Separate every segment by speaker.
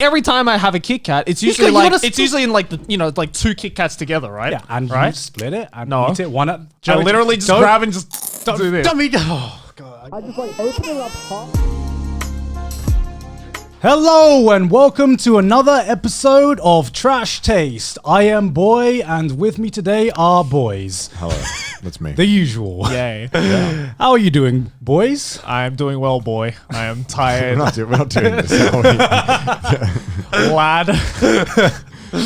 Speaker 1: every time I have a Kit Kat, it's usually in like the like 2 Kit Kats together, right?
Speaker 2: Yeah, and
Speaker 1: right?
Speaker 2: you split it and
Speaker 1: No.
Speaker 2: eat it one at.
Speaker 1: I literally just grab and just do this.
Speaker 2: Oh god! I just like open it up hot. Hello and welcome to another episode of Trash Taste. I am Boy, and with me today are boys.
Speaker 3: Hello, that's me.
Speaker 2: The usual.
Speaker 1: Yay.
Speaker 2: Yeah. How are you doing, boys?
Speaker 1: I'm doing well, boy. I am tired.
Speaker 3: we're not doing this. Are we?
Speaker 1: Lad.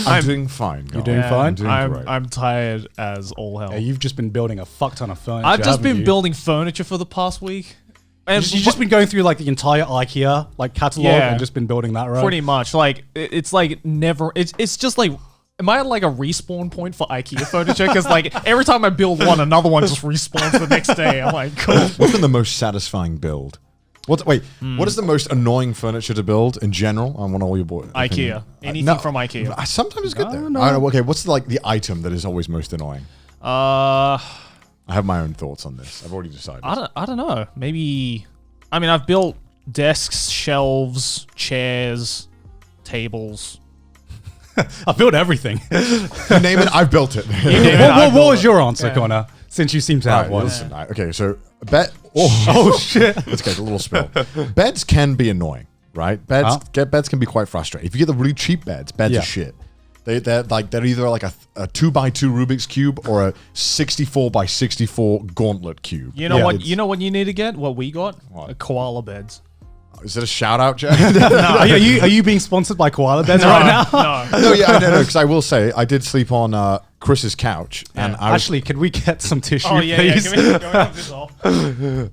Speaker 3: I'm doing fine.
Speaker 2: You're doing fine?
Speaker 1: I'm tired as all hell.
Speaker 2: Yeah, you've just been building a fuck ton of furniture.
Speaker 1: I've just been
Speaker 2: you?
Speaker 1: building furniture for the past week. And
Speaker 2: You've just been going through like the entire IKEA like catalog and just been building that, right?
Speaker 1: Pretty much. Like it's like never. It's just like. Am I like a respawn point for IKEA furniture? Because like every time I build one, another one just respawns the next day. I'm like, cool.
Speaker 3: What's been the most satisfying build? What is the most annoying furniture to build in general? I want all your boys.
Speaker 1: IKEA. Anything from IKEA.
Speaker 3: Sometimes it's good there.
Speaker 2: No.
Speaker 3: I don't know. Okay, what's the item that is always most annoying? I have my own thoughts on this. I've already decided.
Speaker 1: I don't know. Maybe. I mean, I've built desks, shelves, chairs, tables.
Speaker 2: I built everything.
Speaker 3: You name it, I've built it.
Speaker 2: What was your answer, Connor? Since you seem to have one.
Speaker 3: Listen, okay, so bed.
Speaker 2: Shit!
Speaker 3: Let's get a little spill. Beds can be annoying, right? Beds can be quite frustrating. If you get the really cheap beds are shit. They're either like a 2x2 Rubik's Cube or a 64x64 Gauntlet cube.
Speaker 1: You know what? You know what you need to get? What we got?
Speaker 3: What?
Speaker 1: A koala beds.
Speaker 3: Is it a shout out, Jack?
Speaker 2: Are you being sponsored by koala beds right now?
Speaker 3: No, because I will say I did sleep on Chris's couch, and
Speaker 2: Actually, could we get some tissue,
Speaker 1: please?
Speaker 2: please?
Speaker 1: Can we have this off?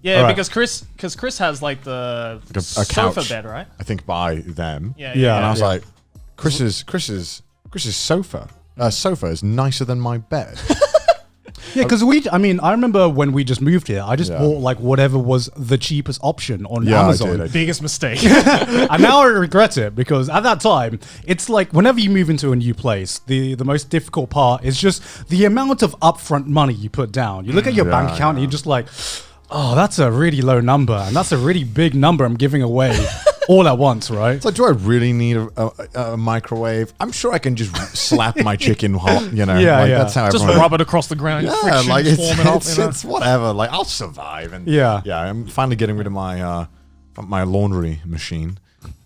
Speaker 1: Yeah,
Speaker 2: Right.
Speaker 1: because Chris has like the
Speaker 3: a
Speaker 1: sofa
Speaker 3: couch.
Speaker 1: bed, right?
Speaker 3: I think by them.
Speaker 1: Yeah.
Speaker 3: And I was like, Chris's sofa is nicer than my bed.
Speaker 2: Yeah, because I remember when we just moved here, I just bought like whatever was the cheapest option on Amazon.
Speaker 3: I did.
Speaker 1: Biggest mistake.
Speaker 2: And now I regret it because at that time, it's like whenever you move into a new place, the most difficult part is just the amount of upfront money you put down. You look at your bank account and you're just like, oh, that's a really low number. And that's a really big number I'm giving away all at once, right?
Speaker 3: It's like, do I really need a microwave? I'm sure I can just slap my chicken hot, you know? That's how
Speaker 1: Just
Speaker 3: everyone...
Speaker 1: rub it across the ground.
Speaker 3: Yeah, like
Speaker 1: it's
Speaker 3: it's whatever. Like, I'll survive. And
Speaker 2: Yeah,
Speaker 3: I'm finally getting rid of my laundry machine.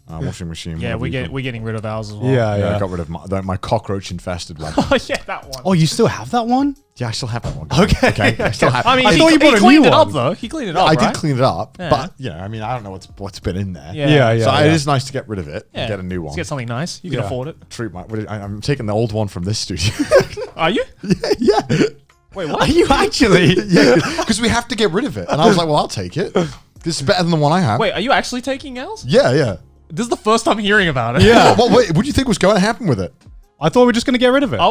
Speaker 3: Washing machine.
Speaker 1: Yeah, we're getting rid of ours as well.
Speaker 3: I got rid of my cockroach infested one.
Speaker 1: Oh yeah, that one.
Speaker 2: Oh, you still have that one?
Speaker 3: Yeah, I still have that one.
Speaker 2: Okay.
Speaker 3: I still have.
Speaker 1: I mean,
Speaker 2: I thought you bought a
Speaker 1: cleaned
Speaker 2: new
Speaker 1: it up
Speaker 2: one.
Speaker 1: though. He cleaned it up.
Speaker 3: I
Speaker 1: right?
Speaker 3: did clean it up,
Speaker 1: Yeah.
Speaker 3: but I mean, I don't know what's been in there.
Speaker 1: Yeah.
Speaker 3: So it is nice to get rid of it and get a new one.
Speaker 1: Let's get something nice. You can afford it.
Speaker 3: I'm taking the old one from this studio.
Speaker 1: Are you?
Speaker 3: Yeah.
Speaker 1: Wait, what?
Speaker 2: Are you actually?
Speaker 3: Yeah, because we have to get rid of it. And I was like, well, I'll take it. This is better than the one I have.
Speaker 1: Wait, are you actually taking ours?
Speaker 3: Yeah.
Speaker 1: This is the first time hearing about it.
Speaker 3: Yeah. Well, wait, what do you think was going to happen with it?
Speaker 2: I thought we were just going to get rid of it.
Speaker 1: I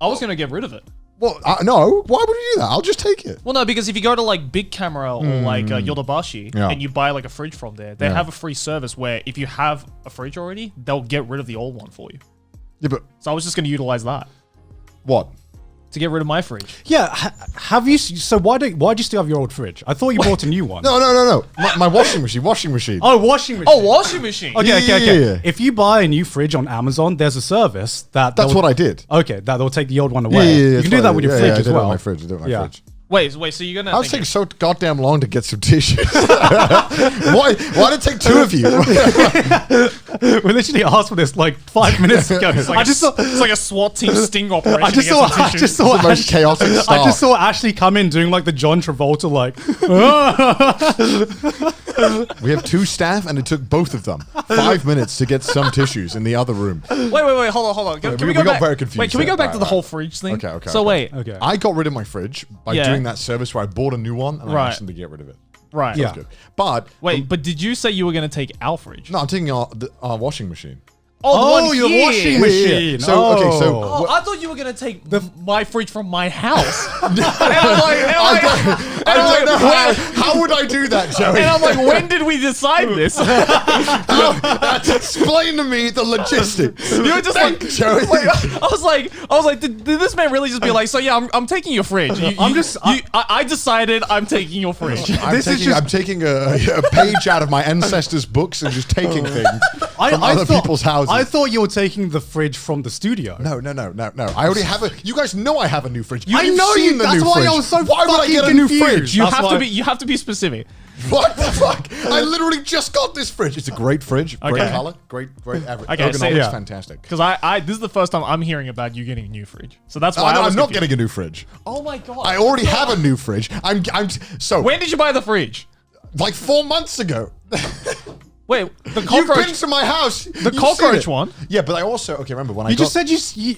Speaker 1: was going to get rid of it.
Speaker 3: Well, no. Why would you do that? I'll just take it.
Speaker 1: Well, no, because if you go to like Big Camera or like Yodobashi and you buy like a fridge from there, they have a free service where if you have a fridge already, they'll get rid of the old one for you.
Speaker 3: Yeah, but
Speaker 1: So I was just going to utilize that
Speaker 3: what?
Speaker 1: to get rid of my fridge.
Speaker 2: Yeah, have you? So why do you still have your old fridge? I thought you bought a new one.
Speaker 3: No. My washing machine.
Speaker 2: Oh, washing machine.
Speaker 1: Oh, washing machine.
Speaker 2: Okay.
Speaker 3: Yeah.
Speaker 2: If you buy a new fridge on Amazon, there's a service
Speaker 3: That's what I did.
Speaker 2: Okay, that they'll take the old one away.
Speaker 3: Yeah.
Speaker 2: You can do that with your fridge as well.
Speaker 3: I did it with my fridge.
Speaker 1: Wait, so you're going
Speaker 3: I was
Speaker 1: to...
Speaker 3: taking so goddamn long to get some tissues. Why did it take two of you?
Speaker 2: We literally asked for this like 5 minutes ago.
Speaker 1: It's like a SWAT team sting operation.
Speaker 2: I just saw
Speaker 3: the most chaotic start.
Speaker 2: I just saw Ashley come in doing like the John Travolta like.
Speaker 3: We have 2 staff and it took both of them 5 minutes to get some tissues in the other room.
Speaker 1: Wait, hold on. Can we go
Speaker 3: got
Speaker 1: back?
Speaker 3: very confused
Speaker 1: Wait, can we go
Speaker 3: there.
Speaker 1: back to the whole fridge thing?
Speaker 3: Okay.
Speaker 1: So wait.
Speaker 2: Okay.
Speaker 3: I got rid of my fridge by doing that service where I bought a new one and I asked them to get rid of it.
Speaker 1: Right.
Speaker 2: Yeah.
Speaker 3: Good. But
Speaker 1: Wait, but did you say you were going to take our fridge?
Speaker 3: no, I'm taking our washing machine.
Speaker 1: Oh,
Speaker 2: your
Speaker 1: here.
Speaker 2: washing machine.
Speaker 1: Oh, I thought you were going to take my fridge from my house. And I was like,
Speaker 3: I don't know how would I do that, Joey?
Speaker 1: And I'm like, when did we decide this?
Speaker 3: Explain to me the logistics.
Speaker 1: You were just
Speaker 3: Thank
Speaker 1: like,
Speaker 3: Joey.
Speaker 1: I was like, did this man really just be like, so yeah, I'm taking your fridge. I decided I'm taking your fridge.
Speaker 3: I'm taking a page out of my ancestors' books and just taking things from other people's houses.
Speaker 2: I thought you were taking the fridge from the studio.
Speaker 3: No. I already have a. You guys know I have a new fridge.
Speaker 2: I know you. That's why I was so
Speaker 3: Why would I get a new fridge?
Speaker 1: You have to be specific.
Speaker 3: What the fuck? I literally just got this fridge. It's a great fridge, great color, great average. Ergonomics, fantastic.
Speaker 1: Because this is the first time I'm hearing about you getting a new fridge. So that's why
Speaker 3: I'm not getting a new fridge.
Speaker 1: Oh my god!
Speaker 3: I already have a new fridge. So
Speaker 1: when did you buy the fridge?
Speaker 3: Like 4 months ago.
Speaker 1: Wait, the
Speaker 3: You've
Speaker 1: cockroach.
Speaker 3: been to my house.
Speaker 1: The cockroach one.
Speaker 3: Yeah, but I also remember when
Speaker 2: You just said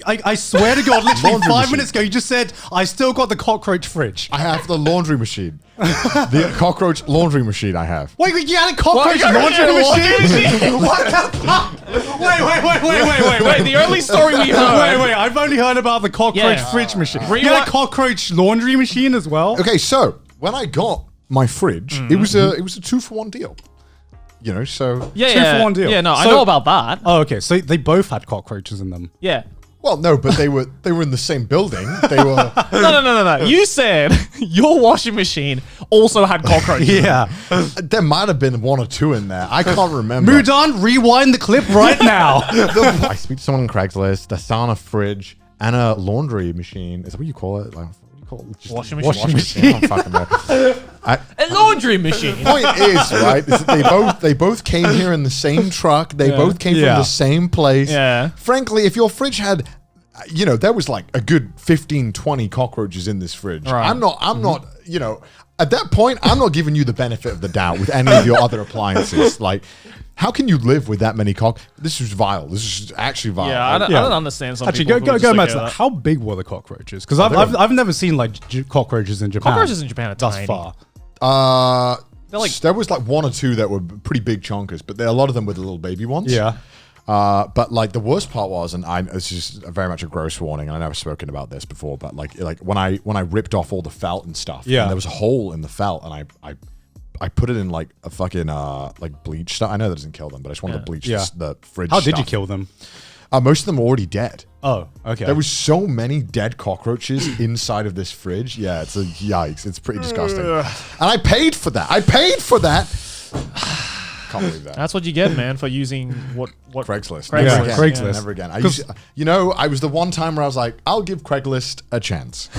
Speaker 2: I swear to God, literally 5 minutes ago, you just said I still got the cockroach fridge.
Speaker 3: I have the laundry machine, the cockroach laundry machine. I have.
Speaker 2: Wait, you had a cockroach laundry machine? What the fuck? Wait.
Speaker 1: The only story we heard.
Speaker 2: Wait. I've only heard about the cockroach fridge machine. You had a cockroach laundry machine as well.
Speaker 3: Okay, so when I got my fridge, it was a 2-for-1 deal. You know, so
Speaker 2: 2-for-1 deal.
Speaker 1: Yeah, no, I know about that.
Speaker 2: Oh, okay. So they both had cockroaches in them.
Speaker 1: Yeah.
Speaker 3: Well, no, but they were in the same building. They were.
Speaker 1: No. You said your washing machine also had cockroaches.
Speaker 2: Yeah.
Speaker 3: There might have been 1 or 2 in there. I can't remember.
Speaker 2: Mudan, rewind the clip right now.
Speaker 3: I speak to someone on Craigslist. The sauna fridge and a laundry machine. Is that what you call it? Like, just
Speaker 1: washing machine.
Speaker 3: I don't fucking know.
Speaker 1: A laundry machine.
Speaker 3: Point is, right, is that they both came here in the same truck. They both came from the same place.
Speaker 1: Yeah.
Speaker 3: Frankly, if your fridge had, there was like a good 15, 20 cockroaches in this fridge.
Speaker 1: Right.
Speaker 3: I'm not, at that point, I'm not giving you the benefit of the doubt with any of your other appliances. Like, how can you live with that many This is vile. This is actually vile.
Speaker 1: Yeah, I don't understand some
Speaker 2: Actually,
Speaker 1: people.
Speaker 2: go back to that. How big were the cockroaches? Because I've never seen like cockroaches in Japan.
Speaker 1: Cockroaches in Japan are tiny.
Speaker 2: Thus
Speaker 3: far.
Speaker 1: Like,
Speaker 3: there was like 1 or 2 that were pretty big chonkers, but a lot of them were the little baby ones.
Speaker 2: Yeah.
Speaker 3: But like the worst part was, and it's just very much a gross warning, and I never spoken about this before, but like when I ripped off all the felt and stuff, and there was a hole in the felt, and I put it in like a fucking like bleach stuff. I know that doesn't kill them, but I just wanted to bleach the fridge.
Speaker 2: How did you kill them?
Speaker 3: Most of them were already dead.
Speaker 2: Oh, okay.
Speaker 3: There was so many dead cockroaches inside of this fridge. Yeah, it's a yikes. It's pretty disgusting. And I paid for that. Can't believe that.
Speaker 1: That's what you get, man, for using what
Speaker 3: Craigslist.
Speaker 2: Craigslist.
Speaker 3: Never again. I was the one time where I was like, I'll give Craigslist a chance.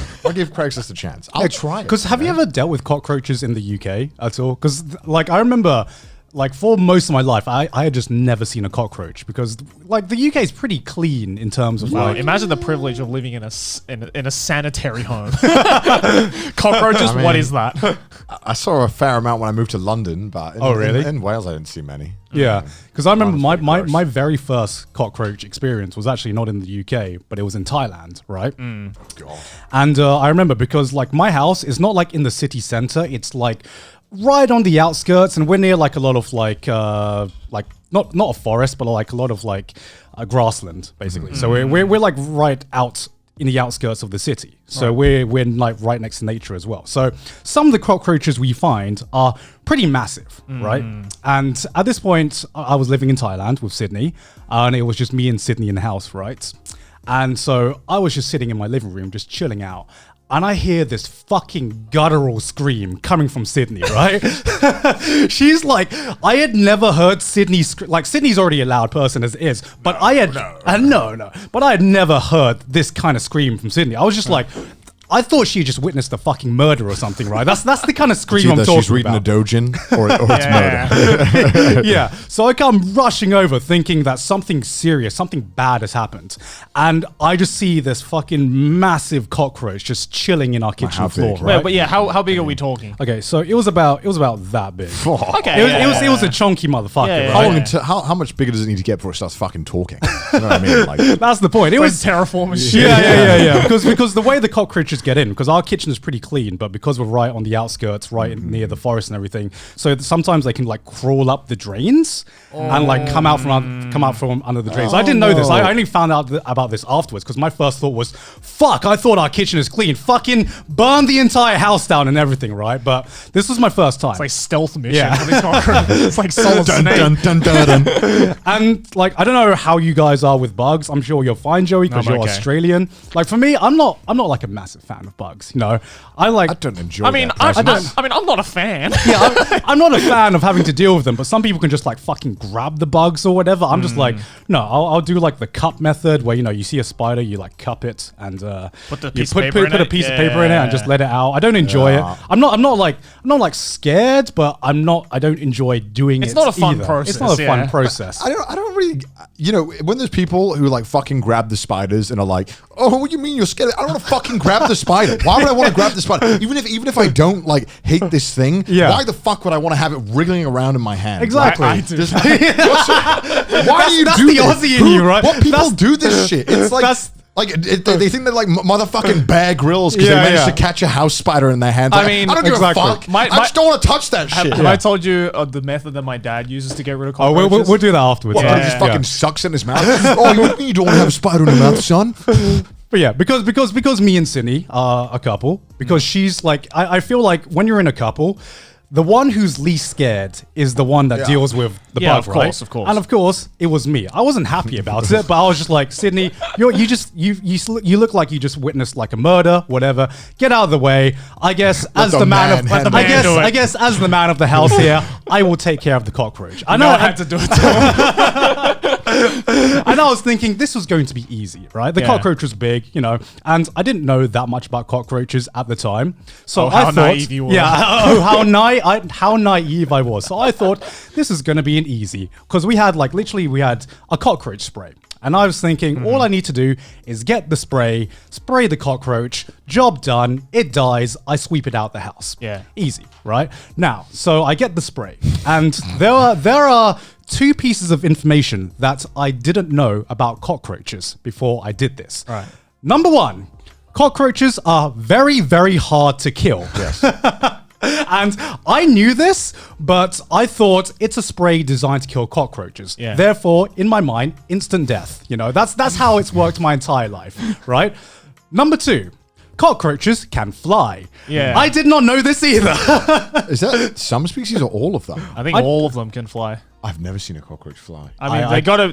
Speaker 3: I'll try it.
Speaker 2: Because have you ever dealt with cockroaches in the UK at all? Because like I remember, like for most of my life, I had just never seen a cockroach because like the UK is pretty clean in terms of like.
Speaker 1: Imagine the privilege of living in a sanitary home. Cockroaches, what is that?
Speaker 3: I saw a fair amount when I moved to London, but in Wales I didn't see many.
Speaker 2: Yeah, because I remember my very first cockroach experience was actually not in the UK, but it was in Thailand, right?
Speaker 3: God. And
Speaker 2: I remember because like my house is not like in the city center; it's like right on the outskirts, and we're near like a lot of like not a forest, but like a lot of like grassland, basically. So we're like right out in the outskirts of the city. So we're like right next to nature as well. So some of the cockroaches we find are pretty massive, right? And at this point, I was living in Thailand with Sydney, and it was just me and Sydney in the house, right? And so I was just sitting in my living room, just chilling out. And I hear this fucking guttural scream coming from Sydney, right? She's like, I had never heard Sydney like Sydney's already a loud person as it is, but I had but I had never heard this kind of scream from Sydney. I was just like, I thought she just witnessed a fucking murder or something, right? That's the kind of scream I'm talking about.
Speaker 3: She's reading a dojin or it's
Speaker 2: murder. Yeah. So I come rushing over thinking that something serious, something bad has happened. And I just see this fucking massive cockroach just chilling in our kitchen floor.
Speaker 3: Right?
Speaker 1: But yeah, how big are we talking?
Speaker 2: Okay, so it was about that big.
Speaker 1: Okay.
Speaker 2: It was a chunky motherfucker.
Speaker 1: Yeah,
Speaker 3: right? How much bigger does it need to get before it starts fucking talking? You know what I mean? Like,
Speaker 2: that's the point. It was
Speaker 1: terraforming.
Speaker 2: Yeah. Because the way the cockroaches get in because our kitchen is pretty clean, but because we're right on the outskirts, near the forest and everything, so sometimes they can like crawl up the drains and like come out from under the drains. I didn't know this. I only found out about this afterwards because my first thought was, fuck, I thought our kitchen is clean. Fucking burn the entire house down and everything, right? But this was my first time.
Speaker 1: It's like stealth mission.
Speaker 2: Yeah.
Speaker 1: For these cockroaches. It's like Solid Snake.
Speaker 3: Dun, dun, dun, dun.
Speaker 2: And like, I don't know how you guys are with bugs. I'm sure you're fine, Joey, because you're
Speaker 1: okay.
Speaker 2: Australian. Like for me, I'm not like a massive fan of bugs. You know, I don't
Speaker 3: enjoy.
Speaker 1: I'm not a fan.
Speaker 2: Yeah, I'm not a fan of having to deal with them, but some people can just like fucking grab the bugs or whatever. I'm just like, no, I'll do like the cup method where, you know, you see a spider, you like cup it and
Speaker 1: Put a
Speaker 2: you
Speaker 1: piece of paper
Speaker 2: in it and just let it out. I don't enjoy it. I'm not scared, but I don't enjoy doing it.
Speaker 1: It's not a fun
Speaker 2: either.
Speaker 1: process.
Speaker 2: It's not a fun process.
Speaker 3: I don't really, you know, when there's people who like fucking grab the spiders and are like, oh, what do you mean you're scared? I don't want to fucking grab the spider. Why would I want to grab the spider? Even if I don't like hate this thing, why the fuck would I want to have it wriggling around in my hand?
Speaker 2: Exactly.
Speaker 3: Why do you
Speaker 2: that's
Speaker 3: do
Speaker 2: the
Speaker 3: this?
Speaker 2: Aussie in you, right?
Speaker 3: What people do this shit? It's like. They think they're like motherfucking Bear Grylls because they managed to catch a house spider in their hands. Like, I don't give a fuck. I just don't want to touch that shit.
Speaker 1: Have I told you the method that my dad uses to get rid of
Speaker 2: Oh,
Speaker 1: cockroaches?
Speaker 2: we'll do that afterwards.
Speaker 3: What, he just fucking sucks in his mouth? Oh, you don't want to have a spider in your mouth, son?
Speaker 2: But yeah, because me and Sydney are a couple, because she's like, I feel like when you're in a couple, the one who's least scared is the one that deals with the bug,
Speaker 1: of course, of course.
Speaker 2: And of course, it was me. I wasn't happy about it, but I was just like, Sydney, you look like you just witnessed like a murder, whatever. Get out of the way. I guess as the man of the house here, I will take care of the cockroach. I know I had to do it. And I was thinking this was going to be easy, right? The cockroach was big, you know, and I didn't know that much about cockroaches at the time. So I thought,
Speaker 1: naive you were.
Speaker 2: Yeah, how naive I was. So I thought this is going to be an easy, because we had a cockroach spray. And I was thinking, all I need to do is get the spray the cockroach, job done, it dies, I sweep it out the house.
Speaker 1: Yeah.
Speaker 2: Easy, right? Now, so I get the spray, and there are two pieces of information that I didn't know about cockroaches before I did this.
Speaker 1: Right.
Speaker 2: Number one, cockroaches are very, very hard to kill.
Speaker 3: Yes.
Speaker 2: And I knew this, but I thought it's a spray designed to kill cockroaches.
Speaker 1: Yeah.
Speaker 2: Therefore, in my mind, instant death. You know, that's how it's worked my entire life, right? Number two, cockroaches can fly.
Speaker 1: Yeah.
Speaker 2: I did not know this either.
Speaker 3: Is that some species or all of them?
Speaker 1: I think all of them can fly.
Speaker 3: I've never seen a cockroach fly.
Speaker 1: I mean,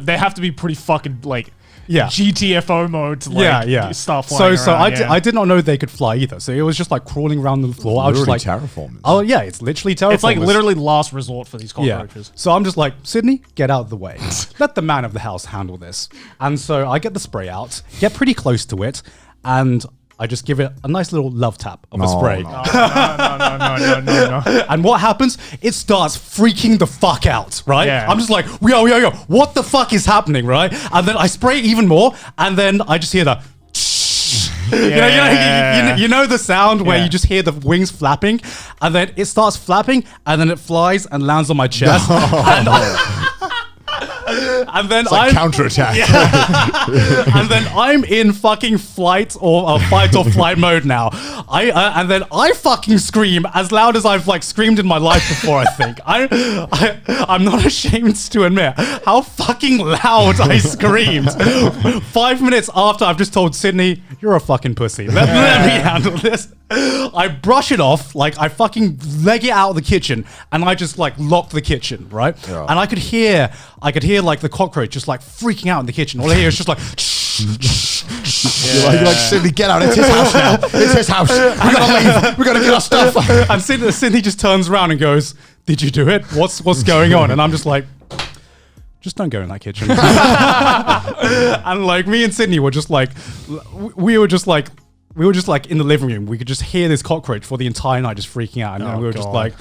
Speaker 1: they have to be pretty fucking like GTFO mode to like start flying around.
Speaker 2: I did not know they could fly either. So it was just like crawling around the floor. I was just like
Speaker 3: terraformers.
Speaker 2: Oh yeah, it's literally terraformers.
Speaker 1: It's like literally last resort for these cockroaches.
Speaker 2: Yeah. So I'm just like, Sydney, get out of the way. Let the man of the house handle this. And so I get the spray out, get pretty close to it, and I just give it a nice little love tap of a spray.
Speaker 1: No.
Speaker 2: And what happens? It starts freaking the fuck out, right?
Speaker 1: Yeah.
Speaker 2: I'm just like, yo, what the fuck is happening, right? And then I spray even more, and then I just hear the you know the sound where you just hear the wings flapping, and then it starts flapping, and then it flies and lands on my chest. And then
Speaker 3: it's counterattack.
Speaker 2: And then I'm in fucking fight or flight mode now. And then I fucking scream as loud as I've like screamed in my life before. I think I'm not ashamed to admit how fucking loud I screamed. 5 minutes after I've just told Sydney, "You're a fucking pussy. Let me handle this." I brush it off, like I fucking leg it out of the kitchen, and I just like lock the kitchen, right? Yeah. And I could hear like the cockroach just like freaking out in the kitchen. All I hear is just like
Speaker 3: you're like, Sydney, get out. It's his house now. It's his house. We gotta leave. We gotta get our stuff.
Speaker 2: And Sydney just turns around and goes, "Did you do it? What's going on?" And I'm just like, just don't go in that kitchen. And like me and Sydney were just like, we were just like in the living room. We could just hear this cockroach for the entire night just freaking out. And we were just like,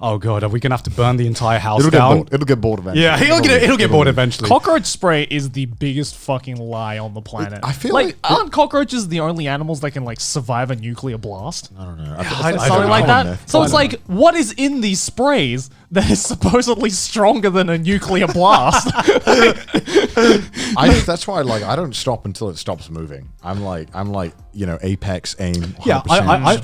Speaker 2: oh god, are we gonna have to burn the entire house
Speaker 3: It'll
Speaker 2: down?
Speaker 3: get bored. It'll get bored eventually.
Speaker 2: Yeah, it'll get bored eventually.
Speaker 1: Cockroach spray is the biggest fucking lie on the planet.
Speaker 3: I feel
Speaker 1: like
Speaker 3: like-
Speaker 1: aren't cockroaches the only animals that can like survive a nuclear blast?
Speaker 3: I don't know.
Speaker 1: Something like that. So it's like, what is in these sprays that is supposedly stronger than a nuclear blast?
Speaker 3: That's why like I don't stop until it stops moving. I'm like apex aim. 100%,
Speaker 2: Yeah, I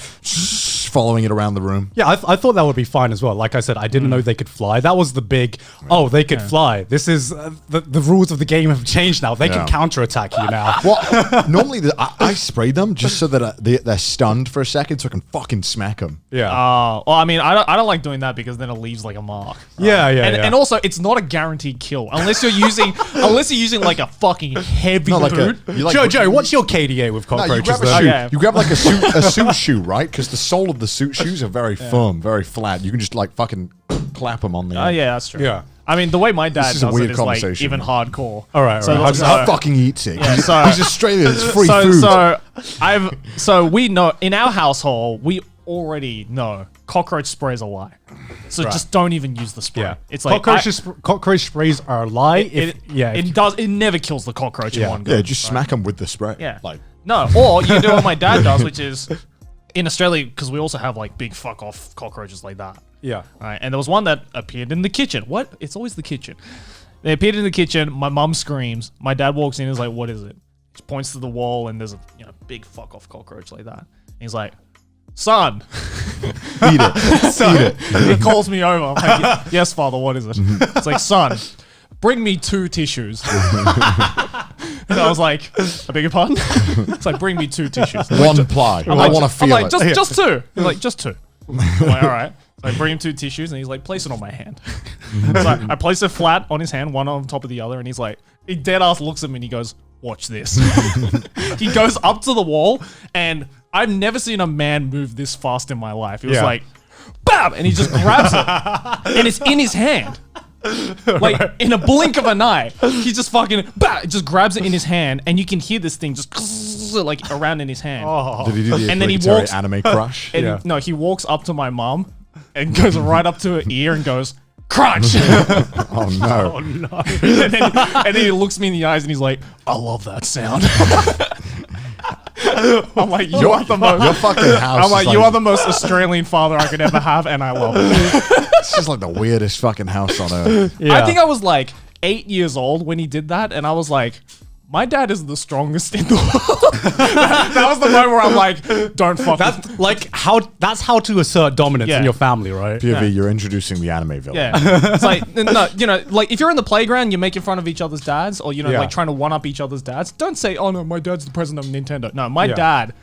Speaker 3: following it around the room.
Speaker 2: Yeah, I thought that would be fine as well. Like I said, I didn't know they could fly. That was the big, oh, they could fly. This is, the rules of the game have changed now. They can counterattack you now.
Speaker 3: Well, normally I spray them just so that they're stunned for a second so I can fucking smack them.
Speaker 2: Yeah.
Speaker 1: Well, I mean, I don't like doing that because then it leaves like a mark.
Speaker 2: Yeah.
Speaker 1: And also, it's not a guaranteed kill unless you're using like a fucking heavy
Speaker 3: Not like
Speaker 1: boot.
Speaker 2: Joe, what's your KDA with
Speaker 3: No, you
Speaker 2: cockroaches?
Speaker 3: grab a
Speaker 2: though?
Speaker 3: shoe.
Speaker 1: Okay.
Speaker 3: You grab like a suit shoe, right? Because the sole of the suit shoes are very firm, very flat. You can just like fucking clap them on the.
Speaker 1: Oh yeah, that's true.
Speaker 2: Yeah.
Speaker 1: I mean, the way my dad
Speaker 3: is a
Speaker 1: does
Speaker 3: weird
Speaker 1: it is like
Speaker 3: conversation.
Speaker 1: even hardcore.
Speaker 2: All right.
Speaker 3: How fucking eats it?
Speaker 1: Yeah,
Speaker 3: he's,
Speaker 1: so-
Speaker 3: he's Australian. It's free food.
Speaker 1: So we know in our household we already know cockroach spray is a lie. So just don't even use the spray.
Speaker 2: Yeah.
Speaker 1: It's like
Speaker 2: cockroach sprays are a lie.
Speaker 1: it never kills the cockroach in one go.
Speaker 3: Yeah, just smack them with the spray.
Speaker 1: Yeah.
Speaker 3: Like
Speaker 1: No, or you can do what my dad does, which is in Australia, because we also have like big fuck off cockroaches like that.
Speaker 2: Yeah.
Speaker 1: Right. And there was one that appeared in the kitchen. What? It's always the kitchen. They appeared in the kitchen. My mum screams. My dad walks in and is like, what is it? He points to the wall and there's a big fuck off cockroach like that. And he's like, son.
Speaker 3: eat it.
Speaker 1: Son. He calls me over. I'm like, yes, father, what is it? It's like, son, bring me 2 tissues. And I was like, I beg your pardon? It's like, bring me 2 tissues.
Speaker 3: One ply. I want to feel
Speaker 1: I'm like,
Speaker 3: it.
Speaker 1: just 2. He's like, just 2. I'm like, all right. So I bring him 2 tissues and he's like, place it on my hand. So I place it flat on his hand, one on top of the other, and he's like, he dead ass looks at me and he goes, watch this. He goes up to the wall, and I've never seen a man move this fast in my life. He was like, bam! And he just grabs it, and it's in his hand. Like, in a blink of an eye, he just fucking, bah, just grabs it in his hand, and you can hear this thing just like around in his hand.
Speaker 3: Did he do the
Speaker 1: And then he
Speaker 3: obligatory
Speaker 1: walks-
Speaker 3: anime crush?
Speaker 1: And no, he walks up to my mom and goes right up to her ear and goes, crunch!
Speaker 3: Oh no.
Speaker 1: and then he looks me in the eyes and he's like, I love that sound. I'm like, you are the most.
Speaker 3: Your fucking house.
Speaker 1: I'm like, you are the most Australian father I could ever have, and I love it.
Speaker 3: It's just like the weirdest fucking house on earth.
Speaker 1: I think I was like 8 years old when he did that, and I was like, my dad is the strongest in the world. That was the moment where I'm like, don't fuck with
Speaker 2: That's how to assert dominance in
Speaker 1: Yeah.
Speaker 2: your family, right?
Speaker 3: POV, you're introducing the anime villain.
Speaker 1: Yeah. It's like, no, like if you're in the playground, you're making fun of each other's dads or,
Speaker 2: Yeah.
Speaker 1: like trying to one up each other's dads. Don't say, oh no, my dad's the president of Nintendo. No, my
Speaker 2: Yeah.
Speaker 1: dad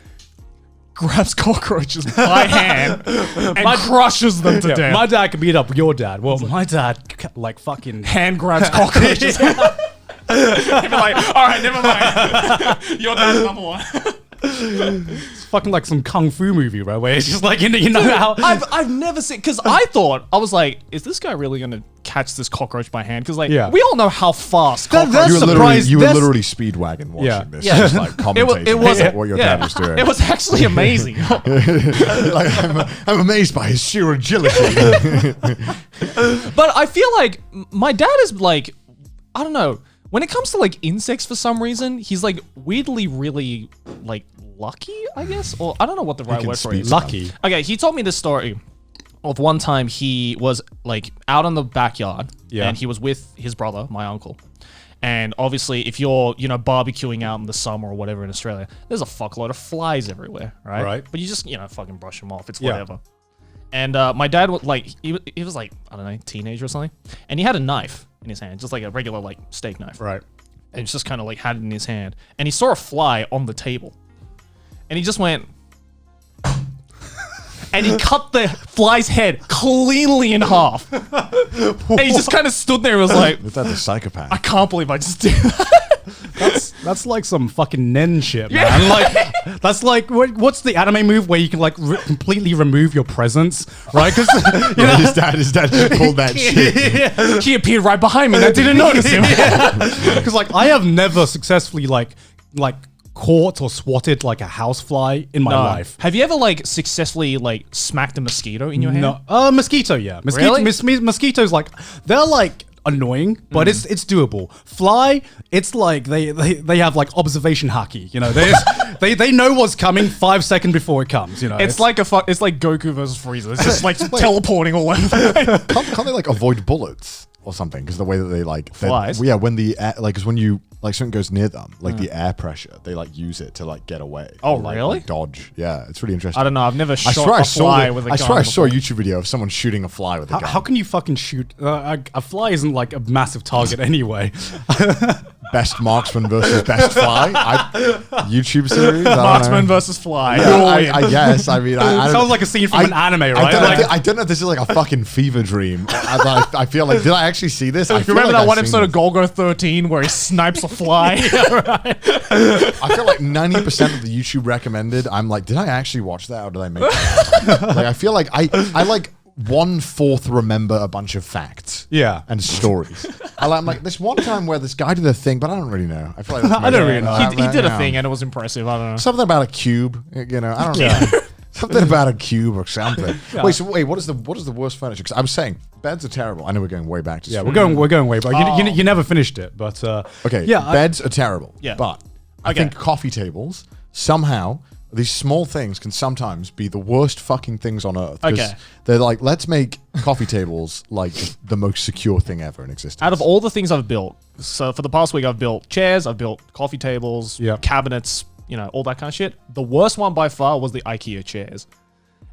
Speaker 1: grabs cockroaches by hand and crushes them to death.
Speaker 2: My dad could beat up your dad. Well, my dad, like, fucking...
Speaker 1: hand grabs cockroaches. He'd be like, all right, never mind. Your dad's number 1.
Speaker 2: It's fucking like some kung fu movie, right? Where it's just like, how...
Speaker 1: I've never seen, because I was like, is this guy really going to catch this cockroach by hand? Because like,
Speaker 2: Yeah.
Speaker 1: we all know how fast
Speaker 2: That-
Speaker 1: cockroaches
Speaker 2: that's
Speaker 3: You were
Speaker 2: That's-
Speaker 3: literally speedwagging watching
Speaker 2: Yeah.
Speaker 3: this.
Speaker 1: Yeah.
Speaker 3: Just like commentating
Speaker 1: was
Speaker 3: what your dad was doing.
Speaker 1: It was actually amazing.
Speaker 3: like, I'm amazed by his sheer agility.
Speaker 1: But I feel like my dad is like, I don't know. When it comes to like insects, for some reason, he's like weirdly really like lucky, I guess, or I don't know what the right
Speaker 3: can
Speaker 1: word for it
Speaker 3: speak
Speaker 1: is.
Speaker 2: Lucky.
Speaker 1: Okay, he told me this story of one time he was like out in the backyard, and he was with his brother, my uncle. And obviously, if you're barbecuing out in the summer or whatever in Australia, there's a fuckload of flies everywhere, right?
Speaker 2: Right.
Speaker 1: But you just fucking brush them off. It's
Speaker 2: Yeah.
Speaker 1: whatever. And my dad was like, he was like, I don't know, teenager or something, and he had a knife in his hand, just like a regular like steak knife,
Speaker 2: Right.
Speaker 1: and he's just kind of like had it in his hand, and he saw a fly on the table, and he just went, and he cut the fly's head cleanly in half, and he just kind of stood there and was like,
Speaker 3: Is that the psychopath?
Speaker 1: I can't believe I just did that.
Speaker 2: That's like some fucking nen shit, man. Like, that's like, what's the anime move where you can like completely remove your presence, right? Because
Speaker 3: his dad just pulled that shit.
Speaker 1: He appeared right behind me and I didn't notice him.
Speaker 2: Because like I have never successfully like caught or swatted like a housefly in my life.
Speaker 1: Have you ever like successfully like smacked a mosquito in your hand?
Speaker 2: No, mosquito, yeah.
Speaker 1: Really?
Speaker 2: Mosquitoes, like they're like annoying, but it's doable. Fly, it's like they have like observation haki. You know, they know what's coming 5 seconds before it comes. You know,
Speaker 1: It's like Goku versus Frieza. It's just like teleporting all over.
Speaker 3: Can't they like avoid bullets or something? Because the way that they like
Speaker 1: Flies?
Speaker 3: Yeah, when the air, like, because when you like something goes near them, like the air pressure, they like use it to like get away.
Speaker 1: Oh,
Speaker 3: or, like,
Speaker 1: really?
Speaker 3: like, dodge. Yeah, it's really interesting.
Speaker 1: I don't know. I've never
Speaker 3: I
Speaker 1: shot
Speaker 3: swear
Speaker 1: a
Speaker 3: I saw
Speaker 1: fly with a gun.
Speaker 3: I swear I saw a
Speaker 1: before.
Speaker 3: YouTube video of someone shooting a fly with a gun.
Speaker 2: how can you fucking shoot a fly? Isn't like a massive target anyway.
Speaker 3: Best marksman versus best fly? YouTube series? I don't
Speaker 1: Marksman
Speaker 3: know.
Speaker 1: versus fly.
Speaker 3: Yeah, I guess. I mean, I don't-
Speaker 2: Sounds like a scene from an anime, right?
Speaker 3: I don't know if this is like a fucking fever dream. I feel like, did I actually see this? I
Speaker 1: You
Speaker 3: feel
Speaker 1: remember
Speaker 3: like
Speaker 1: that one
Speaker 3: I've
Speaker 1: episode
Speaker 3: seen
Speaker 1: of Golgo 13 where he snipes a fly?
Speaker 3: I feel like 90% of the YouTube recommended, I'm like, did I actually watch that or did I make that? Like, I feel like I like 1/4 remember a bunch of facts.
Speaker 2: Yeah.
Speaker 3: And stories. I'm like, this one time where this guy did a thing, but I don't really know. I feel like that's
Speaker 2: I don't really know.
Speaker 1: He did a
Speaker 3: Yeah.
Speaker 1: thing and it was impressive. I don't know.
Speaker 3: Something about a cube, you know, I don't know. Something about a cube or something.
Speaker 2: Yeah.
Speaker 3: Wait, what is the worst furniture? Because I was saying beds are terrible. I know we're going way back to
Speaker 2: Yeah, we're going way back. You never finished it, but
Speaker 3: okay.
Speaker 2: yeah,
Speaker 3: Beds are terrible.
Speaker 1: Yeah.
Speaker 3: But I
Speaker 1: Okay.
Speaker 3: think coffee tables somehow. These small things can sometimes be the worst fucking things on earth. 'Cause
Speaker 1: Okay.
Speaker 3: They're like, let's make coffee tables like the most secure thing ever in existence.
Speaker 1: Out of all the things I've built, so for the past week, I've built chairs, I've built coffee tables,
Speaker 2: Yeah.
Speaker 1: cabinets, you know, all that kind of shit. The worst one by far was the IKEA chairs.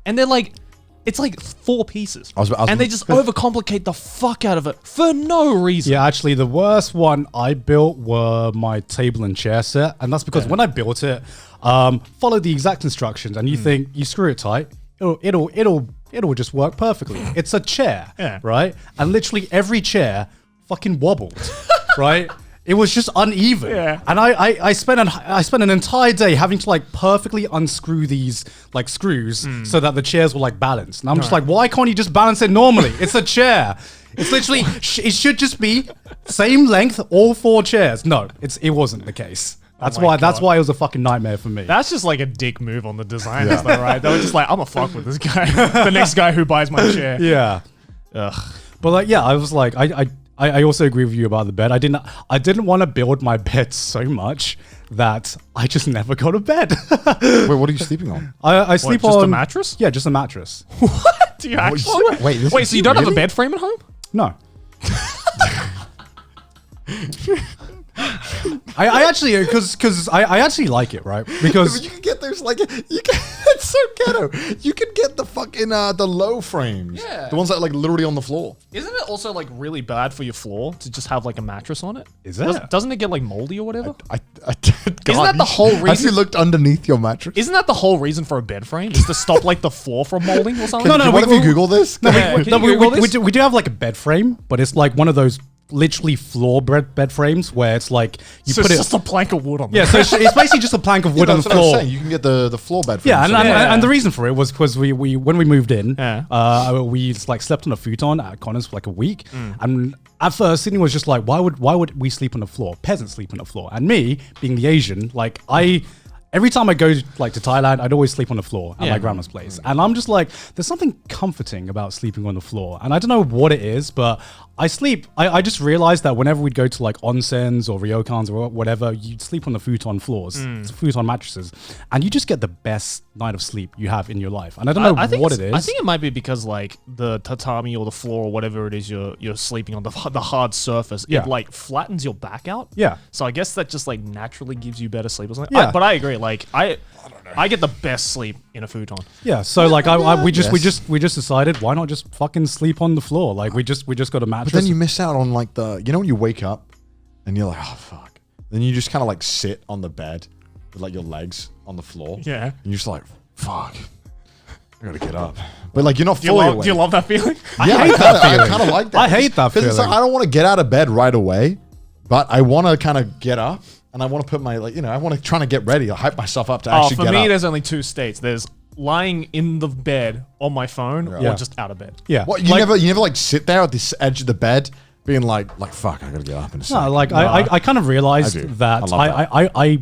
Speaker 1: And they're like, it's like 4 pieces. And they just overcomplicate the fuck out of it for no reason.
Speaker 2: yeah. Actually, the worst one I built were my table and chair set, and that's because when I built it, follow the exact instructions, and you think you screw it tight, it'll just work perfectly. It's a chair,
Speaker 1: Yeah.
Speaker 2: right? And literally every chair fucking wobbled, right? It was just uneven,
Speaker 1: Yeah.
Speaker 2: and I spent an entire day having to like perfectly unscrew these like screws so that the chairs were like balanced. And I'm just like, why can't you just balance it normally? It's a chair. It's literally it should just be same length all 4 chairs. No, it wasn't the case. That's
Speaker 1: my
Speaker 2: why
Speaker 1: God.
Speaker 2: it was a fucking nightmare for me.
Speaker 1: That's just like a dick move on the designers, though, right? They were just like, I'm gonna fuck with this guy, the next guy who buys my chair.
Speaker 2: Yeah.
Speaker 1: Ugh.
Speaker 2: But like, yeah, I was like, I also agree with you about the bed. I didn't want to build my bed so much that I just never got a bed.
Speaker 3: Wait, what are you sleeping on?
Speaker 2: I sleep
Speaker 1: just
Speaker 2: on
Speaker 1: a mattress?
Speaker 2: Yeah, just a mattress.
Speaker 1: What? Do you actually?
Speaker 3: Wait,
Speaker 1: So you don't have a bed frame at home?
Speaker 2: No. I actually because I actually like it, right? Because
Speaker 3: You can get those like it's so ghetto. You can get the fucking the low frames,
Speaker 1: Yeah.
Speaker 3: the ones that are like literally on the floor.
Speaker 1: Isn't it also like really bad for your floor to just have like a mattress on it?
Speaker 2: Is it?
Speaker 1: Doesn't it get like moldy or whatever?
Speaker 3: God,
Speaker 1: that the whole
Speaker 3: Have
Speaker 1: reason-
Speaker 3: you looked underneath your mattress?
Speaker 1: Isn't that the whole reason for a bed frame? Is to stop like the floor from molding or something?
Speaker 2: No,
Speaker 3: What if you Google this?
Speaker 1: Yeah, can you Google this?
Speaker 2: we do have like a bed frame, but it's like one of those literally floor bed frames where it's like you
Speaker 1: So
Speaker 2: put
Speaker 1: it's
Speaker 2: it.
Speaker 1: just a plank of wood on
Speaker 2: Yeah,
Speaker 1: there.
Speaker 2: so it's basically just a plank of wood on
Speaker 3: That's
Speaker 2: the
Speaker 3: what I was
Speaker 2: floor.
Speaker 3: saying. You can get the floor bed.
Speaker 2: Yeah, and,
Speaker 3: frames.
Speaker 2: and the reason for it was because we when we moved in,
Speaker 1: Yeah.
Speaker 2: we like slept on a futon at Connors for like a week, and at first Sydney was just like, why would we sleep on the floor? Peasants sleep on the floor, and me being the Asian, like every time I go like to Thailand, I'd always sleep on the floor at
Speaker 1: Yeah.
Speaker 2: my grandma's place, and I'm just like, there's something comforting about sleeping on the floor, and I don't know what it is, but I sleep. I just realized that whenever we'd go to like onsens or ryokans or whatever, you'd sleep on the futon floors, futon mattresses, and you just get the best night of sleep you have in your life. And I don't know
Speaker 1: I think
Speaker 2: what it
Speaker 1: it's-
Speaker 2: is.
Speaker 1: I think it might be because like the tatami or the floor or whatever it is you're sleeping on, the hard surface,
Speaker 2: Yeah.
Speaker 1: it like flattens your back out.
Speaker 2: Yeah.
Speaker 1: So I guess that just like naturally gives you better sleep or something.
Speaker 2: Yeah.
Speaker 1: But I agree. Like I get the best sleep in a futon.
Speaker 2: Yeah, so like we
Speaker 3: Yes.
Speaker 2: just decided why not just fucking sleep on the floor? Like we just got a mattress.
Speaker 3: But then you miss out on like when you wake up and you're like, oh fuck. Then you just kind of like sit on the bed with like your legs on the floor.
Speaker 1: Yeah.
Speaker 3: And you're just like, fuck. I gotta get up. But like you're not
Speaker 1: Do you,
Speaker 3: fully
Speaker 1: love,
Speaker 3: awake.
Speaker 1: do you love that feeling?
Speaker 3: Yeah,
Speaker 2: hate that
Speaker 3: I
Speaker 2: feeling.
Speaker 3: kind of like that.
Speaker 2: I hate that
Speaker 3: Because it's like
Speaker 2: feeling.
Speaker 3: I don't want to get out of bed right away, but I want to kind of get up and I want to put my I want to try to get ready. I hype myself up to
Speaker 1: Oh,
Speaker 3: actually
Speaker 1: for
Speaker 3: get
Speaker 1: me,
Speaker 3: up.
Speaker 1: there's only 2 states. There's lying in the bed on my phone
Speaker 2: Yeah.
Speaker 1: or just out of bed.
Speaker 2: yeah.
Speaker 3: What you never like sit there at this edge of the bed, being like fuck, I gotta get up in a second.
Speaker 2: No, like I kind of realized
Speaker 3: I do.
Speaker 2: that
Speaker 3: I love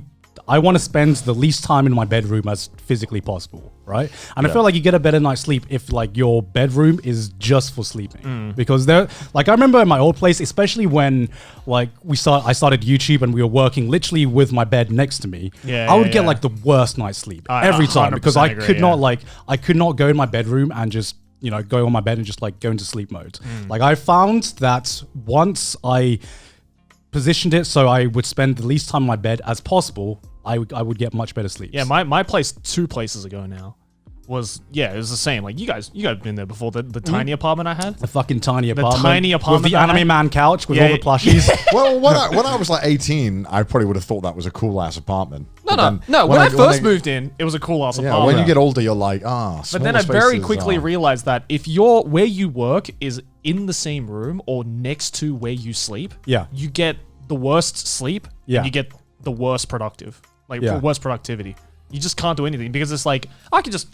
Speaker 2: I want to spend the least time in my bedroom as physically possible, right? And I feel like you get a better night's sleep if like your bedroom is just for sleeping. Because I remember in my old place, especially when like I started YouTube and we were working literally with my bed next to me, I would get like the worst night's sleep every time because I could not go in my bedroom and just go on my bed and just like go into sleep mode. Like I found that once I positioned it so I would spend the least time in my bed as possible, I would get much better sleep.
Speaker 1: Yeah, my place 2 places ago now was it was the same. Like you guys been there before. The tiny apartment I had.
Speaker 2: The fucking tiny apartment.
Speaker 1: The tiny apartment
Speaker 2: with the anime man couch with all the plushies.
Speaker 3: Well, when I was like 18, I probably would have thought that was a cool ass apartment.
Speaker 1: No. When I first moved in, it was a cool ass apartment.
Speaker 3: When you get older, you're like,
Speaker 1: But then I very quickly realized that if where you work is in the same room or next to where you sleep, you get the worst sleep. And you get the worst worst productivity. You just can't do anything because it's like I could just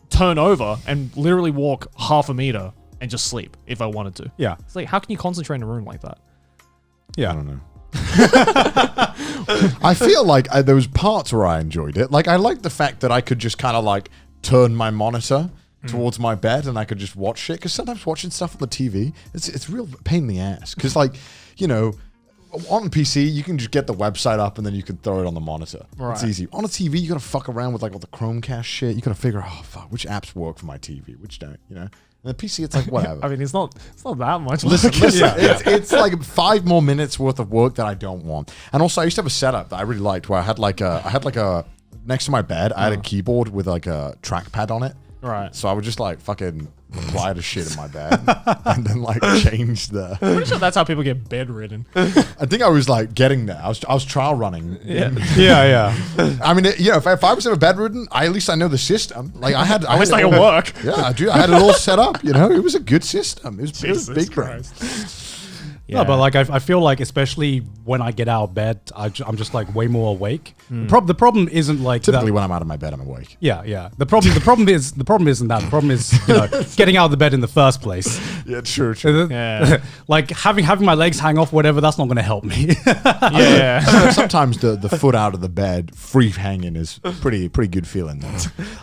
Speaker 1: turn over and literally walk half a meter and just sleep if I wanted to.
Speaker 2: Yeah.
Speaker 1: It's like, how can you concentrate in a room like that?
Speaker 2: Yeah.
Speaker 3: I don't know. I feel like there was parts where I enjoyed it. Like I liked the fact that I could just kind of like turn my monitor towards my bed and I could just watch shit. Because sometimes watching stuff on the TV, it's a real pain in the ass. Because like, on PC, you can just get the website up and then you can throw it on the monitor. Right. It's easy. On a TV, you gotta fuck around with like all the Chromecast shit. You gotta figure out, which apps work for my TV, which don't, And the PC, it's like, whatever.
Speaker 1: I mean, it's not that much.
Speaker 3: Listen, it's like 5 more minutes worth of work that I don't want. And also, I used to have a setup that I really liked where I had like a next to my bed, I had a keyboard with like a trackpad on it.
Speaker 1: Right.
Speaker 3: So I would just like fucking apply to shit in my bed and then like change the.
Speaker 1: I'm pretty sure that's how people get bedridden.
Speaker 3: I think I was like getting there. I was trial running.
Speaker 2: Yeah.
Speaker 3: I mean, if I was ever bedridden, at least I know the system. Like I had.
Speaker 1: At least I can work.
Speaker 3: Yeah, I had it all set up. It was a good system. It was big
Speaker 1: Christ.
Speaker 2: Yeah. No, but like I feel like especially when I get out of bed, I'm just like way more awake. The problem isn't like
Speaker 3: typically when I'm out of my bed, I'm awake.
Speaker 2: Yeah. The problem isn't that. The problem is getting out of the bed in the first place.
Speaker 3: Yeah, true.
Speaker 1: Yeah.
Speaker 2: Like having my legs hang off, whatever. That's not going to help me.
Speaker 1: Yeah.
Speaker 3: Sometimes the foot out of the bed, free hanging, is pretty good feeling.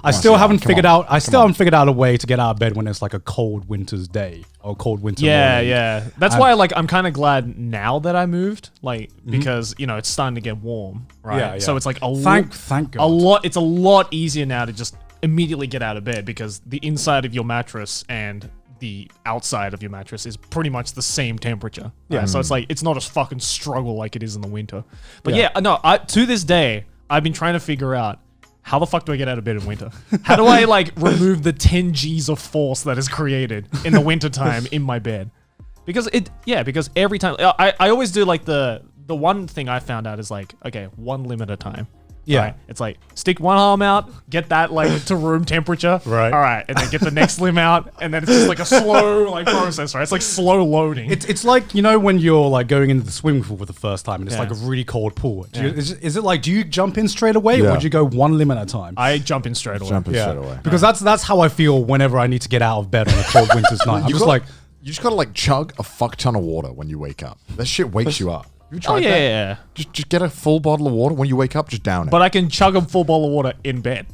Speaker 2: I still haven't figured out a way to get out of bed when it's like a cold winter's day or cold winter morning.
Speaker 1: Yeah. That's why like I'm kind of glad now that I moved, like because it's starting to get warm, right?
Speaker 2: Yeah.
Speaker 1: So it's like
Speaker 2: thank God.
Speaker 1: It's a lot easier now to just immediately get out of bed because the inside of your mattress and the outside of your mattress is pretty much the same temperature. Right? So it's like it's not a fucking struggle like it is in the winter. But to this day, I've been trying to figure out how the fuck do I get out of bed in winter? How do I like remove the 10 G's of force that is created in the wintertime in my bed? Because every time I always do like the one thing I found out is like, okay, one limb at a time.
Speaker 2: Yeah.
Speaker 1: Right? It's like stick one arm out, get that like to room temperature.
Speaker 2: Right.
Speaker 1: All right. And then get the next limb out. And then it's just like a slow like process, right? It's like slow loading.
Speaker 2: It's like, when you're like going into the swimming pool for the first time and it's like a really cold pool. Is it like, do you jump in straight away or do you go one limb at a time?
Speaker 1: I jump in straight away.
Speaker 3: Straight away.
Speaker 2: Because that's how I feel whenever I need to get out of bed on a cold winter's night. I'm just like,
Speaker 3: you just gotta like chug a fuck ton of water when you wake up. That shit wakes you up. You tried that?
Speaker 1: Yeah.
Speaker 3: Just get a full bottle of water when you wake up. Just down it.
Speaker 1: But I can chug a full bottle of water in bed.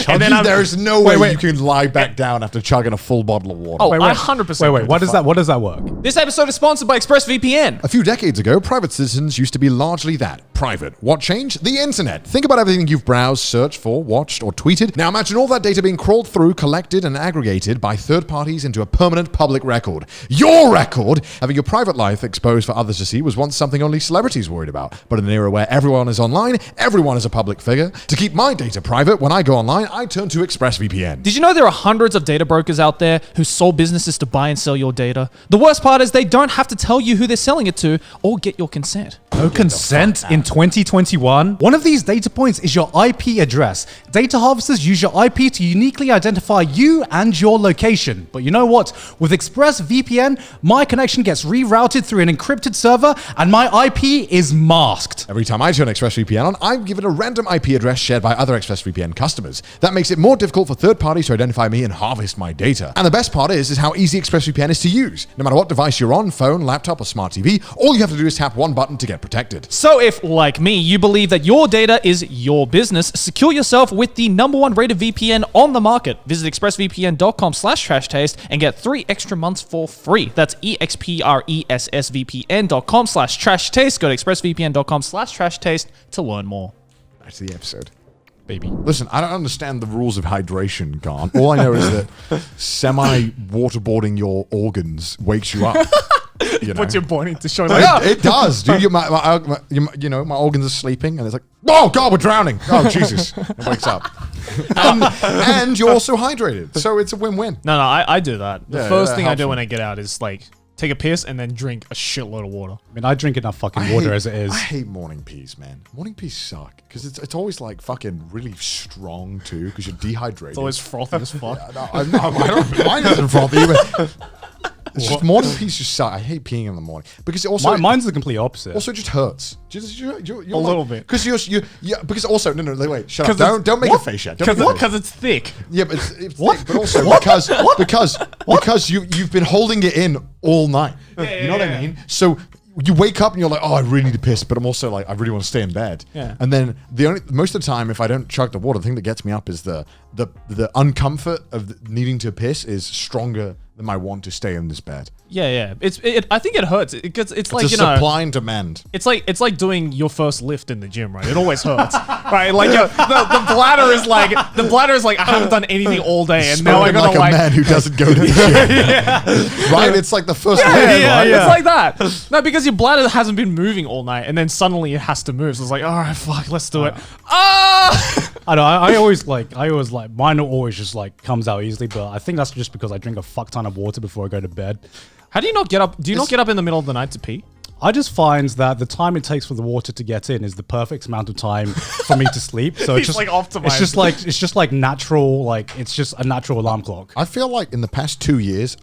Speaker 1: And then
Speaker 3: there's no way you can lie back down after chugging a full bottle of water.
Speaker 1: Oh, I 100%.
Speaker 2: Wait, what does that work?
Speaker 1: This episode is sponsored by ExpressVPN.
Speaker 3: A few decades ago, private citizens used to be largely that. Private. What changed? The internet. Think about everything you've browsed, searched for, watched, or tweeted. Now imagine all that data being crawled through, collected, and aggregated by third parties into a permanent public record. Your record! Having your private life exposed for others to see was once something only celebrities worried about. But in an era where everyone is online, everyone is a public figure. To keep my data private, when I go online, I turn to ExpressVPN.
Speaker 1: Did you know there are hundreds of data brokers out there whose sole business is to buy and sell your data? The worst part is they don't have to tell you who they're selling it to or get your consent.
Speaker 2: No consent in 2021? One of these data points is your IP address. Data harvesters use your IP to uniquely identify you and your location. But you know what? With ExpressVPN, my connection gets rerouted through an encrypted server and my IP is masked.
Speaker 3: Every time I turn ExpressVPN on, I'm given a random IP address shared by other ExpressVPN customers. That makes it more difficult for third parties to identify me and harvest my data. And the best part is how easy ExpressVPN is to use. No matter what device you're on, phone, laptop, or smart TV, all you have to do is tap one button to get protected.
Speaker 1: So if, like me, you believe that your data is your business, secure yourself with the #1 rated VPN on the market. Visit expressvpn.com/trashtaste and get 3 extra months for free. That's expressvpn.com/trashtaste. Go to expressvpn.com/trashtaste to learn more.
Speaker 3: Back to the episode.
Speaker 1: Baby.
Speaker 3: Listen, I don't understand the rules of hydration, Garnt. All I know is that semi-waterboarding your organs wakes you up. You know?
Speaker 1: What's your point to show
Speaker 3: It does, dude. My organs are sleeping, and it's like, oh God, we're drowning. Oh Jesus, it wakes up, and you're also hydrated, so it's a win-win.
Speaker 1: No, I do that. The
Speaker 3: Yeah,
Speaker 1: first
Speaker 3: that
Speaker 1: thing I
Speaker 3: helps
Speaker 1: do
Speaker 3: me.
Speaker 1: when I get out is like take a piss and then drink a shitload of water.
Speaker 2: I mean, I drink enough fucking water as it is.
Speaker 3: I hate morning peas, man. Morning peas suck because it's always like fucking really strong too because you're dehydrated.
Speaker 1: It's always frothy as fuck.
Speaker 3: I don't. Mine isn't frothy, but it's just morning peas just suck. I hate peeing in the morning because it also
Speaker 2: Mine's the complete opposite.
Speaker 3: also just hurts. You're
Speaker 1: A little bit.
Speaker 3: because because also no wait shut up don't make a face yet
Speaker 1: Because it's thick.
Speaker 3: yeah but it's thick, but also because you've been holding it in all night. You know what I mean? So you wake up and you're like, oh, I really need to piss, but I'm also like, I really want to stay in bed.
Speaker 1: Yeah.
Speaker 3: And then most of the time, if I don't chug the water, the thing that gets me up is the uncomfort of needing to piss is stronger than my want to stay in this bed.
Speaker 1: Yeah. I think it hurts. It's like,
Speaker 3: It's a
Speaker 1: you know,
Speaker 3: supply and demand.
Speaker 1: it's like doing your first lift in the gym, right? It always hurts, right? Like the bladder is like I haven't done anything all day, and now I
Speaker 3: Spoken
Speaker 1: gotta
Speaker 3: like a man who doesn't go to the gym. Right? It's like the first lift, right?
Speaker 1: It's like that. No, because your bladder hasn't been moving all night, and then suddenly it has to move. So it's like, all right, fuck, let's do it.
Speaker 2: I know. I always like mine always just like comes out easily, but I think that's just because I drink a fuck ton of water before I go to bed.
Speaker 1: How do you not get up? Do you not get up in the middle of the night to pee?
Speaker 2: I just find that the time it takes for the water to get in is the perfect amount of time for me to sleep. So it's
Speaker 1: It's
Speaker 2: just
Speaker 1: like optimized.
Speaker 2: It's just like natural. Like it's just a natural alarm clock.
Speaker 3: I feel like in the past 2 years,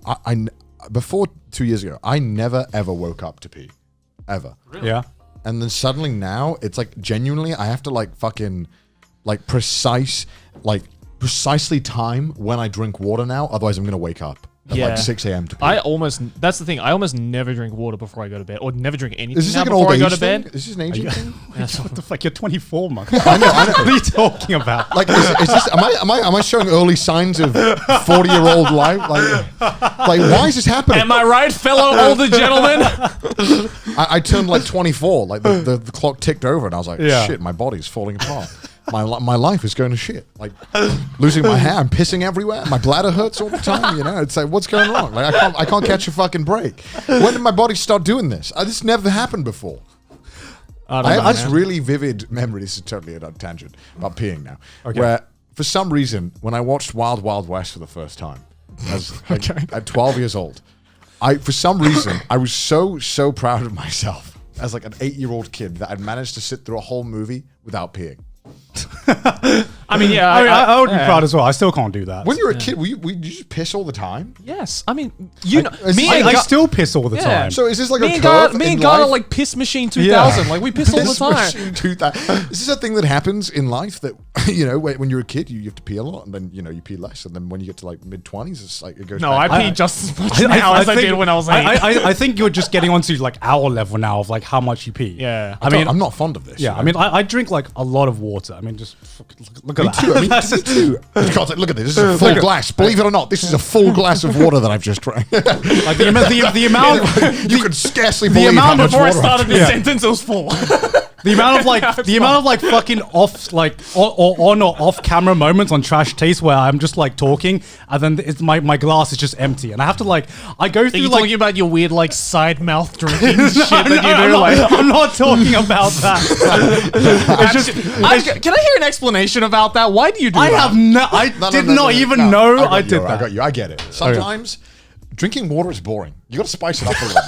Speaker 3: before 2 years ago, I never ever woke up to pee. Ever.
Speaker 2: Yeah.
Speaker 3: And then suddenly now, it's like genuinely, I have to like fucking like precisely time when I drink water now. Otherwise, I'm going to wake up at like 6 a.m. to pee.
Speaker 1: That's the thing. I almost never drink water before I go to bed, or never drink anything
Speaker 3: Is this
Speaker 1: now
Speaker 3: like an
Speaker 1: before
Speaker 3: old
Speaker 1: I go
Speaker 3: age
Speaker 1: to bed.
Speaker 3: thing? Is this an aging thing?
Speaker 2: What the fuck? You're 24, man.
Speaker 3: I know.
Speaker 2: What are you talking about?
Speaker 3: Like, is this? Am I showing early signs of 40-year-old life? Like, why is this happening?
Speaker 1: Am I right, fellow older gentlemen?
Speaker 3: I turned like 24. Like the clock ticked over, and I was like,
Speaker 2: Yeah.
Speaker 3: shit, my body's falling apart. My life is going to shit. Like losing my hair, I'm pissing everywhere. My bladder hurts all the time. You know, it's like, what's going wrong? Like I can't catch a fucking break. When did my body start doing this? This never happened before. I have this really vivid memory. This is totally a tangent about peeing now.
Speaker 2: Okay.
Speaker 3: Where for some reason, when I watched Wild Wild West for the first time, at 12 years old, for some reason I was so proud of myself as like an 8-year-old kid that I'd managed to sit through a whole movie without peeing.
Speaker 1: I mean, yeah.
Speaker 2: I would be proud as well. I still can't do that.
Speaker 3: When you were a kid, you just piss all the time?
Speaker 1: Yes. I mean, you know,
Speaker 3: I-
Speaker 1: me
Speaker 2: I,
Speaker 1: and
Speaker 2: I
Speaker 1: Gar-
Speaker 2: still piss all the
Speaker 1: Yeah.
Speaker 2: time.
Speaker 3: So is this like
Speaker 1: me
Speaker 3: a
Speaker 1: and
Speaker 3: curve
Speaker 1: me
Speaker 3: in
Speaker 1: and Garnt are
Speaker 3: life?
Speaker 1: like piss machine 2000. Like we piss all the
Speaker 3: Piss
Speaker 1: time.
Speaker 3: machine 2000. Is this a thing that happens in life that, you know, when you're a kid, you have to pee a lot and then, you know, you pee less. And then when you get to like mid-20s, it's like it goes
Speaker 1: No,
Speaker 3: back.
Speaker 1: I pee just as much now as I did when I was 8.
Speaker 2: I think you're just getting onto like our level now of like how much you pee.
Speaker 1: Yeah.
Speaker 2: I mean,
Speaker 3: I'm not fond of this.
Speaker 2: yeah.
Speaker 3: you know?
Speaker 2: I mean, I drink like a lot of water. I mean, just look at
Speaker 3: Me
Speaker 2: that.
Speaker 3: too. I mean, me too. God, look at this. This is a full glass. Believe it or not, this is a full glass of water that I've just drank.
Speaker 2: Like the amount.
Speaker 3: You could scarcely believe
Speaker 2: amount
Speaker 3: how
Speaker 2: of
Speaker 3: much
Speaker 1: Before I
Speaker 3: water I've
Speaker 1: started
Speaker 3: drank.
Speaker 1: this sentence, it was full.
Speaker 2: The amount of like fucking off like or on or off camera moments on Trash Taste where I'm just like talking and then it's my glass is just empty and I have to like I go
Speaker 1: Are
Speaker 2: through
Speaker 1: you
Speaker 2: like
Speaker 1: talking about your weird like side mouth drinking shit that you do?
Speaker 2: I'm not talking about that.
Speaker 1: Can I hear an explanation about that? Why do you do
Speaker 2: I
Speaker 1: that?
Speaker 2: have no. I did not even know
Speaker 3: I
Speaker 2: I did that.
Speaker 3: I got you. I get it. Sometimes drinking water is boring. You got to spice it up a little.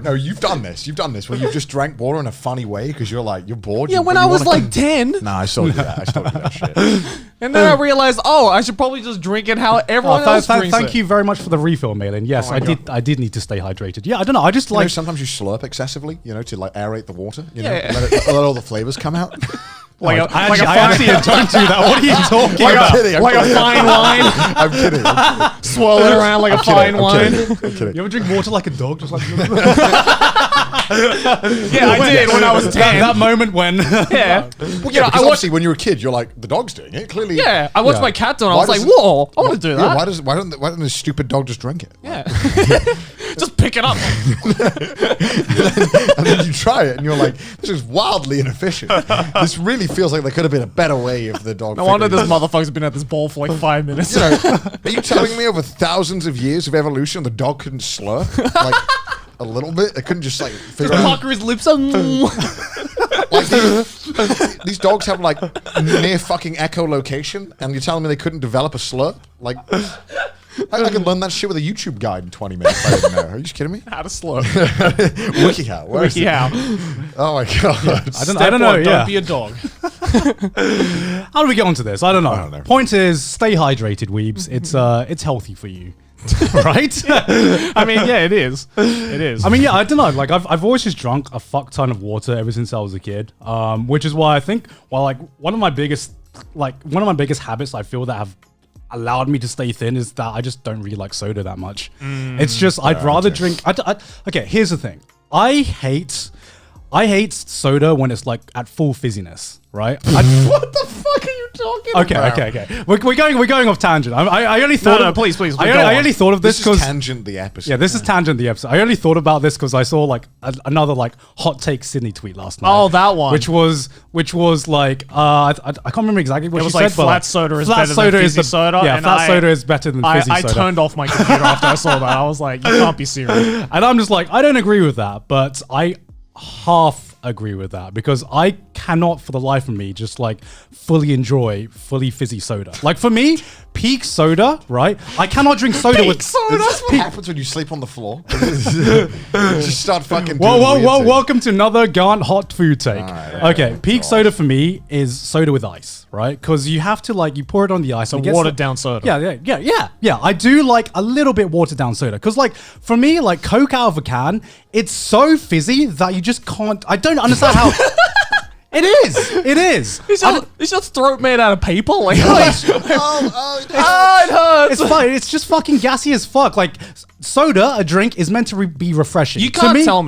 Speaker 3: No, you've done this. You've done this when you've just drank water in a funny way because you're bored.
Speaker 1: Yeah, when I was like 10.
Speaker 3: Nah, I still do that. I still do that shit.
Speaker 1: And then I realized, I should probably just drink it how everyone else drinks
Speaker 2: Thank
Speaker 1: it.
Speaker 2: you very much for the refill, Malin. Yes,
Speaker 1: my God.
Speaker 2: I did need to stay hydrated. Yeah, I don't know. I just
Speaker 3: You know,
Speaker 2: like
Speaker 3: sometimes you slurp excessively, to like aerate the water.
Speaker 1: Yeah.
Speaker 3: Let all the flavors come out.
Speaker 1: Like a
Speaker 2: I actually don't do that. What are you talking
Speaker 1: like
Speaker 2: about?
Speaker 1: a fine wine.
Speaker 3: I'm kidding.
Speaker 1: Swirl it around like a fine wine.
Speaker 3: I'm kidding.
Speaker 2: You ever drink water like a dog? Just like
Speaker 1: Yeah, I did when I was 10.
Speaker 2: that moment when
Speaker 1: Yeah.
Speaker 3: Well, yeah, because obviously when you're a kid, you're like, the dog's doing it. Clearly.
Speaker 1: Yeah, I watched
Speaker 2: Yeah.
Speaker 1: my cat do it. I
Speaker 3: Why
Speaker 1: was like,
Speaker 3: does it-
Speaker 1: whoa, I want to do that.
Speaker 3: Yeah, why doesn't this stupid dog just drink it?
Speaker 1: Yeah. Just pick it up.
Speaker 3: And then you try it and you're like, this is wildly inefficient. This really feels like there could have been a better way of the dog.
Speaker 1: No wonder
Speaker 3: figuring
Speaker 1: this
Speaker 3: it out.
Speaker 1: motherfucker's been at this bowl for like 5 minutes.
Speaker 3: You know, are you telling me over thousands of years of evolution, the dog couldn't slurp like a little bit? It couldn't just like figure out.
Speaker 1: Pucker his lips. Mm.
Speaker 3: Like these dogs have like near fucking echolocation, and you're telling me they couldn't develop a slurp? Like, I could learn that shit with a YouTube guide in 20 minutes. I didn't know. Are you just kidding me?
Speaker 1: How to slurp.
Speaker 3: WikiHow. Where is it?
Speaker 1: WikiHow.
Speaker 3: Oh my god.
Speaker 2: I don't know.
Speaker 1: Don't be a dog.
Speaker 2: How do we get onto this? I don't know.
Speaker 3: I don't know.
Speaker 2: Point is, stay hydrated, weebs. It's healthy for you, right?
Speaker 1: I mean, yeah, it is. It is.
Speaker 2: I mean, yeah, I don't know. Like, I've always just drunk a fuck ton of water ever since I was a kid. Which is why I think, like one of my biggest habits I feel that have allowed me to stay thin is that I just don't really like soda that much. It's just I'd rather drink. Okay, here's the thing. I hate soda when it's like at full fizziness, right?
Speaker 3: What the fuck are you talking about?
Speaker 2: Okay. We're going off tangent. I only thought.
Speaker 1: No, please. Go
Speaker 2: I
Speaker 1: on.
Speaker 2: only thought of
Speaker 3: This
Speaker 2: this
Speaker 3: is
Speaker 2: because
Speaker 3: tangent the episode.
Speaker 2: yeah, this is tangent the episode. I only thought about this because I saw like another like hot take Sydney tweet last night.
Speaker 1: Oh, that one.
Speaker 2: which was like I can't remember exactly what
Speaker 1: It
Speaker 2: she
Speaker 1: was
Speaker 2: said.
Speaker 1: like
Speaker 2: but
Speaker 1: flat soda is
Speaker 2: flat
Speaker 1: better than
Speaker 2: soda is
Speaker 1: fizzy soda.
Speaker 2: Yeah,
Speaker 1: and
Speaker 2: flat soda is better than fizzy
Speaker 1: I
Speaker 2: soda.
Speaker 1: turned off my computer after I saw that. I was like, you can't be serious.
Speaker 2: And I'm just like, I don't agree with that, but I half agree with that because I cannot for the life of me just like fully enjoy fully fizzy soda. Like for me, peak soda, right? I cannot drink soda with
Speaker 3: soda. That's what happens when you sleep on the floor. Just start fucking.
Speaker 2: Whoa,
Speaker 3: doing
Speaker 2: whoa,
Speaker 3: weird
Speaker 2: whoa!
Speaker 3: things.
Speaker 2: Welcome to another Garnt hot food take.
Speaker 3: Alright,
Speaker 2: okay, peak soda for me is soda with ice, right? Because you have to like you pour it on the ice.
Speaker 1: So
Speaker 2: and it gets
Speaker 1: watered down soda.
Speaker 2: Yeah. I do like a little bit watered down soda because like for me, like Coke out of a can, it's so fizzy that you just can't. I don't understand how. It is.
Speaker 1: Is your throat made out of paper? Like,
Speaker 3: Oh,
Speaker 1: it hurts.
Speaker 2: It's fine. It's just fucking gassy as fuck. Like soda, a drink is meant to be refreshing.
Speaker 1: You can't tell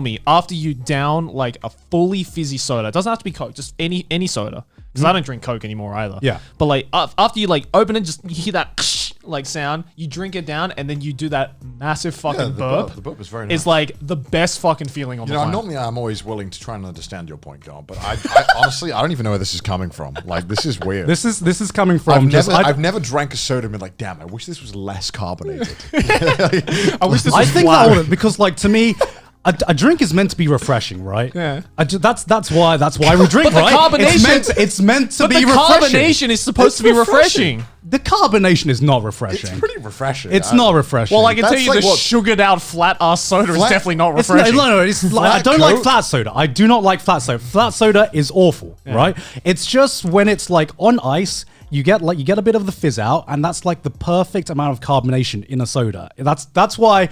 Speaker 1: me after you down like a fully fizzy soda. It doesn't have to be Coke, just any soda. Because I don't drink Coke anymore either.
Speaker 2: Yeah.
Speaker 1: But like after you like open it, just you hear that like sound, you drink it down, and then you do that massive fucking burp.
Speaker 3: The burp was very nice.
Speaker 1: It's like the best fucking feeling on the planet.
Speaker 3: Normally I'm always willing to try and understand your point, Garnt, but I honestly I don't even know where this is coming from. Like this is weird.
Speaker 2: This is coming from
Speaker 3: I've never drank a soda and been like, damn, I wish this was less carbonated.
Speaker 1: I wish this
Speaker 2: I
Speaker 1: was
Speaker 2: think
Speaker 1: flat.
Speaker 2: that would because like to me. A drink is meant to be refreshing, right?
Speaker 1: Yeah.
Speaker 2: That's why we drink,
Speaker 1: But the
Speaker 2: right?
Speaker 1: carbonation-
Speaker 2: It's meant to
Speaker 1: But
Speaker 2: be
Speaker 1: the
Speaker 2: refreshing.
Speaker 1: carbonation is supposed to be refreshing.
Speaker 2: The carbonation is not refreshing.
Speaker 3: It's pretty refreshing.
Speaker 2: It's not refreshing.
Speaker 1: Well, I can tell
Speaker 3: That's
Speaker 1: you
Speaker 3: like
Speaker 1: the
Speaker 3: what-
Speaker 1: sugared out flat ass soda is
Speaker 3: Flat-
Speaker 1: definitely not
Speaker 2: It's
Speaker 1: refreshing.
Speaker 2: no. It's like, I don't
Speaker 3: Coke?
Speaker 2: like flat soda. I do not like flat soda. Flat soda is awful, right? It's just when it's like on ice, you get a bit of the fizz out, and that's like the perfect amount of carbonation in a soda. That's why.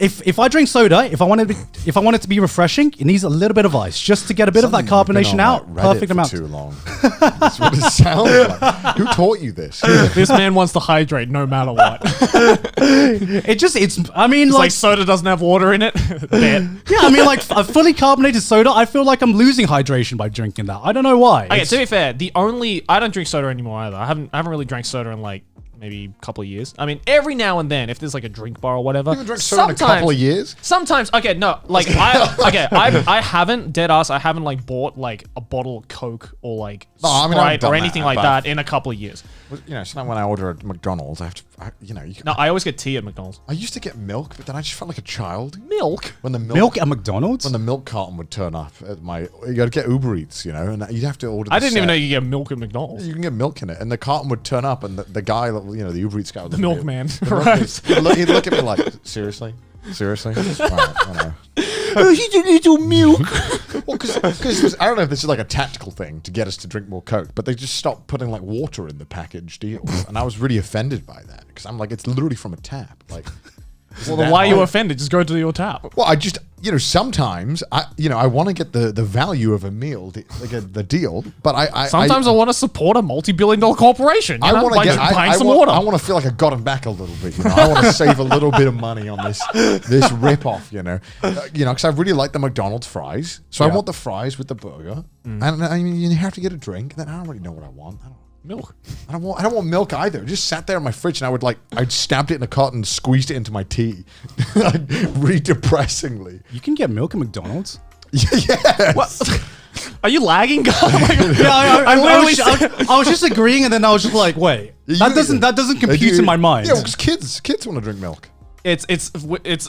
Speaker 2: If I drink soda, if I want it to be refreshing, it needs a little bit of ice just to get a bit of that carbonation out. Perfect amount.
Speaker 3: Too long. That's what it sounds like. Who taught you this?
Speaker 1: This man wants to hydrate no matter what.
Speaker 2: I mean,
Speaker 1: It's
Speaker 2: like,
Speaker 1: like soda doesn't have water in it. Bet.
Speaker 2: yeah, I mean, like a fully carbonated soda, I feel like I'm losing hydration by drinking that. I don't know why.
Speaker 1: Okay, to be fair, I don't drink soda anymore either. I haven't really drank soda in like maybe a couple of years. I mean, every now and then, if there's like a drink bar or whatever.
Speaker 3: You haven't drank soda in a couple of years?
Speaker 2: Sometimes,
Speaker 1: okay, no, like I haven't dead ass. I haven't like bought like a bottle of Coke or like
Speaker 3: No, I mean, I've
Speaker 1: Sprite
Speaker 3: done
Speaker 1: or anything
Speaker 3: that,
Speaker 1: like
Speaker 3: but-
Speaker 1: that in a couple of years.
Speaker 3: You know, it's not when I order at McDonald's. I have to,
Speaker 1: No, I always get tea at McDonald's.
Speaker 3: I used to get milk, but then I just felt like a child.
Speaker 1: Milk.
Speaker 3: When the
Speaker 2: milk at McDonald's?
Speaker 3: when the milk carton would turn up at my, you got to get Uber Eats, you know, and you'd have to order.
Speaker 1: I didn't even know you get milk at McDonald's.
Speaker 3: You can get milk in it, and the carton would turn up, and the guy, you know, the Uber Eats guy,
Speaker 1: The milkman,
Speaker 3: the
Speaker 1: right?
Speaker 3: he'd look at me like, seriously. Seriously? Right, I know.
Speaker 1: You little milk.
Speaker 3: Well, because I don't know if this is like a tactical thing to get us to drink more Coke, but they just stopped putting like water in the package deals, and I was really offended by that because I'm like, it's literally from a tap. Like,
Speaker 1: Well, then why are you offended? Just go to your tap.
Speaker 3: Well, I just, sometimes I want to get the value of a meal, the deal, but
Speaker 1: Sometimes I want to support a multi-billion-dollar corporation.
Speaker 3: I want to get
Speaker 1: buying some water.
Speaker 3: I want to feel like I got him back a little bit. I want to save a little bit of money on this rip-off. Because I really like the McDonald's fries, so I want the fries with the burger, and I mean you have to get a drink. Then I don't really know what I want.
Speaker 1: Milk.
Speaker 3: I don't want milk either. It just sat there in my fridge, and I'd stamped it in a carton and squeezed it into my tea. Really depressingly.
Speaker 2: You can get milk at McDonald's.
Speaker 3: Yes.
Speaker 1: What? Are you lagging?
Speaker 2: I was just agreeing, and then I was just like, wait, that doesn't compute in my mind.
Speaker 3: Yeah, because kids want to drink milk.
Speaker 1: It's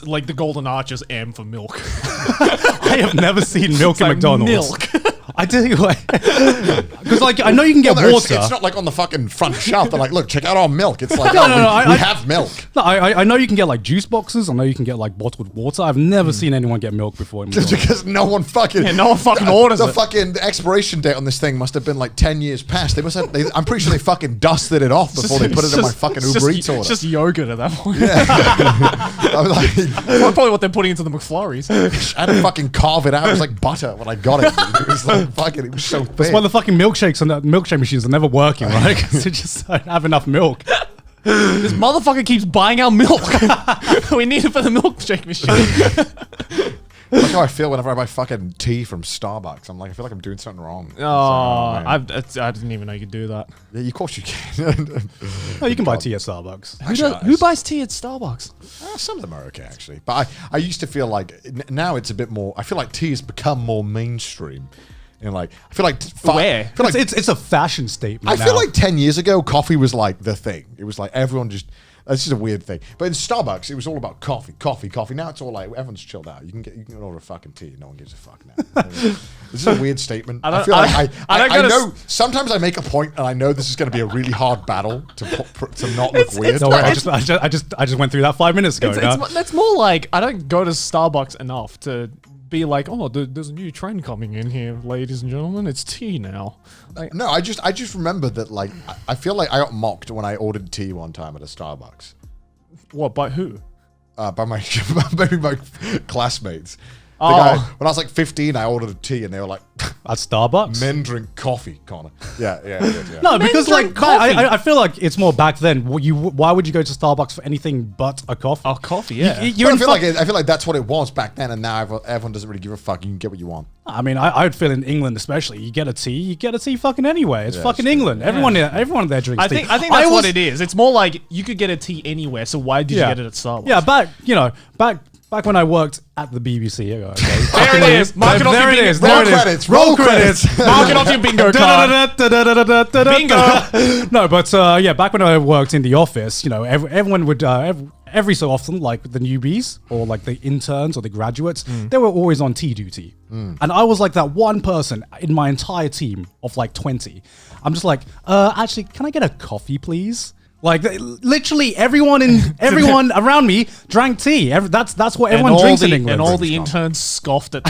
Speaker 1: like the Golden Arches M for milk.
Speaker 2: I have never seen milk at
Speaker 1: like
Speaker 2: McDonald's.
Speaker 1: Milk.
Speaker 2: I tell you what, because I know you can get water.
Speaker 3: It's not like on the fucking front shelf. They're like, look, check out our milk. It's like, we have milk.
Speaker 2: No, I know you can get like juice boxes. I know you can get like bottled water. I've never seen anyone get milk before.
Speaker 3: Just because no one fucking
Speaker 1: orders
Speaker 3: the
Speaker 1: it.
Speaker 3: fucking expiration date on this thing must have been like 10 years past. They must have. I'm pretty sure they fucking dusted it off before they put it in my fucking Uber Eats order.
Speaker 1: It's just yogurt at that point.
Speaker 3: Yeah. I was like,
Speaker 1: That's probably what they're putting into the McFlurries.
Speaker 3: I had to fucking carve it out. It was like butter when I got it. It was like fucking. It was so thick.
Speaker 2: That's why the fucking milkshakes and the milkshake machines are never working, right? Because they just don't have enough milk.
Speaker 1: This motherfucker keeps buying our milk. We need it for the milkshake machine.
Speaker 3: That's how I feel whenever I buy fucking tea from Starbucks. I feel like I'm doing something wrong.
Speaker 1: I didn't even know you could do that.
Speaker 3: Yeah, of course you can.
Speaker 2: Oh, you can buy tea at Starbucks.
Speaker 1: Who buys tea at Starbucks?
Speaker 3: Some of them are okay, actually. But I used to feel like, now it's a bit more, I feel like tea has become more mainstream. And I feel like
Speaker 2: it's a fashion statement.
Speaker 3: I feel like 10 years ago, coffee was like the thing. It was like everyone just. This is a weird thing, but in Starbucks, it was all about coffee. Now it's all like everyone's chilled out. You can order a fucking tea. No one gives a fuck now. This is a weird statement. I feel like I know. Sometimes I make a point, and I know this is going to be a really hard battle to not look weird.
Speaker 2: No, I just went through that 5 minutes ago.
Speaker 1: It's more like I don't go to Starbucks enough to be like, oh, there's a new trend coming in here, ladies and gentlemen. It's tea now.
Speaker 3: No, I just remember that, like, I feel like I got mocked when I ordered tea one time at a Starbucks.
Speaker 1: What, by who?
Speaker 3: By my classmates. When I was like 15, I ordered a tea, and they were like,
Speaker 2: at Starbucks?
Speaker 3: Men drink coffee, Connor. Yeah.
Speaker 2: No, because like I feel like it's more back then. Why would you go to Starbucks for anything but a coffee?
Speaker 1: Oh, coffee, yeah.
Speaker 3: I feel like that's what it was back then, and now everyone doesn't really give a fuck. You can get what you want.
Speaker 2: I mean, I would feel in England especially, you get a tea fucking anyway. It's fucking England. Yeah. Everyone there drinks tea.
Speaker 1: I think that's what it is. It's more like you could get a tea anywhere, so why did you get it at Starbucks?
Speaker 2: Yeah, back when I worked at the BBC. Okay.
Speaker 1: There it is.
Speaker 2: There it is.
Speaker 3: Roll credits.
Speaker 1: Mark it off your bingo card. Bingo.
Speaker 2: No, but back when I worked in the office, everyone would every so often, like the newbies or like the interns or the graduates, they were always on tea duty. And I was like that one person in my entire team of like 20. I'm just like, actually, can I get a coffee, please? Like literally everyone around me drank tea. That's what everyone drinks in England.
Speaker 1: And all the interns scoffed at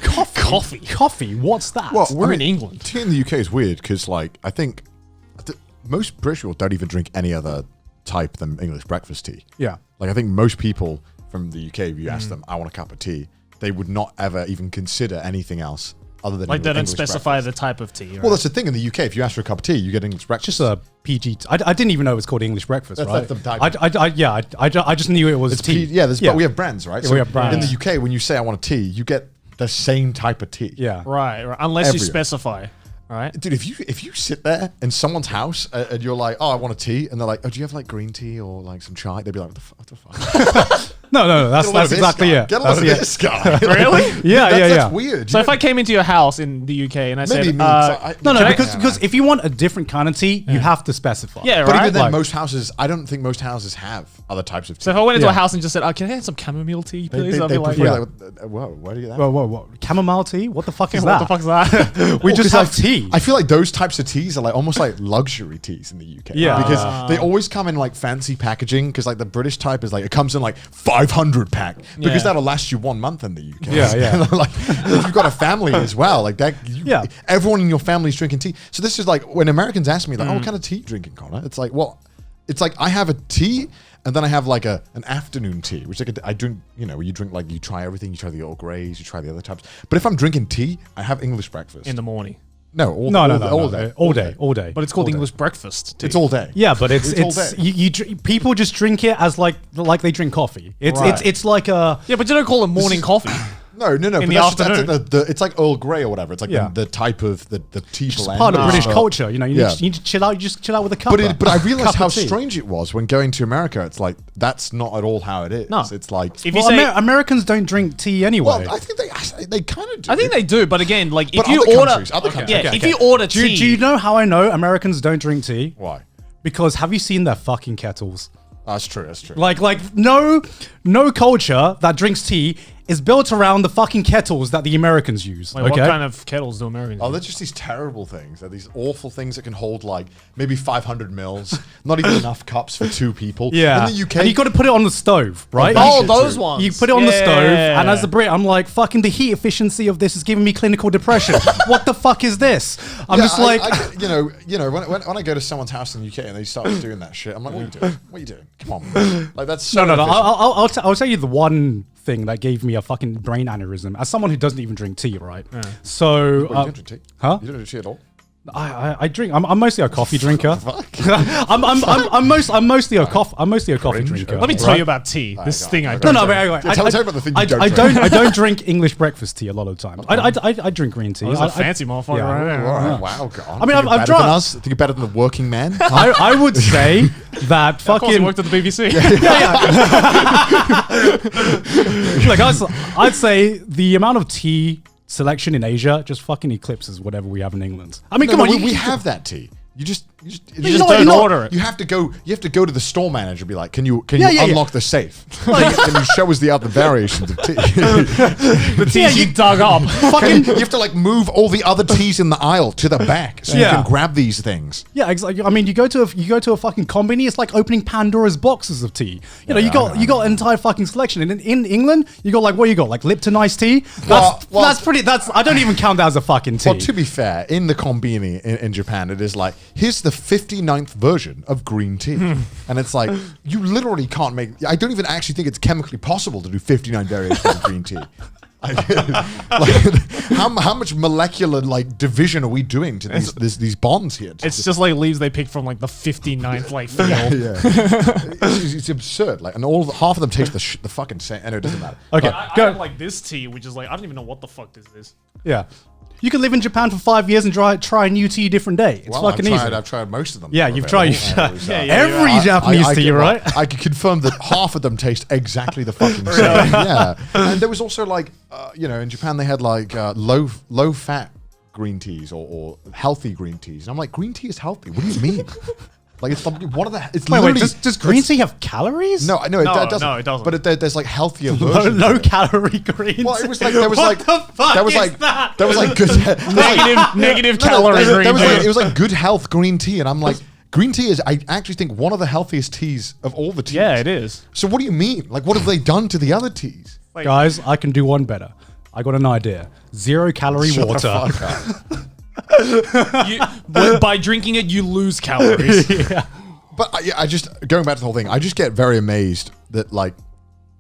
Speaker 2: coffee. What's that?
Speaker 3: Well,
Speaker 1: we're in England.
Speaker 3: Tea in the UK is weird because, like, I think most British people don't even drink any other type than English breakfast tea.
Speaker 2: Yeah.
Speaker 3: Like, I think most people from the UK, if you ask them, I want a cup of tea, they would not ever even consider anything else other than
Speaker 1: like they don't
Speaker 3: English
Speaker 1: specify
Speaker 3: breakfast.
Speaker 1: the type of tea. Right?
Speaker 3: Well, that's the thing in the UK. If you ask for a cup of tea, you get English breakfast.
Speaker 2: Just a PG. I didn't even know it was called English breakfast.
Speaker 3: That's
Speaker 2: right?
Speaker 3: the type.
Speaker 2: I just knew it was tea.
Speaker 3: But we have brands, right?
Speaker 2: Yeah, we have brands.
Speaker 3: In the UK, when you say I want a tea, you get the same type of tea.
Speaker 2: Yeah.
Speaker 1: Right. Unless you specify. Right.
Speaker 3: Dude, if you sit there in someone's house and you're like, oh, I want a tea, and they're like, oh, do you have like green tea or like some chai? They'd be like, what the fuck?
Speaker 2: No, that's exactly it.
Speaker 3: Get a load of this guy.
Speaker 1: Really?
Speaker 2: Yeah.
Speaker 3: That's weird.
Speaker 1: So if I came into your house in the UK and I said,
Speaker 2: because if you want a different kind of tea, you have to specify.
Speaker 1: Yeah, right.
Speaker 3: But even then, most houses, I don't think most houses have other types of tea.
Speaker 1: So if I went into a house and just said, can I have some chamomile tea, please? I'd be like,
Speaker 3: whoa, where do you get that?
Speaker 2: Whoa. Chamomile tea? What the fuck is that?
Speaker 1: What the fuck is that?
Speaker 2: We just have tea.
Speaker 3: I feel like those types of teas are like almost like luxury teas in the UK.
Speaker 2: Yeah.
Speaker 3: Because they always come in like fancy packaging, because like the British type is like, it comes in like 500 pack. Because that'll last you 1 month in the UK.
Speaker 2: Yeah.
Speaker 3: Like if you've got a family as well, like that. Everyone in your family is drinking tea. So this is like when Americans ask me, like, "Oh, what kind of tea you drinking, Connor?" It's like, well, it's like I have a tea And then I have like an afternoon tea, which I drink, where you drink like, you try everything, you try the Earl Greys, you try the other types. But if I'm drinking tea, I have English breakfast.
Speaker 1: In the morning.
Speaker 3: No, all day.
Speaker 1: But it's called English breakfast tea.
Speaker 3: It's all day.
Speaker 2: Yeah, but it's
Speaker 3: all day.
Speaker 2: people just drink it as like they drink coffee. It's like a
Speaker 1: Yeah, but you don't call it morning coffee.
Speaker 3: No.
Speaker 1: In
Speaker 3: but
Speaker 1: the
Speaker 3: that's
Speaker 1: afternoon.
Speaker 3: it's like Earl Grey or whatever. It's like the type of the tea blend.
Speaker 2: part of British culture. You need to chill out. You just chill out with a cup.
Speaker 3: But I realized how strange it was when going to America. It's like, that's not at all how it is.
Speaker 1: No.
Speaker 3: It's like...
Speaker 1: If you say,
Speaker 2: Americans don't drink tea anyway.
Speaker 3: Well, I think they kind of do.
Speaker 1: I think they do, but again, like
Speaker 3: But
Speaker 1: if you
Speaker 3: other
Speaker 1: order...
Speaker 3: countries, other countries.
Speaker 1: Yeah, if you order
Speaker 2: do
Speaker 1: tea...
Speaker 2: you know how I know Americans don't drink tea?
Speaker 3: Why?
Speaker 2: Because have you seen their fucking kettles?
Speaker 3: That's true.
Speaker 2: Like no culture that drinks tea is built around the fucking kettles that the Americans use.
Speaker 1: Wait,
Speaker 2: okay?
Speaker 1: what kind of kettles do Americans
Speaker 3: Oh,
Speaker 1: use?
Speaker 3: they're just these terrible things. They're these awful things that can hold like maybe 500 mils, not even enough cups for 2 people.
Speaker 2: Yeah.
Speaker 3: In the UK,
Speaker 2: And you got to put it on the stove, right?
Speaker 1: Oh,
Speaker 3: shit
Speaker 1: those
Speaker 3: too.
Speaker 1: ones.
Speaker 2: You put it on the stove,
Speaker 1: Yeah.
Speaker 2: and as a Brit, I'm like, fucking the heat efficiency of this is giving me clinical depression. What the fuck is this? I'm just like...
Speaker 3: when I go to someone's house in the UK and they start doing that shit, I'm like, what are you doing? What are you doing? Come on. Like, that's so
Speaker 2: no.
Speaker 3: inefficient.
Speaker 2: I'll tell you the one thing that gave me a fucking brain aneurysm as someone who doesn't even drink tea, right? So,
Speaker 3: What, you don't drink tea?
Speaker 2: huh?
Speaker 3: You don't drink tea at all?
Speaker 2: I drink. I'm mostly a coffee drinker. I'm mostly a coffee drinker.
Speaker 1: Let me tell you about tea. This thing I
Speaker 3: okay.
Speaker 1: don't
Speaker 2: No,
Speaker 1: drink.
Speaker 2: but
Speaker 3: Tell me about the thing you don't
Speaker 2: I
Speaker 3: drink.
Speaker 2: I don't drink English breakfast tea a lot of times. I drink green tea.
Speaker 1: Oh, this is a fancy motherfucker
Speaker 2: yeah.
Speaker 1: right there.
Speaker 3: All right. Wow, God.
Speaker 2: I mean,
Speaker 3: Think you're
Speaker 2: I've
Speaker 3: better
Speaker 2: tried-
Speaker 3: than us? Think you're better than the working man?
Speaker 2: I would say that
Speaker 1: Of course, he
Speaker 2: fucking
Speaker 1: worked at the BBC.
Speaker 2: like I'd say the amount of tea selection in Asia just fucking eclipses whatever we have in England. I mean, come on,
Speaker 3: we have that tea. You just
Speaker 1: just don't order it.
Speaker 3: You have to go to the store manager and be like, can you
Speaker 2: Yeah.
Speaker 3: unlock the safe? Can you show us the other variations of tea?
Speaker 1: The teas you dug up.
Speaker 2: fucking
Speaker 3: You have to like move all the other teas in the aisle to the back so
Speaker 2: Yeah.
Speaker 3: you can grab these things.
Speaker 2: yeah, exactly. I mean, you go to a fucking combini. It's like opening Pandora's boxes of tea. You got an entire fucking selection. And in England, you got like what you got like Lipton iced tea. That's I don't even count that as a fucking tea.
Speaker 3: Well, to be fair, in the kombini in Japan, it is like, here's the 59th version of green tea. And it's like, you literally can't make... I don't even actually think it's chemically possible to do 59 variations of green tea. How much molecular like division are we doing to these bonds here?
Speaker 1: It's just like leaves they picked from like the 59th like field.
Speaker 3: It's absurd. Like, and half of them taste the fucking same. And it doesn't matter.
Speaker 2: Okay,
Speaker 1: I
Speaker 2: go.
Speaker 1: have like this tea, which is like, I don't even know what the fuck this is.
Speaker 2: Yeah. You can live in Japan for 5 years and try a new tea different day. It's fucking easy.
Speaker 3: I've tried most of them.
Speaker 2: Yeah, you've tried
Speaker 1: Yeah,
Speaker 2: every Japanese tea, right?
Speaker 3: I can confirm that half of them taste exactly the fucking same. Yeah, and there was also like, in Japan they had like low fat green teas or healthy green teas, and I'm like, green tea is healthy. What do you mean? Like it's one of the. It's
Speaker 2: Wait,
Speaker 3: literally.
Speaker 2: does green tea have calories?
Speaker 3: No, it doesn't.
Speaker 1: No, it doesn't.
Speaker 3: But there's like healthier versions.
Speaker 2: Low
Speaker 3: of it.
Speaker 2: calorie green tea.
Speaker 3: Well, it was like there was
Speaker 2: What
Speaker 3: like
Speaker 2: the fuck
Speaker 3: there was
Speaker 2: is
Speaker 3: like
Speaker 2: that?
Speaker 3: there was like good
Speaker 1: Negative calorie green
Speaker 3: there was like,
Speaker 1: tea.
Speaker 3: it was like good health green tea, and I'm like, green tea is, I actually think, one of the healthiest teas of all the teas.
Speaker 1: Yeah, it is.
Speaker 3: So what do you mean? Like, what have they done to the other teas?
Speaker 1: Like,
Speaker 2: Guys, I can do one better. I got an idea. 0 calorie
Speaker 3: Shut
Speaker 2: water.
Speaker 3: the fuck up.
Speaker 1: by drinking it, you lose calories.
Speaker 3: But I just, going back to the whole thing, I just get very amazed that, like,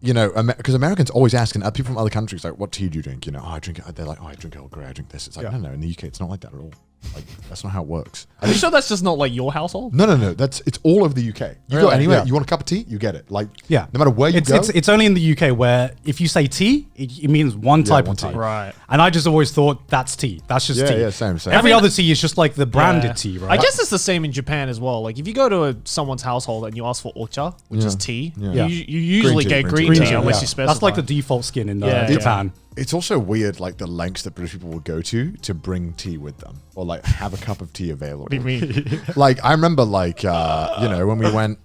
Speaker 3: because Americans always ask, and people from other countries, like, what tea do you drink? I drink it. They're like, I drink Earl Grey, I drink this. It's like, no, in the UK, it's not like that at all. Like, that's not how it works.
Speaker 1: Are you sure that's just not like your household?
Speaker 3: No. It's all over the UK. You go
Speaker 1: Really?
Speaker 3: anywhere,
Speaker 2: Yeah.
Speaker 3: you want a cup of tea, you get it. Like,
Speaker 2: Yeah.
Speaker 3: no matter where you go.
Speaker 2: It's only in the UK where if you say tea, it means one type
Speaker 3: one
Speaker 2: of tea.
Speaker 3: type.
Speaker 1: Right.
Speaker 2: And I just always thought that's tea. That's just tea.
Speaker 3: Yeah, same.
Speaker 2: Every
Speaker 1: I mean,
Speaker 2: other tea is just like the branded
Speaker 1: Yeah.
Speaker 2: tea, right?
Speaker 1: I guess it's the same in Japan as well. Like if you go to someone's household and you ask for ocha, which is tea,
Speaker 3: Yeah.
Speaker 1: you usually
Speaker 3: tea,
Speaker 1: get
Speaker 3: green
Speaker 1: green
Speaker 3: tea,
Speaker 1: tea
Speaker 3: yeah.
Speaker 1: unless you specify.
Speaker 2: That's like the default skin in
Speaker 1: Yeah,
Speaker 2: Japan.
Speaker 3: It's also weird, like, the lengths that British people will go to bring tea with them, or like have a cup of tea available.
Speaker 1: What do you mean?
Speaker 3: Like, I remember, like, when we went,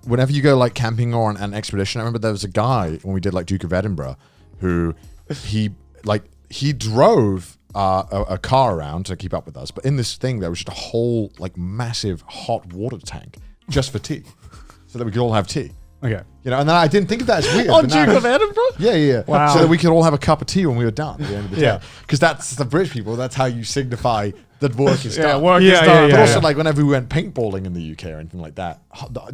Speaker 3: whenever you go like camping or on an expedition, I remember there was a guy when we did like Duke of Edinburgh, who he drove a car around to keep up with us, but in this thing there was just a whole like massive hot water tank just for tea, so that we could all have tea.
Speaker 2: Okay.
Speaker 3: And then I didn't think of that as weird.
Speaker 1: On
Speaker 3: but now-
Speaker 1: Duke of Edinburgh?
Speaker 3: Yeah.
Speaker 1: Wow.
Speaker 3: So that we could all have a cup of tea when we were done at the end of the
Speaker 2: Yeah.
Speaker 3: day. Because that's the British people. That's how you signify that work is done.
Speaker 1: work is
Speaker 2: Yeah,
Speaker 1: done.
Speaker 3: But also, like, whenever we went paintballing in the UK or anything like that,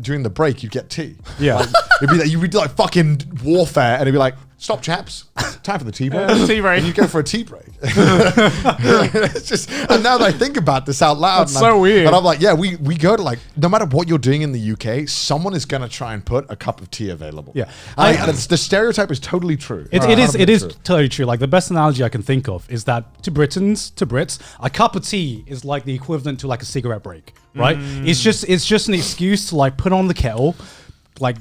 Speaker 3: during the break, you'd get tea.
Speaker 2: Yeah.
Speaker 3: Like, you'd be like fucking warfare, and it'd be like, stop, chaps. Time for the tea break.
Speaker 1: Tea break.
Speaker 3: And you go for a tea break. It's just, and now that I think about this out loud.
Speaker 1: That's so weird.
Speaker 3: And I'm like, yeah, we go to, like, no matter what you're doing in the UK, someone is going to try and put a cup of tea available.
Speaker 2: Yeah.
Speaker 3: The stereotype is totally true.
Speaker 2: It is
Speaker 3: 100% true.
Speaker 2: totally true. Like the best analogy I can think of is that to Brits, a cup of tea is like the equivalent to like a cigarette break, right? It's just an excuse to like put on the kettle, like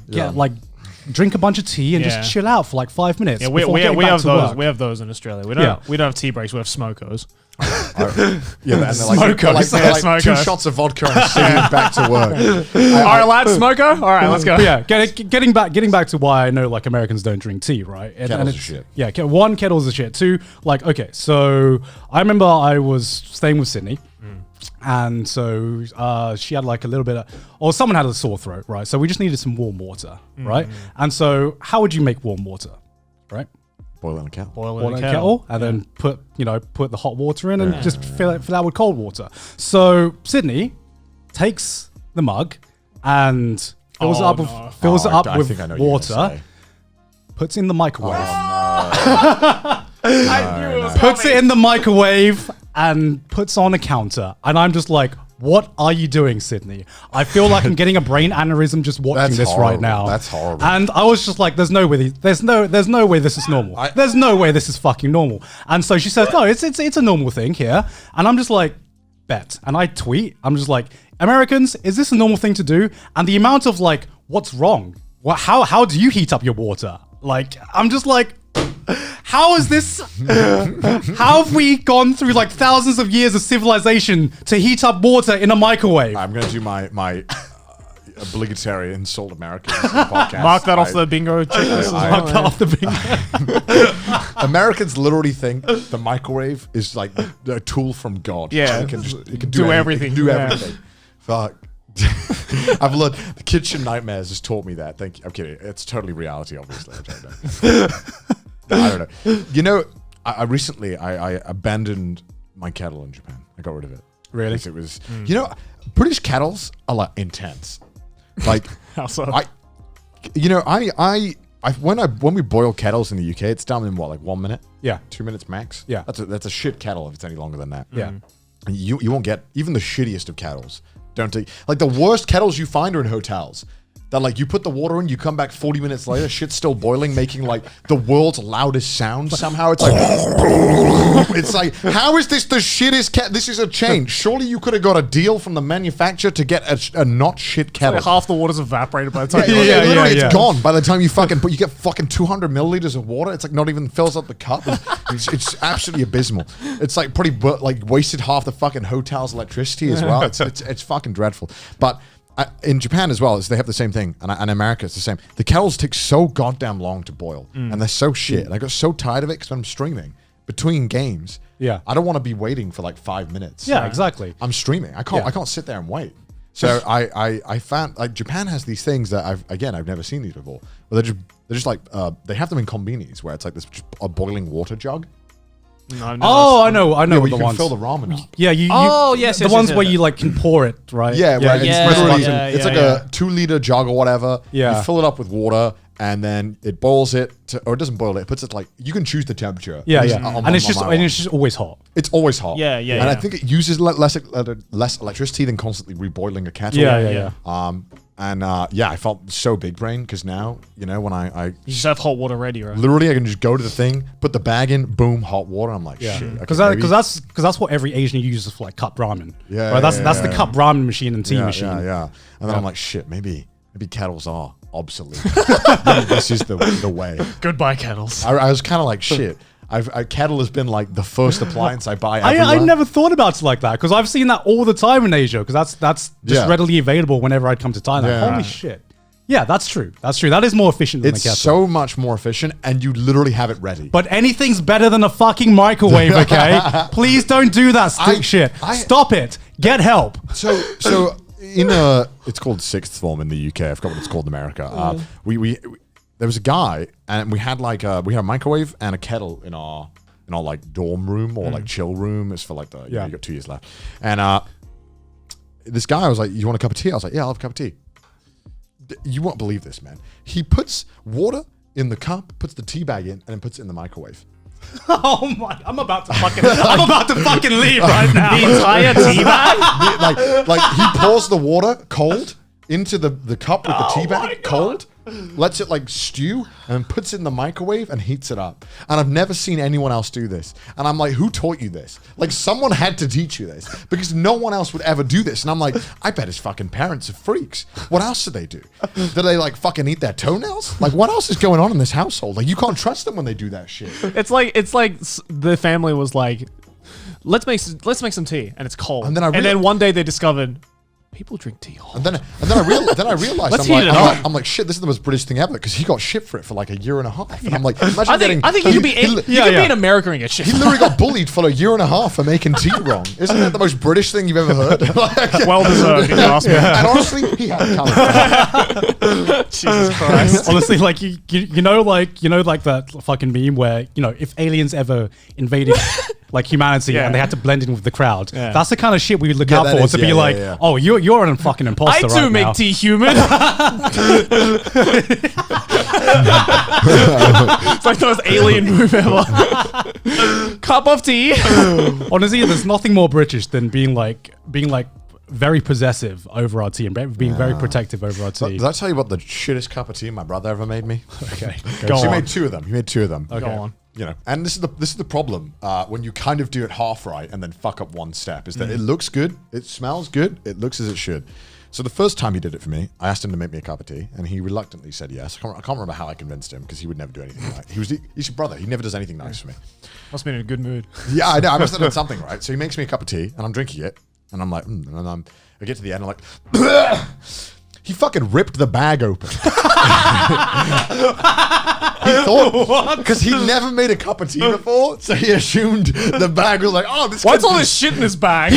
Speaker 2: drink a bunch of tea and just chill out for like 5 minutes.
Speaker 1: Yeah, we have those. We have those in Australia. We don't have tea breaks. We have smokos.
Speaker 3: And they're like,
Speaker 2: Smokos.
Speaker 3: they're like
Speaker 1: Smokos.
Speaker 3: 2 shots of vodka and sitting back to work.
Speaker 1: All right, lads, smoko. All right, let's go.
Speaker 2: Yeah, getting back to why I know like Americans don't drink tea, right?
Speaker 3: Kettles are shit.
Speaker 2: Yeah, one, kettles are shit. 2, like, okay, so I remember I was staying with Sydney. And so she had like a little bit of, or someone had a sore throat, right? So we just needed some warm water, right? And so how would you make warm water, right?
Speaker 3: Boil in a kettle.
Speaker 2: Boil in a kettle and then put the hot water in and just fill it out with cold water. So Sydney takes the mug and fills it up with water, puts it in the microwave. Puts it in the microwave and puts on a counter. And I'm just like, what are you doing, Sydney? I feel like I'm getting a brain aneurysm just watching this right now.
Speaker 3: That's horrible.
Speaker 2: And I was just like, there's no way this is normal. There's no way this is fucking normal. And so she says, no, it's a normal thing here. And I'm just like, bet. And I tweet, I'm just like, Americans, is this a normal thing to do? And the amount of like, what's wrong? How do you heat up your water? Like, I'm just like, how is this? How have we gone through like thousands of years of civilization to heat up water in a microwave?
Speaker 3: I'm going to do my obligatory insult Americans in the podcast.
Speaker 1: Mark that off the bingo checklist.
Speaker 2: Mark that off the bingo.
Speaker 3: Americans literally think the microwave is like a tool from God.
Speaker 1: Yeah,
Speaker 3: it can
Speaker 1: do everything.
Speaker 3: Do everything. Fuck. I've learned the kitchen nightmares has taught me that. Thank you. I'm kidding. It's totally reality, obviously. I don't know. You know, I recently abandoned my kettle in Japan. I got rid of it.
Speaker 2: Really?
Speaker 3: It was, you know, British kettles are like intense. Like,
Speaker 1: How so?
Speaker 3: When we boil kettles in the UK, it's done in what, like 1 minute?
Speaker 2: Yeah.
Speaker 3: 2 minutes max?
Speaker 2: Yeah.
Speaker 3: That's a shit kettle if it's any longer than that.
Speaker 2: Yeah.
Speaker 3: And you won't get even the shittiest of kettles. Don't take, like, the worst kettles you find are in hotels. That, like, you put the water in, you come back 40 minutes later, shit's still boiling, making like the world's loudest sound. Somehow it's like, it's like, how is this the shittest kettle? This is a change. Surely you could have got a deal from the manufacturer to get a not shit kettle.
Speaker 1: Like half the water's evaporated by the time.
Speaker 3: It's gone by the time you get fucking 200 milliliters of water. It's like not even fills up the cup. It's absolutely abysmal. It's like pretty like wasted half the fucking hotel's electricity as well. It's fucking dreadful. But in Japan as well, they have the same thing, and America it's the same. The kettles take so goddamn long to boil, and they're so shit. And I got so tired of it because when I'm streaming between games, I don't want to be waiting for like 5 minutes.
Speaker 2: Yeah, exactly.
Speaker 3: I'm streaming. I can't sit there and wait. So I found like Japan has these things that I've never seen these before. Where they're just like they have them in konbinis where it's like this a boiling water jug.
Speaker 1: No,
Speaker 2: I know.
Speaker 3: Yeah,
Speaker 2: the
Speaker 3: you can
Speaker 2: ones.
Speaker 3: fill the ramen up.
Speaker 2: Yeah, you.
Speaker 1: Yes,
Speaker 2: the
Speaker 1: yes,
Speaker 2: ones
Speaker 1: yes,
Speaker 2: where
Speaker 1: yes.
Speaker 2: you like can pour it, right?
Speaker 3: Yeah, where it's literally it's like a 2-liter jug or whatever.
Speaker 2: Yeah.
Speaker 3: You fill it up with water and then it boils it or it doesn't boil it. It puts it like you can choose the temperature.
Speaker 2: Yeah. And it's just always hot.
Speaker 3: It's always hot.
Speaker 1: Yeah.
Speaker 3: And I think it uses less electricity than constantly reboiling a kettle.
Speaker 2: Yeah.
Speaker 3: I felt so big brain because now, you know, when I
Speaker 1: You just have hot water ready, right?
Speaker 3: literally I can just go to the thing, put the bag in, boom, hot water. I'm like, shit.
Speaker 2: Because that's what every Asian uses for like cup ramen.
Speaker 3: Yeah,
Speaker 2: right? That's
Speaker 3: yeah.
Speaker 2: the cup ramen machine and tea
Speaker 3: Yeah,
Speaker 2: machine.
Speaker 3: yeah. And then I'm like, shit, maybe kettles are obsolete. This is the way.
Speaker 1: Goodbye, kettles.
Speaker 3: I was kind of like, shit. A kettle has been like the first appliance I buy everywhere.
Speaker 2: I never thought about it like that because I've seen that all the time in Asia because that's just readily available whenever I'd come to Thailand.
Speaker 3: Yeah.
Speaker 2: Holy shit. Yeah, that's true. That is more efficient than
Speaker 3: It's
Speaker 2: the kettle.
Speaker 3: so much more efficient and you literally have it ready.
Speaker 2: But anything's better than a fucking microwave, okay? Please don't do that shit. Stop it. Get help.
Speaker 3: So it's called sixth form in the UK. I forgot what it's called in America. We there was a guy and we had a microwave and a kettle in our in our like dorm room or like chill room. It's for like you know, you got 2 years left. And this guy was like, you want a cup of tea? I was like, yeah, I'll have a cup of tea. You won't believe this, man. He puts water in the cup, puts the tea bag in, and then puts it in the microwave.
Speaker 2: Oh my! I'm about to fucking leave right now.
Speaker 1: The entire tea bag?
Speaker 3: like he pours the water cold into the cup with the tea bag cold, lets it like stew, and then puts it in the microwave and heats it up. And I've never seen anyone else do this. And I'm like, who taught you this? Like, someone had to teach you this because no one else would ever do this. And I'm like, I bet his fucking parents are freaks. What else do they do? Do they like fucking eat their toenails? Like, what else is going on in this household? Like, you can't trust them when they do that shit.
Speaker 1: It's like the family was like, let's make some tea, and it's cold. And then one day they discovered people drink tea hot.
Speaker 3: And then I realized
Speaker 1: Let's heat it up.
Speaker 3: I'm like, shit, this is the most British thing ever because he got shit for it for like a year and a half. And I'm like, imagine
Speaker 1: I think you could be in America and get shit.
Speaker 3: He literally got bullied for a year and a half for making tea wrong. Isn't that the most British thing you've ever heard?
Speaker 1: Well deserved, if you ask me.
Speaker 3: And honestly, he had color.
Speaker 1: Jesus Christ.
Speaker 2: Honestly, like you know that fucking meme where, you know, if aliens ever invaded like humanity and they had to blend in with the crowd, that's the kind of shit we would look out for, to be like, oh, you're an fucking imposter.
Speaker 1: I too make tea human. It's like the most alien move ever. Cup of tea.
Speaker 2: Honestly, there's nothing more British than being like very possessive over our tea and being very protective over our tea.
Speaker 3: Did I tell you about the shittest cup of tea my brother ever made me?
Speaker 2: Okay,
Speaker 3: He made two of them.
Speaker 1: Okay. Go on.
Speaker 3: You know, and this is the problem when you kind of do it half right and then fuck up one step, is that it looks good, it smells good, it looks as it should. So the first time he did it for me, I asked him to make me a cup of tea, and he reluctantly said yes. I can't remember how I convinced him, because he would never do anything right. He's your brother. He never does anything nice for me.
Speaker 1: Must have been in a good mood.
Speaker 3: Yeah, I know. I must have done something right. So he makes me a cup of tea, and I'm drinking it, and I'm like, and I get to the end, I'm like, he fucking ripped the bag open. He thought, because he never made a cup of tea before, so he assumed the bag was like, oh, this.
Speaker 1: What's all this shit in this bag?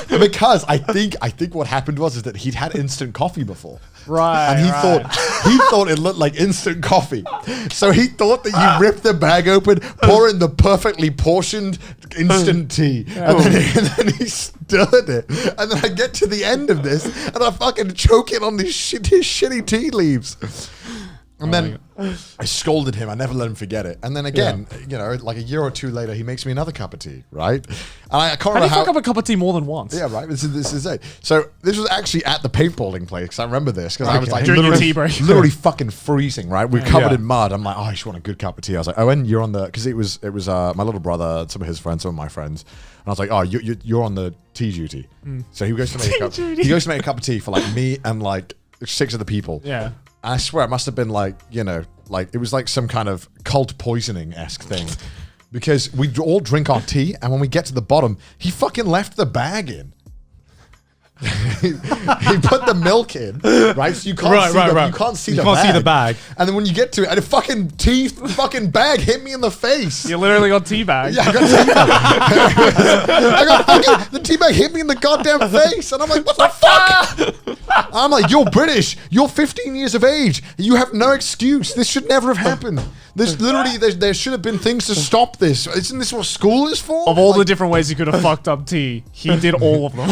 Speaker 3: Because I think what happened was that he'd had instant coffee before.
Speaker 1: Right.
Speaker 3: And he thought it looked like instant coffee. So he thought that you rip the bag open, pour in the perfectly portioned instant tea, and then he stirred it. And then I get to the end of this, and I fucking choke it on his shitty tea leaves. And then I scolded him. I never let him forget it. And then again, you know, like a year or two later, he makes me another cup of tea, right? And I can't remember
Speaker 1: how do you fuck up a cup of tea more than once?
Speaker 3: Yeah, right. This is it. So this was actually at the paintballing place, because I remember this, because I was like
Speaker 1: during your tea break,
Speaker 3: literally fucking freezing, right? We're covered in mud. I'm like, oh, I just want a good cup of tea. I was like, Owen, you're on the, because it was my little brother, some of his friends, some of my friends. And I was like, oh, you're on the tea duty. So he goes to make a cup of tea for like me and like 6 other people.
Speaker 1: Yeah.
Speaker 3: I swear it must have been like, you know, like it was like some kind of cult poisoning-esque thing. Because we all drink our tea, and when we get to the bottom, he fucking left the bag in. He put the milk in, right? So you can't see the bag. And then when you get to it, and the fucking bag hit me in the face.
Speaker 1: You literally got tea bag.
Speaker 3: Yeah, I got tea bag. The tea bag hit me in the goddamn face, and I'm like, what the fuck? I'm like, you're British. You're 15 years of age. You have no excuse. This should never have happened. There should have been things to stop this. Isn't this what school is for?
Speaker 1: Of all the different ways you could have fucked up tea, he did all of them.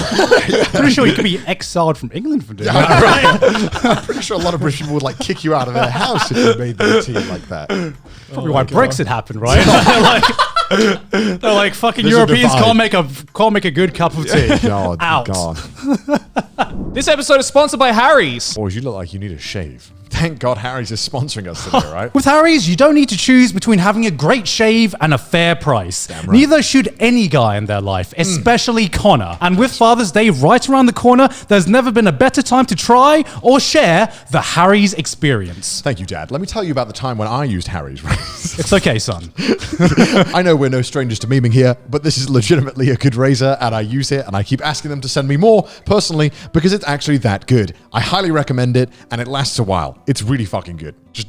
Speaker 2: Pretty sure you could be exiled from England for doing that.
Speaker 3: Right? I'm pretty sure a lot of British people would like kick you out of their house if you made their tea like that.
Speaker 2: Probably why Brexit happened, right? They're like fucking Europeans can't make a good cup of tea.
Speaker 3: God,
Speaker 2: out.
Speaker 1: This episode is sponsored by Harry's.
Speaker 3: Boys, you look like you need a shave. Thank God Harry's is sponsoring us today, right?
Speaker 2: With Harry's, you don't need to choose between having a great shave and a fair price.
Speaker 3: Damn right.
Speaker 2: Neither should any guy in their life, especially Connor. And with Father's Day right around the corner, there's never been a better time to try or share the Harry's experience.
Speaker 3: Thank you, Dad. Let me tell you about the time when I used Harry's.
Speaker 2: It's okay, son.
Speaker 3: I know we're no strangers to memeing here, but this is legitimately a good razor, and I use it, and I keep asking them to send me more, personally, because it's actually that good. I highly recommend it, and it lasts a while. It's really fucking good. Just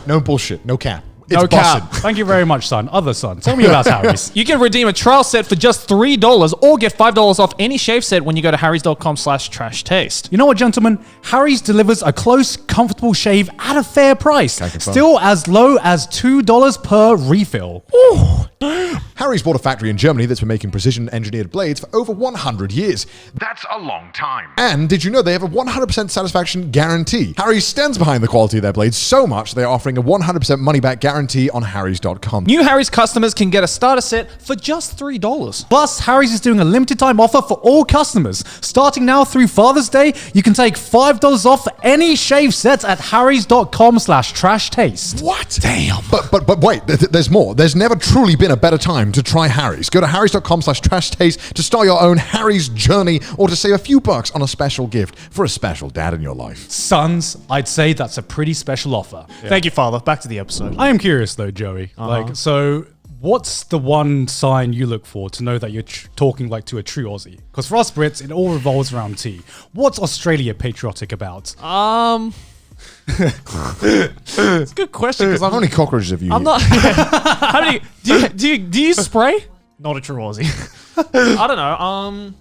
Speaker 3: no bullshit, no cap. It's
Speaker 1: no cap.
Speaker 2: Thank you very much, son. Other son, tell me about Harry's.
Speaker 1: You can redeem a trial set for just $3 or get $5 off any shave set when you go to harrys.com/trash-taste.
Speaker 2: You know what, gentlemen? Harry's delivers a close, comfortable shave at a fair price. Still as low as $2 per refill.
Speaker 1: Ooh,
Speaker 3: Harry's bought a factory in Germany that's been making precision-engineered blades for over 100 years. That's a long time. And did you know they have a 100% satisfaction guarantee? Harry's stands behind the quality of their blades so much they're offering a 100% money-back guarantee on harrys.com.
Speaker 4: New Harry's customers can get a starter set for just $3.
Speaker 2: Plus, Harry's is doing a limited time offer for all customers. Starting now through Father's Day, you can take $5 off any shave sets at harrys.com/trash taste.
Speaker 3: What? Damn. But wait, there's more. There's never truly been a better time to try Harry's. Go to harrys.com/trash taste to start your own Harry's journey or to save a few bucks on a special gift for a special dad in your life.
Speaker 2: Sons, I'd say that's a pretty special offer.
Speaker 1: Thank you, Father. Back to the episode.
Speaker 2: I am curious though, Joey. So what's the one sign you look for to know that you're talking like to a true Aussie? Because for us Brits, it all revolves around tea. What's Australia patriotic about?
Speaker 1: It's a good question because
Speaker 3: How many cockroaches have you
Speaker 1: I'm
Speaker 3: eaten?
Speaker 1: not. How many? Do you spray? Not a true Aussie. I don't know.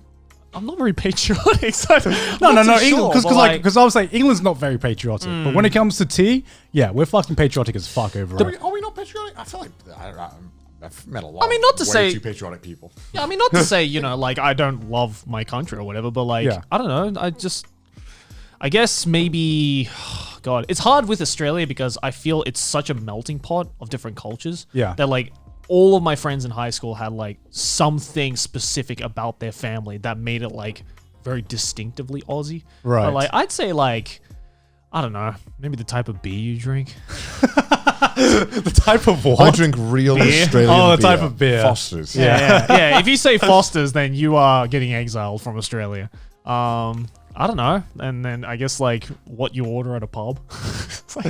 Speaker 1: I'm not very patriotic. So
Speaker 2: No,
Speaker 1: England.
Speaker 2: England. Because I was saying England's not very patriotic, but when it comes to tea, yeah, we're fucking patriotic as fuck over it.
Speaker 3: Are we not patriotic? I feel like I've met a lot.
Speaker 1: I mean, not to
Speaker 3: of way
Speaker 1: say-
Speaker 3: too patriotic people.
Speaker 1: Yeah, I mean, not to say like I don't love my country or whatever, but like
Speaker 2: Yeah.
Speaker 1: I don't know. I guess maybe. God, it's hard with Australia because I feel it's such a melting pot of different cultures.
Speaker 2: Yeah.
Speaker 1: That like all of my friends in high school had like something specific about their family that made it like very distinctively Aussie.
Speaker 2: Right.
Speaker 1: But like I'd say like I don't know, maybe the type of beer you drink.
Speaker 2: The type of what?
Speaker 3: I drink real
Speaker 1: Beer?
Speaker 3: Australian
Speaker 2: Oh, the
Speaker 3: beer.
Speaker 2: type of beer.
Speaker 3: Fosters.
Speaker 1: Yeah. If you say Foster's, then you are getting exiled from Australia. I don't know. And then I guess like what you order at a pub. It's like,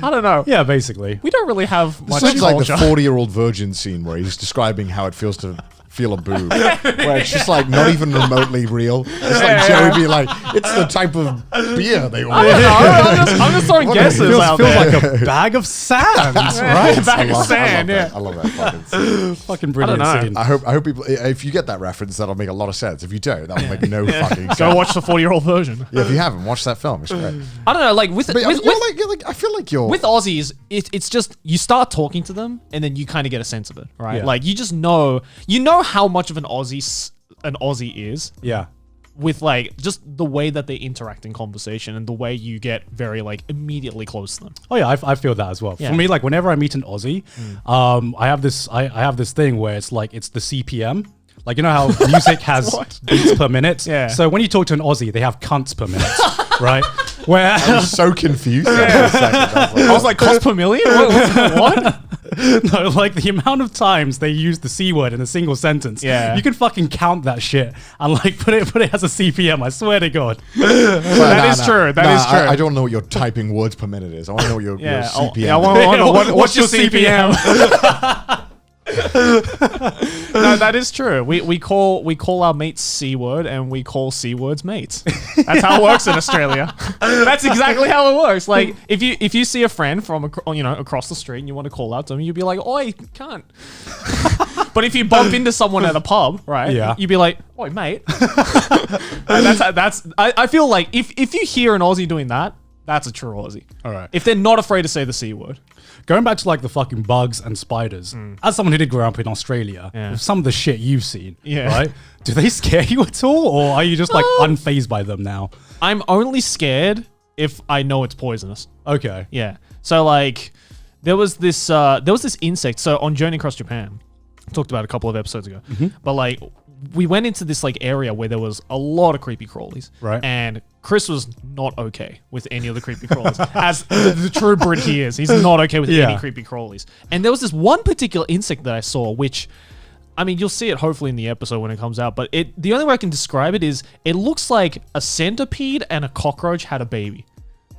Speaker 1: I don't know.
Speaker 2: Yeah, basically.
Speaker 1: We don't really have much
Speaker 3: This is like the
Speaker 1: culture.
Speaker 3: 40-year-old virgin scene where he's describing how it feels to feel a boob. Where it's just like not even remotely real. It's like Joey being like, it's the type of beer they order.
Speaker 1: I'm just throwing guesses
Speaker 2: Feels
Speaker 1: out
Speaker 2: like
Speaker 1: there.
Speaker 2: a bag of sand, right?
Speaker 1: A bag of sand, yeah.
Speaker 3: I love that fucking scene.
Speaker 2: Fucking brilliant
Speaker 1: know.
Speaker 2: scene.
Speaker 3: I hope people, if you get that reference, that'll make a lot of sense. If you don't, that'll make no fucking sense.
Speaker 1: Go watch the 40-year-old version.
Speaker 3: Yeah, if you haven't, watch that film. It's great.
Speaker 1: I don't know. Like with
Speaker 3: But you're like, I feel like you're.
Speaker 1: with Aussies, it's just you start talking to them and then you kind of get a sense of it, right?
Speaker 2: Yeah.
Speaker 1: Like you just know how much of an Aussie is
Speaker 2: Yeah.
Speaker 1: with like just the way that they interact in conversation and the way you get very like immediately close to them.
Speaker 2: Oh yeah, I feel that as well.
Speaker 1: Yeah.
Speaker 2: For me, like whenever I meet an Aussie, I have this thing where it's like it's the CPM. Like you know how music has beats per minute.
Speaker 1: Yeah.
Speaker 2: So when you talk to an Aussie, they have cunts per minute, right? Where
Speaker 3: I was so confused there for a second.
Speaker 1: I was like, cost per million? What?
Speaker 2: no, like the amount of times they use the C word in a single sentence.
Speaker 1: Yeah.
Speaker 2: You can fucking count that shit and like put it as a CPM. I swear to God.
Speaker 1: That is true. That is true.
Speaker 3: I don't know what your typing words per minute is. I want to know what your CPM
Speaker 1: Yeah, I want to what's your CPM? No, that is true. We call our mates C word and we call C words mates. That's how it works in Australia. That's exactly how it works. Like if you see a friend from across the street and you want to call out to them, you'd be like, "Oi, can't." But if you bump into someone at a pub, right?
Speaker 2: Yeah.
Speaker 1: You'd be like, "Oi, mate." And I feel like if you hear an Aussie doing that, that's a true Aussie.
Speaker 2: All right.
Speaker 1: If they're not afraid to say the C word.
Speaker 2: Going back to like the fucking bugs and spiders, as someone who did grow up in Australia,
Speaker 1: Yeah.
Speaker 2: with some of the shit you've seen,
Speaker 1: Yeah.
Speaker 2: right? Do they scare you at all, or are you just like unfazed by them now?
Speaker 1: I'm only scared if I know it's poisonous.
Speaker 2: Okay.
Speaker 1: Yeah. So like, there was this insect. So on Journey Across Japan, I talked about it a couple of episodes ago. But like, we went into this like area where there was a lot of creepy crawlies.
Speaker 2: Right.
Speaker 1: And Chris was not okay with any of the creepy crawlies. As the true Brit he is, he's not okay with any creepy crawlies. And there was this one particular insect that I saw, which, I mean, you'll see it hopefully in the episode when it comes out. But the only way I can describe it is it looks like a centipede and a cockroach had a baby.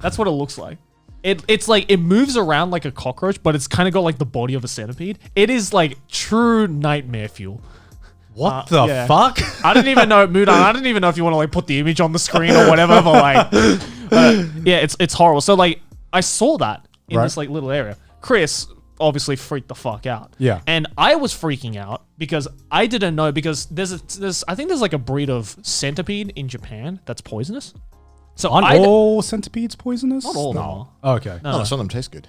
Speaker 1: That's what it looks like. It's like it moves around like a cockroach, but it's kind of got like the body of a centipede. It is like true nightmare fuel.
Speaker 2: What the
Speaker 1: yeah.
Speaker 2: fuck?
Speaker 1: I didn't even know, Mudan, I didn't even know if you want to like put the image on the screen or whatever, but like, yeah, it's horrible. So like, I saw that in
Speaker 2: Right.
Speaker 1: this like little area. Chris obviously freaked the fuck out.
Speaker 2: Yeah.
Speaker 1: And I was freaking out because I didn't know, because I think there's like a breed of centipede in Japan that's poisonous. So
Speaker 2: Aren't all centipedes poisonous?
Speaker 1: not all, no.
Speaker 2: Okay.
Speaker 1: No.
Speaker 3: Oh, some of them taste good.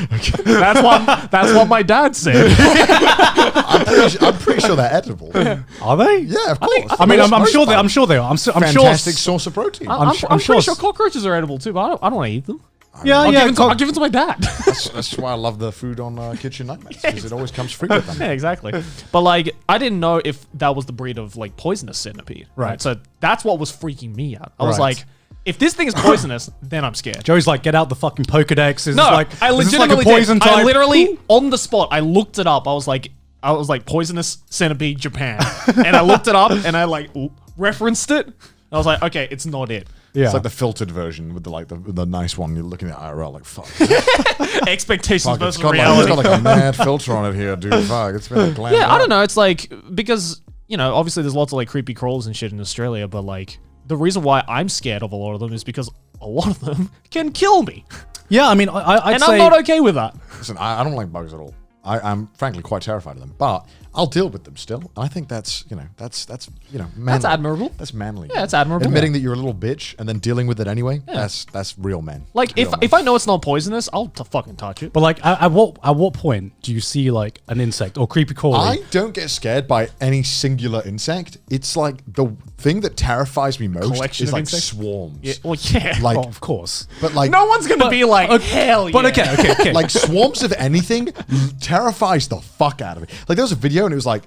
Speaker 1: That's what my dad said.
Speaker 3: I'm pretty sure they're edible.
Speaker 2: Are they?
Speaker 3: Yeah, of course.
Speaker 2: I mean, I'm sure they are. I'm sure they are. I'm sure.
Speaker 3: Fantastic source of protein.
Speaker 1: I'm
Speaker 2: su-
Speaker 1: pretty
Speaker 2: sure
Speaker 1: sure cockroaches are edible too, but I don't want to eat them.
Speaker 2: Yeah,
Speaker 1: I'll
Speaker 2: yeah.
Speaker 1: give it to my dad.
Speaker 3: That's why I love the food on Kitchen Nightmares, because it always comes free with them.
Speaker 1: Yeah, exactly. But like, I didn't know if that was the breed of like poisonous centipede.
Speaker 2: Right.
Speaker 1: So that's what was freaking me out. I was
Speaker 2: Right.
Speaker 1: like, if this thing is poisonous, then I'm scared.
Speaker 2: Joey's like, get out the fucking Pokedex. Is
Speaker 1: No,
Speaker 2: like,
Speaker 1: I
Speaker 2: is this
Speaker 1: legitimately
Speaker 2: like a poison
Speaker 1: did.
Speaker 2: type?
Speaker 1: I literally on the spot. I looked it up. I was like poisonous centipede Japan, and I looked it up and I like referenced it. I was like, okay, it's not it.
Speaker 2: Yeah.
Speaker 3: It's like the filtered version with the nice one. You're looking at IRL like, fuck.
Speaker 1: Expectations
Speaker 3: Fuck,
Speaker 1: versus
Speaker 3: it's
Speaker 1: reality.
Speaker 3: got like a mad filter on it here, dude. Fuck, it's been like glammed
Speaker 1: Yeah, I
Speaker 3: out.
Speaker 1: don't know. It's like, because, you know, obviously there's lots of like creepy crawls and shit in Australia, but like the reason why I'm scared of a lot of them is because a lot of them can kill me.
Speaker 2: Yeah, I mean, I'd
Speaker 1: And
Speaker 2: say
Speaker 1: I'm not okay with that.
Speaker 3: Listen, I don't like bugs at all. I'm frankly quite terrified of them, but I'll deal with them still. And I think that's manly.
Speaker 1: That's admirable.
Speaker 3: That's manly.
Speaker 1: Yeah, it's admirable.
Speaker 3: Admitting that you're a little bitch and then dealing with it anyway. That's real men.
Speaker 1: Like,
Speaker 3: Real men.
Speaker 1: if I know it's not poisonous, I'll fucking touch it.
Speaker 2: But like, at what point do you see like an insect or creepy crawly?
Speaker 3: I don't get scared by any singular insect. It's like the thing that terrifies me most
Speaker 1: Collection
Speaker 3: is
Speaker 1: of
Speaker 3: like
Speaker 1: insects?
Speaker 3: swarms.
Speaker 1: Yeah, well, yeah.
Speaker 3: Like,
Speaker 2: Oh, of course.
Speaker 3: but like
Speaker 1: No one's going to be like, hell yeah.
Speaker 2: But okay.
Speaker 3: like swarms of anything terrifies the fuck out of me. Like there was a video and it was like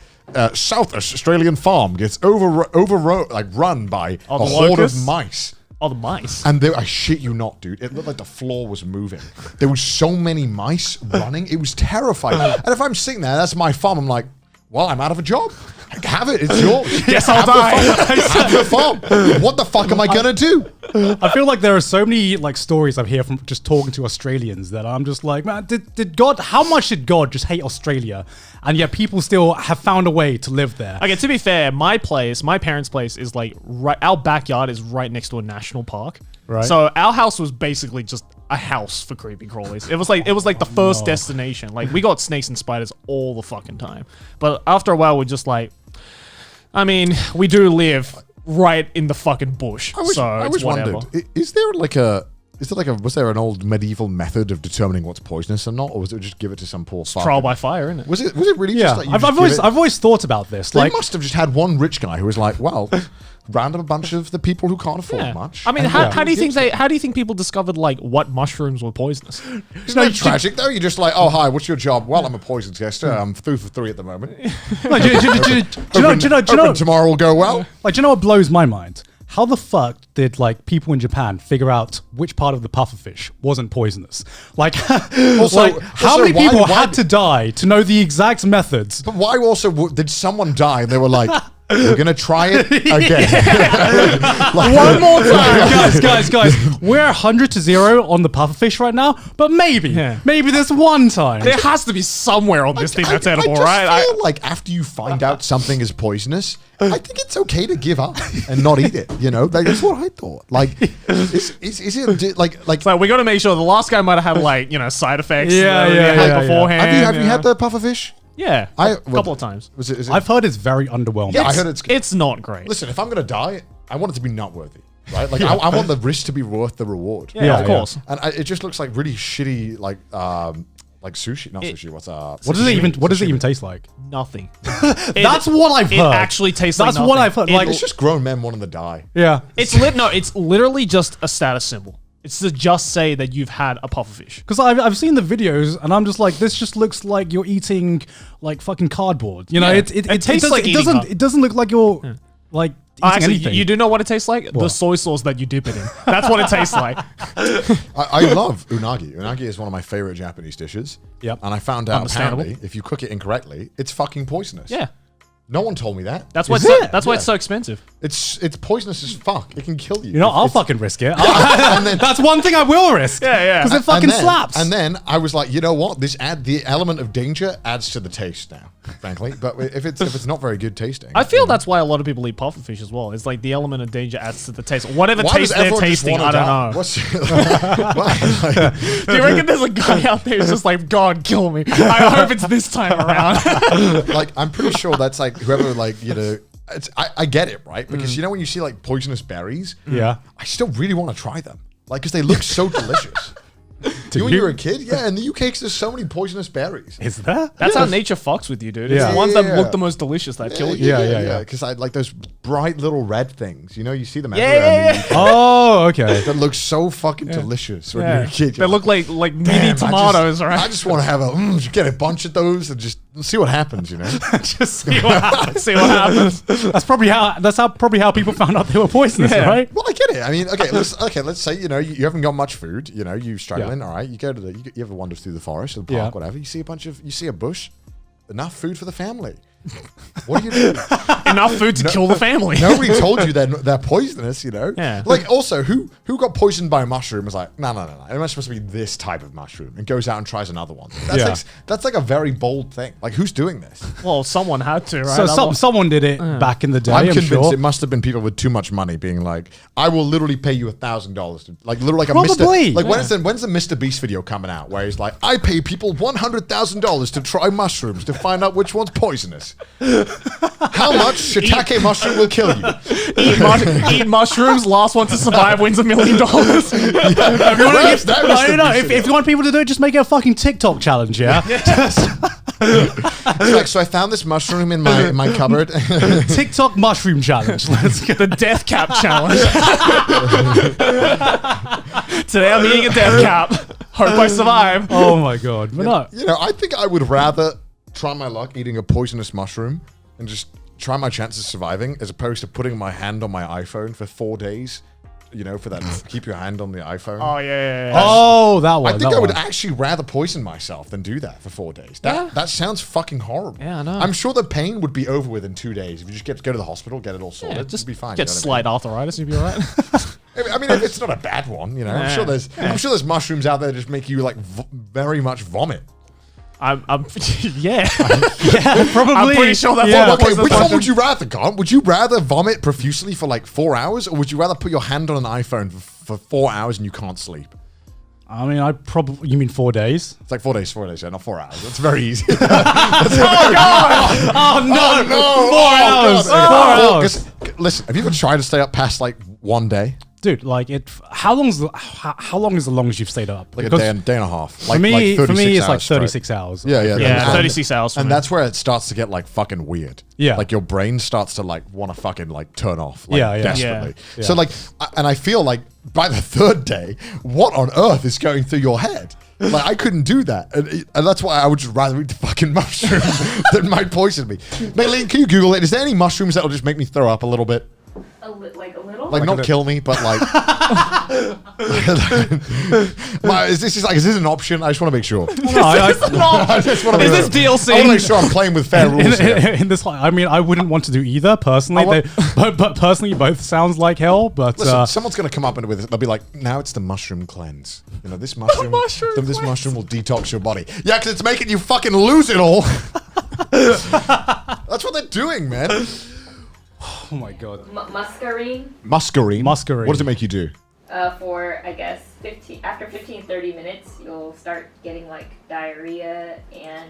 Speaker 3: South Australian farm gets run by a
Speaker 1: the
Speaker 3: horde
Speaker 1: locusts?
Speaker 3: of mice.
Speaker 1: Oh, the mice.
Speaker 3: And I shit you not, dude. It looked like the floor was moving. There was so many mice running. It was terrifying. And if I'm sitting there, that's my farm. I'm like, well, I'm out of a job. Have it. It's yours.
Speaker 1: Guess I'll die.
Speaker 3: Have the farm. What the fuck am I gonna do?
Speaker 2: I feel like there are so many like stories I hear from just talking to Australians that I'm just like, man, did God? How much did God just hate Australia, and yet people still have found a way to live there?
Speaker 1: Okay, to be fair, my parents' place is like our backyard is right next to a national park.
Speaker 2: Right.
Speaker 1: So our house was basically just a house for creepy crawlies. It was like the first destination. Like we got snakes and spiders all the fucking time. But after a while, we're just like, I mean, we do live right in the fucking bush.
Speaker 3: I always
Speaker 1: whatever.
Speaker 3: wondered, was there an old medieval method of determining what's poisonous or not, or was it just give it to some poor fuck?
Speaker 1: Trial by fire, isn't it?
Speaker 3: Was it really
Speaker 2: Yeah,
Speaker 3: just like you
Speaker 2: I've
Speaker 3: just give it-
Speaker 2: always thought about this.
Speaker 3: They
Speaker 2: Like,
Speaker 3: must have just had one rich guy who was like, well, round up a bunch of the people who can't afford
Speaker 1: Yeah.
Speaker 3: much.
Speaker 1: I mean,
Speaker 3: and
Speaker 1: how do you think how do you think people discovered like what mushrooms were poisonous?
Speaker 3: Isn't that tragic though? You're just like, oh hi, what's your job? Well, I'm a poison tester. I'm 2 for 3 at the moment.
Speaker 2: like, do you know
Speaker 3: Hoping tomorrow will go well.
Speaker 2: Like, do you know what blows my mind? How the fuck did like people in Japan figure out which part of the pufferfish wasn't poisonous? Like, how many
Speaker 3: why-
Speaker 2: people
Speaker 3: why
Speaker 2: had
Speaker 3: did-
Speaker 2: to die to know the exact methods?
Speaker 3: But why also did someone die and they were like, we're gonna try it again?
Speaker 2: One more time, guys. We're 100-0 on the pufferfish right now, but maybe this one time.
Speaker 1: There has to be somewhere on this thing that's edible,
Speaker 3: I just
Speaker 1: right?
Speaker 3: feel like after you find out something is poisonous, I think it's okay to give up and not eat it. You know, like, that's what I thought. Like, is it like?
Speaker 1: So we got to make sure the last guy might have had like side effects.
Speaker 2: Yeah,
Speaker 1: that he
Speaker 2: yeah,
Speaker 1: had
Speaker 2: yeah.
Speaker 1: beforehand.
Speaker 3: Have you had the pufferfish?
Speaker 1: Yeah, a couple of times.
Speaker 3: Was it?
Speaker 2: I've heard it's very underwhelming.
Speaker 3: Yeah, I heard it's.
Speaker 1: It's not great.
Speaker 3: Listen, if I'm gonna die, I want it to be not worthy, right? Like I want the risk to be worth the reward.
Speaker 1: Yeah,
Speaker 2: Yeah,
Speaker 1: of course.
Speaker 3: And it just looks like really shitty, like sushi, not sushi. What's
Speaker 2: What does it even taste like?
Speaker 1: Nothing.
Speaker 2: That's what I've heard.
Speaker 1: It actually tastes like
Speaker 2: That's what
Speaker 1: nothing.
Speaker 2: I've heard.
Speaker 1: It-
Speaker 2: Like,
Speaker 3: It's just grown men wanting to die.
Speaker 2: yeah.
Speaker 1: It's literally just a status symbol. It's to just say that you've had a pufferfish.
Speaker 2: Because I've seen the videos and I'm just like, this just looks like you're eating like fucking cardboard. You know,
Speaker 1: Yeah.
Speaker 2: it
Speaker 1: tastes
Speaker 2: does,
Speaker 1: like eating cardboard.
Speaker 2: it doesn't look like you're like eating
Speaker 1: Actually,
Speaker 2: anything.
Speaker 1: you do know what it tastes like? The
Speaker 2: What?
Speaker 1: soy sauce that you dip it in. That's what it tastes like.
Speaker 3: I love unagi. Unagi is one of my favorite Japanese dishes.
Speaker 2: Yep.
Speaker 3: And I found out
Speaker 1: Understandable.
Speaker 3: apparently if you cook it incorrectly, it's fucking poisonous.
Speaker 1: Yeah.
Speaker 3: No one told me that.
Speaker 1: That's why
Speaker 2: Is
Speaker 1: it's
Speaker 2: it?
Speaker 1: that's why it's so expensive.
Speaker 3: It's poisonous as fuck. It can kill you.
Speaker 2: You know, I'll
Speaker 3: It's-
Speaker 2: fucking risk it.
Speaker 3: and then-
Speaker 2: That's one thing I will risk.
Speaker 1: Yeah, yeah.
Speaker 2: Because it fucking
Speaker 3: and then,
Speaker 2: slaps.
Speaker 3: And then I was like, you know what? The element of danger adds to the taste now, frankly. But if it's not very good tasting,
Speaker 1: I feel that's why a lot of people eat pufferfish as well. It's like the element of danger adds to the taste. Whatever
Speaker 3: why
Speaker 1: taste
Speaker 3: does
Speaker 1: they're
Speaker 3: everyone just
Speaker 1: tasting, I
Speaker 3: wanna
Speaker 1: don't
Speaker 3: die?
Speaker 1: know.
Speaker 3: What's like,
Speaker 1: Do you reckon there's a guy out there who's just like, God, kill me? I hope it's this time around.
Speaker 3: like I'm pretty sure that's like whoever I get it, right? Because you know when you see like poisonous berries,
Speaker 2: Yeah.
Speaker 3: I still really want to try them, like because they look so delicious. When you were a kid? Yeah, in the UK, there's so many poisonous berries.
Speaker 2: Is there?
Speaker 1: That's how nature fucks with you, dude. It's
Speaker 2: Yeah.
Speaker 1: the ones that look the most delicious that kill you.
Speaker 2: Yeah.
Speaker 3: Because I like those bright little red things. You know, you see them
Speaker 1: Yeah,
Speaker 3: everywhere.
Speaker 1: yeah,
Speaker 2: Oh, okay.
Speaker 3: That look so fucking delicious when you're a kid.
Speaker 1: They look like mini
Speaker 3: Damn,
Speaker 1: tomatoes, right?
Speaker 3: I just want to have get a bunch of those and just see what happens, you know?
Speaker 2: Just
Speaker 1: see what happens. See what happens.
Speaker 2: That's probably how people found out they were poisonous,
Speaker 1: Yeah.
Speaker 2: right?
Speaker 3: Well, I get it. I mean, let's say, you know, you haven't got much food, you know, you're struggling, all right? You go to you ever wander through the forest or the park, whatever. You see a bush, enough food for the family. What do you do?
Speaker 1: Enough food to kill the family.
Speaker 3: Nobody told you they're poisonous, you know?
Speaker 1: Yeah.
Speaker 3: Like, also, who got poisoned by a mushroom was like, no. It was supposed to be this type of mushroom and goes out and tries another one. That's like a very bold thing. Like, who's doing this?
Speaker 1: Well, someone had to, right?
Speaker 2: So someone did it back in the day,
Speaker 3: I'm
Speaker 2: I'm
Speaker 3: convinced
Speaker 2: sure.
Speaker 3: it must have been people with too much money being like, I will literally pay you $1,000 to, like, literally like a
Speaker 2: Probably.
Speaker 3: Mr. Like, when's the Mr. Beast video coming out where he's like, I pay people $100,000 to try mushrooms to find out which one's poisonous. How much shiitake mushroom will kill you?
Speaker 1: Eat mushrooms, last one to survive wins $1 million.
Speaker 2: If you want people to do it, just make it a fucking TikTok challenge, yeah?
Speaker 3: It's like, so I found this mushroom in my cupboard.
Speaker 2: TikTok mushroom challenge. Let's go.
Speaker 1: The death cap challenge. Today I'm eating a death cap. Hope I survive.
Speaker 2: Oh my god. But no.
Speaker 3: You know, I think I would rather try my luck eating a poisonous mushroom and just try my chances of surviving as opposed to putting my hand on my iPhone for 4 days. You know, for that, keep your hand on the iPhone.
Speaker 1: Oh, yeah.
Speaker 2: Oh, that one.
Speaker 3: I think
Speaker 2: that
Speaker 3: I would
Speaker 2: one.
Speaker 3: actually rather poison myself than do that for 4 days. That sounds fucking horrible.
Speaker 1: Yeah, I know.
Speaker 3: I'm sure the pain would be over with in 2 days if you just go to the hospital, get it all sorted.
Speaker 1: Just
Speaker 3: it'd be fine.
Speaker 1: get
Speaker 3: you know what
Speaker 1: slight arthritis, you'd be all right.
Speaker 3: I mean, if it's not a bad one, you know. I'm sure there's mushrooms out there that just make you like very much vomit.
Speaker 1: I'm
Speaker 2: Yeah, probably.
Speaker 1: I'm pretty sure that's
Speaker 2: Yeah.
Speaker 1: what
Speaker 3: Okay,
Speaker 1: the
Speaker 3: which one
Speaker 1: question.
Speaker 3: would you rather, Garnt? Would you rather vomit profusely for like 4 hours, or would you rather put your hand on an iPhone for 4 hours and you can't sleep?
Speaker 2: I mean, you mean 4 days?
Speaker 3: It's like 4 days, yeah, not 4 hours. That's very easy.
Speaker 2: Oh no!
Speaker 3: Oh,
Speaker 2: 4 hours.
Speaker 3: 4 hours. Listen, have you ever tried to stay up past like 1 day?
Speaker 2: Dude, like how long is the longest you've stayed up?
Speaker 3: Like a
Speaker 2: Because
Speaker 3: day and a half.
Speaker 2: for me, it's like
Speaker 3: hours straight.
Speaker 2: 36 hours.
Speaker 1: Yeah, 36 hours for
Speaker 3: And
Speaker 1: me.
Speaker 3: that's where it starts to get like fucking weird.
Speaker 2: Yeah.
Speaker 3: Like your brain starts to like want to fucking like turn off. Like,
Speaker 2: Yeah.
Speaker 3: desperately.
Speaker 2: Yeah.
Speaker 3: So like, and I feel like by the 3rd day, what on earth is going through your head? Like I couldn't do that. And that's why I would just rather eat the fucking mushroom that might poison me. Maylene, can you Google it? Is there any mushrooms that will just make me throw up a little bit?
Speaker 5: Like a little?
Speaker 3: Like not kill me, but like. Is this an option? I just want to make sure.
Speaker 2: No, I
Speaker 3: just want to
Speaker 1: Is this DLC?
Speaker 3: I want to make sure I'm playing with fair rules here.
Speaker 2: in this, I mean, I wouldn't want to do either personally. But personally, both sounds like hell. But
Speaker 3: Listen, someone's going to come up with it. They'll be like, now it's the mushroom cleanse. You know, this mushroom, this mushroom will detox your body. Yeah, because it's making you fucking lose it all. That's what they're doing, man.
Speaker 2: oh my god,
Speaker 5: Muscarine
Speaker 3: Muscarine.
Speaker 2: Muscarine.
Speaker 3: What does it make you do?
Speaker 5: for, I guess, 15, 30 minutes, you'll start getting like diarrhea and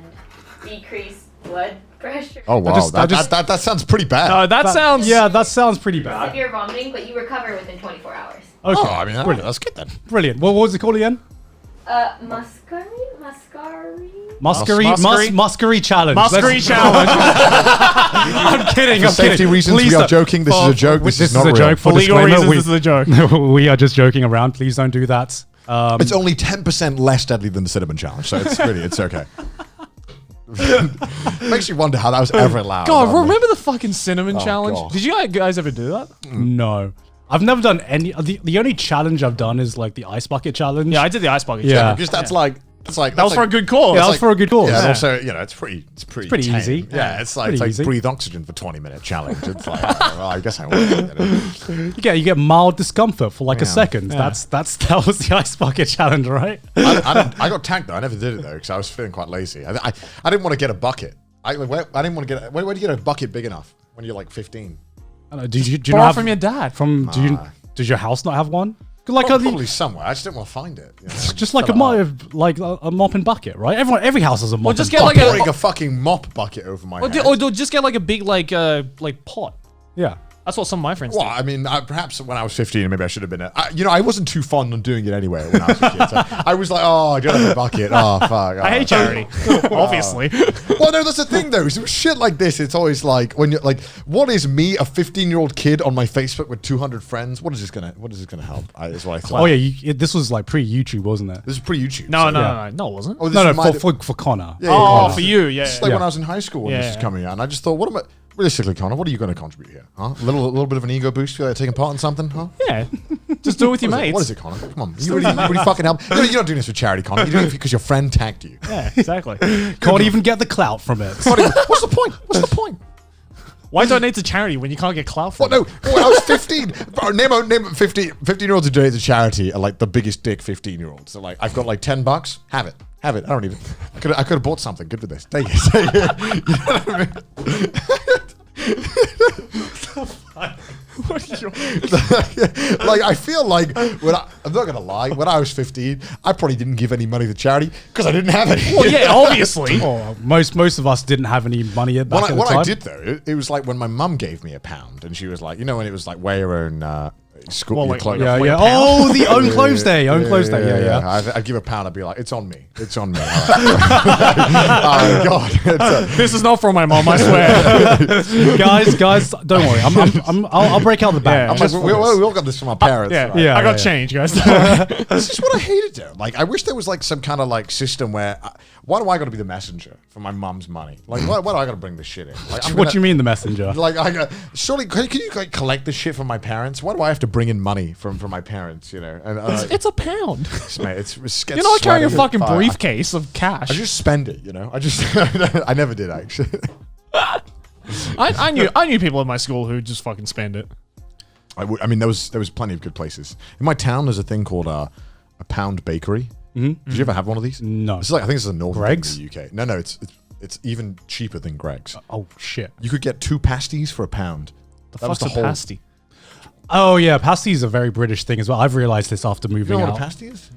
Speaker 5: decreased blood pressure.
Speaker 3: Oh, wow.
Speaker 2: I just-
Speaker 3: That sounds pretty bad.
Speaker 1: No, that sounds.
Speaker 2: yeah, that sounds pretty bad.
Speaker 5: Severe vomiting, but you recover within 24 hours.
Speaker 2: Okay,
Speaker 3: Oh, I mean, that's good then.
Speaker 2: brilliant. What was it called again?
Speaker 5: Muscarine?
Speaker 2: Challenge.
Speaker 1: Muskery challenge.
Speaker 2: I'm kidding.
Speaker 3: For
Speaker 2: I'm
Speaker 3: safety
Speaker 2: kidding.
Speaker 3: reasons,
Speaker 2: Please
Speaker 3: we are
Speaker 2: don't-
Speaker 3: joking. This is a joke. This is not
Speaker 2: a
Speaker 3: real.
Speaker 2: joke.
Speaker 1: For legal
Speaker 2: disclaimer,
Speaker 1: reasons, this is a joke.
Speaker 2: we are just joking around. Please don't do that.
Speaker 3: It's only 10% less deadly than the cinnamon challenge, so it's okay. Makes you wonder how that was ever allowed.
Speaker 1: God,
Speaker 3: doesn't it?
Speaker 1: remember the fucking cinnamon
Speaker 3: Oh,
Speaker 1: challenge?
Speaker 3: God.
Speaker 1: Did you guys ever do that?
Speaker 2: No. I've never done any. The only challenge I've done is like the ice bucket challenge.
Speaker 1: Yeah, I did the ice bucket
Speaker 2: Yeah.
Speaker 1: challenge.
Speaker 3: Because that's like
Speaker 1: That was for a good cause.
Speaker 2: Yeah, that was for a good cause.
Speaker 3: Yeah, and
Speaker 2: Yeah.
Speaker 3: also, you know, it's pretty
Speaker 2: pretty
Speaker 3: tame.
Speaker 2: easy.
Speaker 3: Yeah, it's
Speaker 2: Pretty
Speaker 3: like
Speaker 2: easy.
Speaker 3: breathe oxygen for 20-minute challenge. It's like, well, I guess I will.
Speaker 2: You get mild discomfort for like a
Speaker 3: Yeah.
Speaker 2: second.
Speaker 1: Yeah.
Speaker 2: That was the ice bucket challenge, right?
Speaker 3: I got tagged though. I never did it though because I was feeling quite lazy. I didn't want to get a bucket. I didn't want to get. Where do you get a bucket big enough when you're like 15?
Speaker 2: I don't know, do you
Speaker 1: Borrow
Speaker 2: not have
Speaker 1: from your dad.
Speaker 2: does your house not have one? Like
Speaker 3: Probably somewhere. I just didn't want to find it. You know?
Speaker 2: just like a mop and bucket, right? Every house has a mop.
Speaker 1: Well, just
Speaker 2: and
Speaker 1: get
Speaker 2: bucket.
Speaker 1: like
Speaker 3: Pouring a fucking mop bucket over my head.
Speaker 1: Or just get like a big like pot.
Speaker 2: Yeah.
Speaker 1: That's what some of my friends
Speaker 3: Well, I mean, perhaps when I was 15, maybe I should have been. I wasn't too fond on doing it anyway when I was a kid. So I was like, oh, I don't have a bucket. Oh, fuck.
Speaker 1: I hate charity, obviously.
Speaker 3: Well, no, that's the thing though. So shit like this, it's always like when you're like, what is me, a 15-year-old kid on my Facebook with 200 friends? What is this gonna help? Is what I thought.
Speaker 2: Oh yeah, this was like pre-YouTube, wasn't it?
Speaker 3: This is pre-YouTube.
Speaker 1: No,
Speaker 3: so-
Speaker 1: no, it wasn't.
Speaker 3: Oh, this
Speaker 2: No,
Speaker 3: is
Speaker 2: for Connor.
Speaker 3: Yeah,
Speaker 1: Oh, for you, yeah.
Speaker 3: It's like
Speaker 2: Yeah.
Speaker 3: when I was in high school when this is
Speaker 1: Yeah.
Speaker 3: coming out, and I just thought, what am I? Realistically, Connor, what are you going to contribute here? Huh? A little bit of an ego boost? Feel like taking part in something? Huh?
Speaker 1: Yeah, just do it with your mates.
Speaker 3: What is it, Connor? Come on, you really fucking help. You're not doing this for charity, Connor. You're doing it because your friend tagged you.
Speaker 1: Yeah, exactly.
Speaker 2: Can't even get the clout from it.
Speaker 3: What's the point? What's the point?
Speaker 1: Why donate to charity when you can't get clout from
Speaker 3: Well,
Speaker 1: it?
Speaker 3: no. When I was 15, bro, name 15-year-olds who donate to charity are like the biggest dick 15-year-olds. So like, I've got like $10. Have it. I don't even. I could have bought something good with this. Take it. You know what I mean?
Speaker 1: What are you-
Speaker 3: Like I feel like I'm not gonna lie. When I was 15, I probably didn't give any money to charity because I didn't have any.
Speaker 1: Well, yeah, obviously.
Speaker 2: Oh, most of us didn't have any money yet back at the
Speaker 3: What
Speaker 2: time.
Speaker 3: I did though, it was like when my mum gave me £1, and she was like, when it was like wear your own school.
Speaker 1: Well,
Speaker 3: your
Speaker 1: like-
Speaker 3: clothes.
Speaker 2: Yeah,
Speaker 1: Like
Speaker 2: yeah.
Speaker 1: a pound?
Speaker 2: Oh, the own clothes day. Own clothes day. Yeah.
Speaker 3: I'd give £1. I'd be like, it's on me. It's on me. Oh God.
Speaker 1: This is not from my mom, I swear.
Speaker 2: guys, don't worry. I'll break out the bag.
Speaker 1: Yeah.
Speaker 3: I'm like, we all got this from our parents.
Speaker 1: Yeah,
Speaker 3: right?
Speaker 2: Yeah,
Speaker 1: I got
Speaker 2: yeah.
Speaker 1: change, guys.
Speaker 3: This is what I hated though. Like, I wish there was like some kind of like system where, why do I got to be the messenger for my mum's money? Like, why do I got to bring this shit in? Like,
Speaker 2: What do you mean, the messenger?
Speaker 3: Like, surely can you like collect this shit from my parents? Why do I have to bring in money from my parents? You know, and
Speaker 1: It's a pound.
Speaker 3: mate, it's
Speaker 1: You're not carrying a fucking
Speaker 3: Fuck.
Speaker 1: briefcase of cash.
Speaker 3: I just spend it. You know, I just I never did actually.
Speaker 1: I knew people in my school who just fucking spend it.
Speaker 3: I mean, there was plenty of good places in my town. There's a thing called a pound bakery. Mm-hmm. Did you ever have one of these?
Speaker 2: No.
Speaker 3: It's like I think it's a northern
Speaker 2: Greggs?
Speaker 3: thing in the UK. No, it's even cheaper than Greggs.
Speaker 2: Oh shit.
Speaker 3: You could get 2 pasties for £1.
Speaker 1: The fuck's a pasty?
Speaker 2: Oh yeah, pasty is a very British thing as well. I've realized this after
Speaker 3: You
Speaker 2: moving
Speaker 3: know what
Speaker 2: out.
Speaker 3: a pasty is?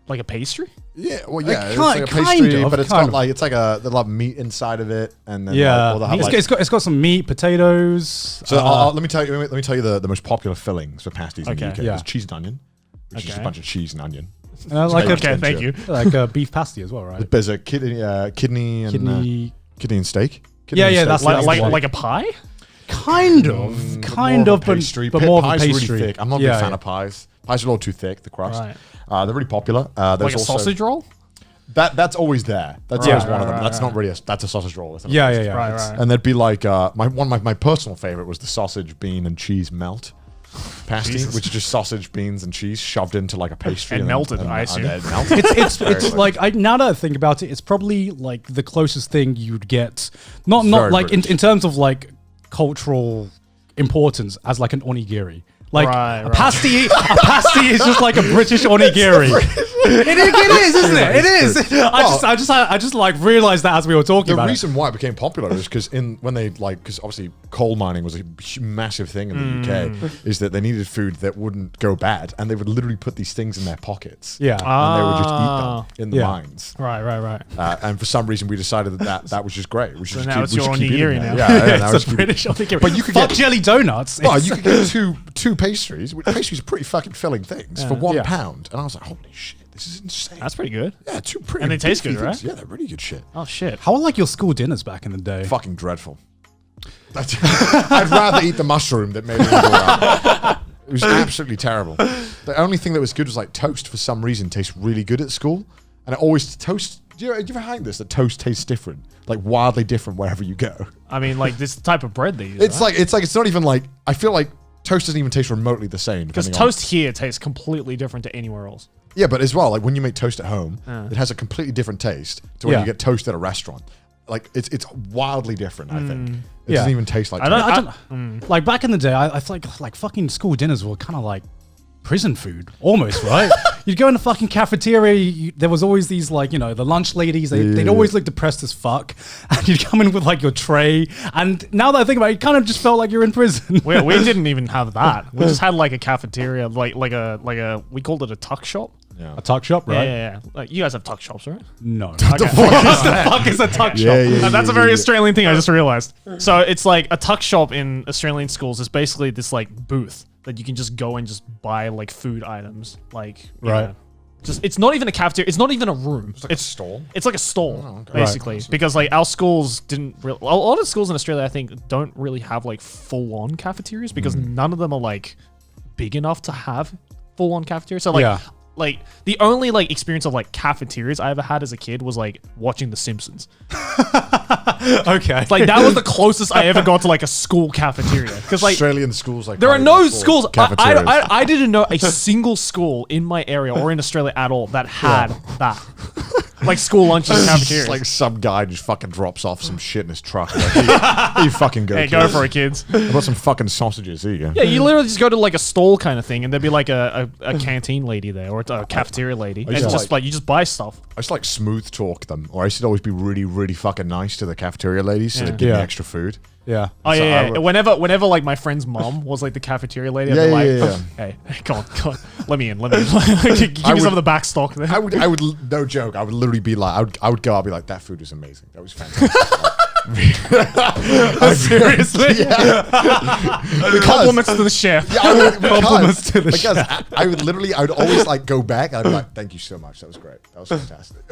Speaker 1: Like a pastry?
Speaker 3: Yeah, well, yeah, it's
Speaker 2: kind-
Speaker 3: like a pastry,
Speaker 2: kind of,
Speaker 3: but it's
Speaker 2: kind
Speaker 3: got
Speaker 2: of.
Speaker 3: like it's like a lot of meat inside of it, and then
Speaker 2: Yeah,
Speaker 3: like, all the
Speaker 2: it's got some meat, potatoes.
Speaker 3: So let me tell you the most popular fillings for pasties in the
Speaker 1: Okay.
Speaker 3: UK.
Speaker 2: Yeah.
Speaker 3: There's cheese and onion, which is just a
Speaker 1: Okay.
Speaker 3: bunch of cheese and onion.
Speaker 2: Like
Speaker 3: Okay,
Speaker 2: a
Speaker 1: Okay, thank you.
Speaker 2: like a beef pasty as well, right?
Speaker 3: There's a kidney and
Speaker 2: Kidney.
Speaker 3: kidney and steak. Kidney
Speaker 2: Yeah,
Speaker 3: and
Speaker 2: yeah,
Speaker 3: steak.
Speaker 2: that's
Speaker 1: Like,
Speaker 2: the
Speaker 1: like,
Speaker 2: one.
Speaker 1: like a pie?
Speaker 2: Kind of,
Speaker 3: More of a pastry.
Speaker 2: but more of a
Speaker 3: Pies are
Speaker 2: pastry.
Speaker 3: really thick. I'm not a big fan of pies. Pies are a little too thick. The crust.
Speaker 1: Right.
Speaker 3: They're really popular. There's
Speaker 1: Like a
Speaker 3: also,
Speaker 1: sausage roll?
Speaker 3: That's always there. That's
Speaker 1: Right,
Speaker 3: always one
Speaker 1: right,
Speaker 3: of them.
Speaker 1: right,
Speaker 3: That's
Speaker 1: right.
Speaker 3: not really that's a sausage roll. That's not a
Speaker 2: Yeah,
Speaker 3: sausage
Speaker 2: yeah, yeah.
Speaker 1: Right,
Speaker 2: It's-
Speaker 1: right.
Speaker 3: And there'd be like my personal favorite was the sausage, bean, and cheese melt pasty,
Speaker 1: Jesus.
Speaker 3: which is just sausage, beans, and cheese shoved into like a pastry
Speaker 1: And melted, I
Speaker 3: and
Speaker 1: assume.
Speaker 3: then melted.
Speaker 2: It's like now that I think about it, it's probably like the closest thing you'd get. Not
Speaker 3: Very
Speaker 2: like in
Speaker 3: British.
Speaker 2: terms of like cultural importance as like an onigiri. Like
Speaker 1: Right,
Speaker 2: a
Speaker 1: right.
Speaker 2: pasty is just like a British onigiri. it is, isn't it? It is. I just like realized that as we were talking
Speaker 3: The
Speaker 2: about
Speaker 3: reason why it became popular is because because obviously coal mining was a massive thing in the UK, is that they needed food that wouldn't go bad, and they would literally put these things in their pockets.
Speaker 2: it. Yeah.
Speaker 3: And they would just
Speaker 1: Ah.
Speaker 3: eat them in the
Speaker 2: Yeah.
Speaker 3: mines.
Speaker 1: Right.
Speaker 3: And for some reason, we decided that was just great. We should
Speaker 1: So
Speaker 3: just
Speaker 1: now
Speaker 3: keep,
Speaker 1: it's
Speaker 3: we
Speaker 1: your
Speaker 3: should keep
Speaker 1: onigiri
Speaker 3: eating
Speaker 1: now.
Speaker 3: that. Yeah, now
Speaker 2: it's
Speaker 3: just
Speaker 2: a
Speaker 3: keep-
Speaker 2: British onigiri.
Speaker 3: But you could
Speaker 2: Fuck
Speaker 3: get-
Speaker 2: jelly donuts.
Speaker 3: Oh, you could get two pastries. Pastries are pretty fucking filling things for £1.
Speaker 2: Yeah.
Speaker 3: And I was like, holy shit, this is insane.
Speaker 1: That's pretty good.
Speaker 3: Yeah, two pretty.
Speaker 1: And they taste
Speaker 3: beefy
Speaker 1: good, right?
Speaker 3: things. Yeah, they're really good shit.
Speaker 1: Oh, shit.
Speaker 2: How were like your school dinners back in the day?
Speaker 3: Fucking dreadful. I'd rather eat the mushroom that made me go out. It was absolutely terrible. The only thing that was good was like toast for some reason tastes really good at school. And it always toast. Do you ever find this? That toast tastes different, like wildly different wherever you go.
Speaker 1: I mean, like this type of bread they use.
Speaker 3: It's
Speaker 1: right?
Speaker 3: like it's not even like I feel like toast doesn't even taste remotely the same.
Speaker 1: Because
Speaker 3: depending on-
Speaker 1: toast here tastes completely different to anywhere else.
Speaker 3: Yeah, but as well, like when you make toast at home, it has a completely different taste to when
Speaker 2: Yeah.
Speaker 3: you get toast at a restaurant. Like it's wildly different. I think it
Speaker 2: Yeah.
Speaker 3: doesn't even taste like.
Speaker 1: I
Speaker 3: toast.
Speaker 1: don't-
Speaker 2: I don't like back in the day. I feel like fucking school dinners were kind of like prison food, almost, right? You'd go in the fucking cafeteria. There was always these like the lunch ladies. They'd always look depressed as fuck, and you'd come in with like your tray. And now that I think about it, it kind of just felt like you're in prison.
Speaker 1: We didn't even have that. We just had like a cafeteria, like a we called it a tuck shop.
Speaker 3: Yeah.
Speaker 2: A tuck shop, right?
Speaker 1: Yeah. Like you guys have tuck shops, right?
Speaker 2: No.
Speaker 1: Okay.
Speaker 2: What the fuck is a tuck shop?
Speaker 1: That's a very Australian thing. I just realized. So it's like a tuck shop in Australian schools is basically this like booth that you can just go and just buy like food items, like
Speaker 2: Right.
Speaker 1: Just it's not even a cafeteria. It's not even a room.
Speaker 3: It's like a stall.
Speaker 1: It's like a stall,
Speaker 3: okay.
Speaker 1: basically,
Speaker 3: Right.
Speaker 1: because like our schools didn't. A lot of schools in Australia, I think, don't really have like full-on cafeterias because none of them are like big enough to have full-on cafeterias. So like, like the only like experience of like cafeterias I ever had as a kid was like watching The Simpsons.
Speaker 2: Okay.
Speaker 1: Like that was the closest I ever got to like a school cafeteria. Because like
Speaker 3: Australian schools, like
Speaker 1: there are no schools.
Speaker 3: cafeterias.
Speaker 1: I didn't know a single school in my area or in Australia at all that had that. Like school lunches and
Speaker 3: Just
Speaker 1: cafeterias.
Speaker 3: like some guy just fucking drops off some shit in his truck. Like, here you fucking go.
Speaker 1: Hey, go for it, kids.
Speaker 3: I bought some fucking sausages. Here you go.
Speaker 1: Yeah, you literally just go to like a stall kind of thing, and there'd be like a canteen lady there or a cafeteria lady, and
Speaker 3: used
Speaker 1: it's
Speaker 3: to
Speaker 1: just like you just buy stuff.
Speaker 3: I used to like smooth talk them, or I used to always be really, really fucking nice to the cafeteria ladies, so
Speaker 1: Yeah.
Speaker 3: they'd give me
Speaker 2: Yeah.
Speaker 3: extra food.
Speaker 2: Yeah.
Speaker 1: Oh
Speaker 3: So
Speaker 1: yeah,
Speaker 3: I
Speaker 1: yeah.
Speaker 3: would-
Speaker 1: Whenever like my friend's mom was like the cafeteria lady, I'd
Speaker 3: Yeah,
Speaker 1: be like,
Speaker 3: yeah,
Speaker 1: hey, come on, let me in. Give me some
Speaker 3: would-
Speaker 1: of the back stock there.
Speaker 3: I would, no joke. I would literally be like, I would go. I'd be like, that food is amazing. That was fantastic.
Speaker 2: Seriously?
Speaker 1: Compliments to the chef.
Speaker 3: Yeah, I would,
Speaker 2: Compliments to the
Speaker 3: because I would literally, I would always like go back. I'd be like, thank you so much. That was great. That was fantastic.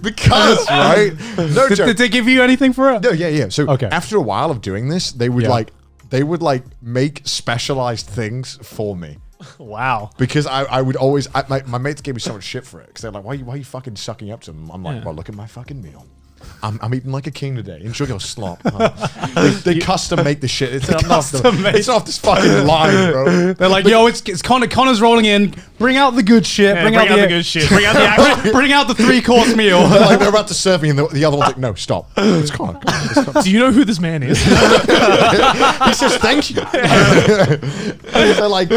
Speaker 3: Because right, no joke.
Speaker 2: Did they give you anything for it?
Speaker 3: No, yeah. So
Speaker 2: Okay.
Speaker 3: after a while of doing this, they would
Speaker 2: Yeah.
Speaker 3: make specialized things for me.
Speaker 1: Wow.
Speaker 3: Because I would always, my mates gave me so much shit for it. Because they're like, why are you fucking sucking up to them? I'm like,
Speaker 1: Yeah.
Speaker 3: well, look at my fucking meal. I'm eating like a king today. Enjoy your slop. They custom make the shit. It's not off this fucking line, bro.
Speaker 2: They're like, yo, it's Connor. Connor's rolling in. Bring out the good shit.
Speaker 1: Yeah,
Speaker 2: bring out
Speaker 1: the good shit. Bring out the action.
Speaker 2: Bring out the 3-course meal.
Speaker 3: Like they're about to serve me, and the other one's like, no, stop. It's Connor.
Speaker 1: Do you know who this man is?
Speaker 3: He says thank you. So like,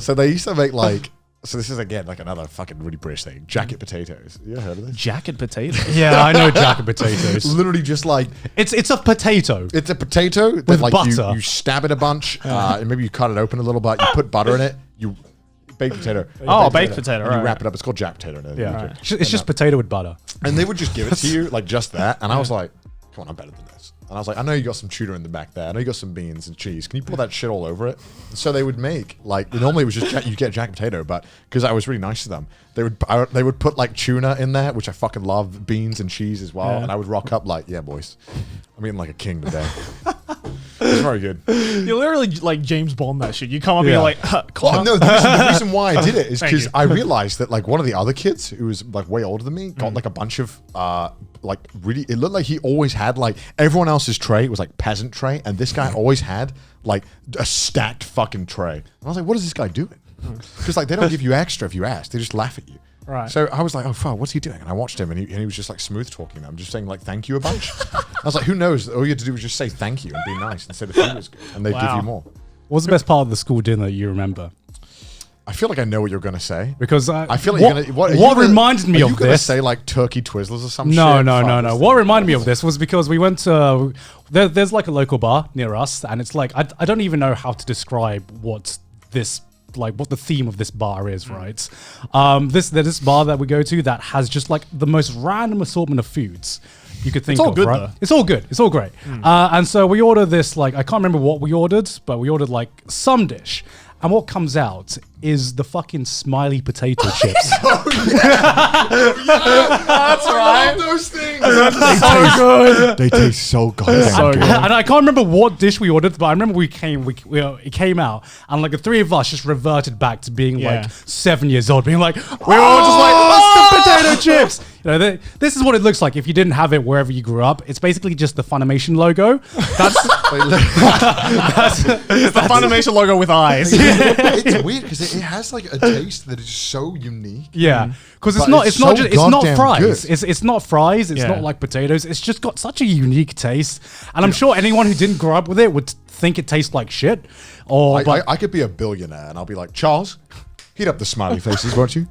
Speaker 3: so they used to make like. So this is again like another fucking really British thing. Jacket potatoes. You ever heard of this?
Speaker 1: Jacket potato.
Speaker 2: Yeah, I know jacket potatoes.
Speaker 3: Literally just like
Speaker 2: It's a potato.
Speaker 3: it's a potato that
Speaker 2: With
Speaker 3: like
Speaker 2: butter.
Speaker 3: you stab it a bunch, and maybe you cut it open a little bit. You put butter in it. You baked potato.
Speaker 1: Oh, baked potato,
Speaker 3: And you
Speaker 1: right.
Speaker 3: wrap it up. It's called jack potato.
Speaker 2: Yeah, it's just potato with butter.
Speaker 3: And they would just give it to you like just that, and I was like, come on, I'm better than this. And I was like, I know you got some tuna in the back there. I know you got some beans and cheese. Can you pour that shit all over it? And so they would make like normally it was just you get jack potato, but because I was really nice to them, they would put like tuna in there, which I fucking love, beans and cheese as well.
Speaker 1: Yeah.
Speaker 3: And I would rock up like, yeah, boys, I'm eating like a king today. It's very good.
Speaker 1: You literally like James Bond that shit. You come up and
Speaker 2: Yeah.
Speaker 1: you're like,
Speaker 3: Well,
Speaker 1: Connor.
Speaker 3: no, the reason why I did it is
Speaker 1: Thank
Speaker 3: because
Speaker 1: you.
Speaker 3: I realized that like one of the other kids who was like way older than me got like a bunch of like really, it looked like he always had like everyone else's tray was like peasant tray, and this guy always had like a stacked fucking tray. And I was like, what is this guy doing? Because like they don't give you extra if you ask, they just laugh at you.
Speaker 1: Right.
Speaker 3: So I was like, oh fuck, what's he doing? And I watched him, and he was just like smooth talking them, just saying like thank you a bunch. I was like, who knows? All you had to do was just say thank you and be nice instead of food was good, and they'd give
Speaker 1: Wow.
Speaker 3: you more.
Speaker 2: What's the best part of the school dinner that you remember?
Speaker 3: I feel like I know what you're gonna say.
Speaker 2: Because
Speaker 3: I feel like
Speaker 2: what,
Speaker 3: you're gonna. What, are you
Speaker 2: what
Speaker 3: gonna-
Speaker 2: reminded me
Speaker 3: are you
Speaker 2: of
Speaker 3: gonna
Speaker 2: this?
Speaker 3: say like turkey Twizzlers or some shit?
Speaker 2: No.
Speaker 3: Fuck,
Speaker 2: What reminded me of this was because we went to there's like a local bar near us, and it's like I don't even know how to describe what the theme of this bar is, right? There's this bar that we go to that has just like the most random assortment of foods you could think
Speaker 1: all
Speaker 2: of,
Speaker 1: good,
Speaker 2: right?
Speaker 1: though.
Speaker 2: It's all good. It's all great. And so we ordered this, like, I can't remember what we ordered, but we ordered like some dish. And what comes out is the fucking smiley potato chips.
Speaker 3: That's right. Those things.
Speaker 2: So good.
Speaker 3: They taste so goddamn
Speaker 1: So
Speaker 3: good.
Speaker 1: good.
Speaker 2: And I can't remember what dish we ordered, but I remember it came out, and like the three of us just reverted back to being
Speaker 1: Yeah.
Speaker 2: like 7 years old, being like, we were all just like, the potato chips. You know, this is what it looks like if you didn't have it wherever you grew up. It's basically just the Funimation logo. That's
Speaker 1: It's the Funimation logo with eyes.
Speaker 3: It's weird because it has like a taste that is so unique.
Speaker 2: yeah, because
Speaker 3: But it's so
Speaker 2: it's not
Speaker 3: goddamn
Speaker 2: fries.
Speaker 3: good.
Speaker 2: It's not fries. It's
Speaker 1: Yeah.
Speaker 2: not like potatoes. It's just got such a unique taste, and I'm sure anyone who didn't grow up with it would think it tastes like shit. Or but
Speaker 3: I could be a billionaire and I'll be like, Charles, heat up the smiley faces, won't you?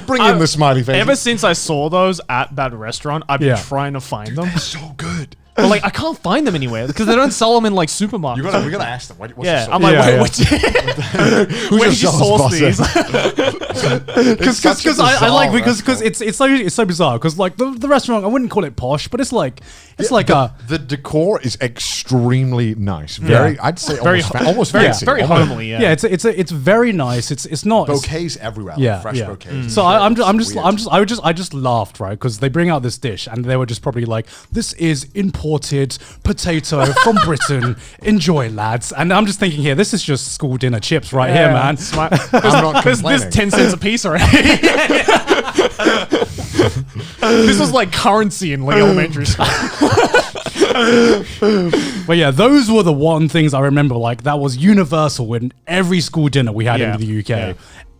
Speaker 3: Bring in the smiley faces.
Speaker 1: Ever since I saw those at that restaurant, I've been
Speaker 2: Yeah.
Speaker 1: trying to find them.
Speaker 3: They're so good.
Speaker 1: But like I can't find them anywhere because they don't sell them in like supermarkets.
Speaker 3: We gotta ask them. What's
Speaker 1: Yeah,
Speaker 3: your
Speaker 1: I'm like,
Speaker 2: Yeah,
Speaker 1: wait,
Speaker 2: yeah.
Speaker 1: where did you source these?
Speaker 2: Because I like because it's so bizarre because like the restaurant I wouldn't call it posh, but it's like
Speaker 3: the decor is extremely nice. Very, I'd say almost
Speaker 1: very,
Speaker 3: fancy.
Speaker 1: very
Speaker 3: Almost-
Speaker 1: homely.
Speaker 2: yeah, it's very nice. It's not
Speaker 3: Bouquets everywhere.
Speaker 2: Yeah,
Speaker 3: Like fresh
Speaker 2: yeah.
Speaker 3: bouquets.
Speaker 2: So I just laughed, right? Because they bring out this dish and they were just probably like, "This is imported potato from Britain. Enjoy, lads." And I'm just thinking here, this is just school dinner chips right here, man.
Speaker 3: I'm not
Speaker 1: There's
Speaker 3: complaining.
Speaker 1: 10 cents a piece already. This was like currency in like elementary school.
Speaker 2: But yeah, those were the one things I remember. Like that was universal in every school dinner we had
Speaker 1: Yeah,
Speaker 2: in the UK.
Speaker 1: yeah.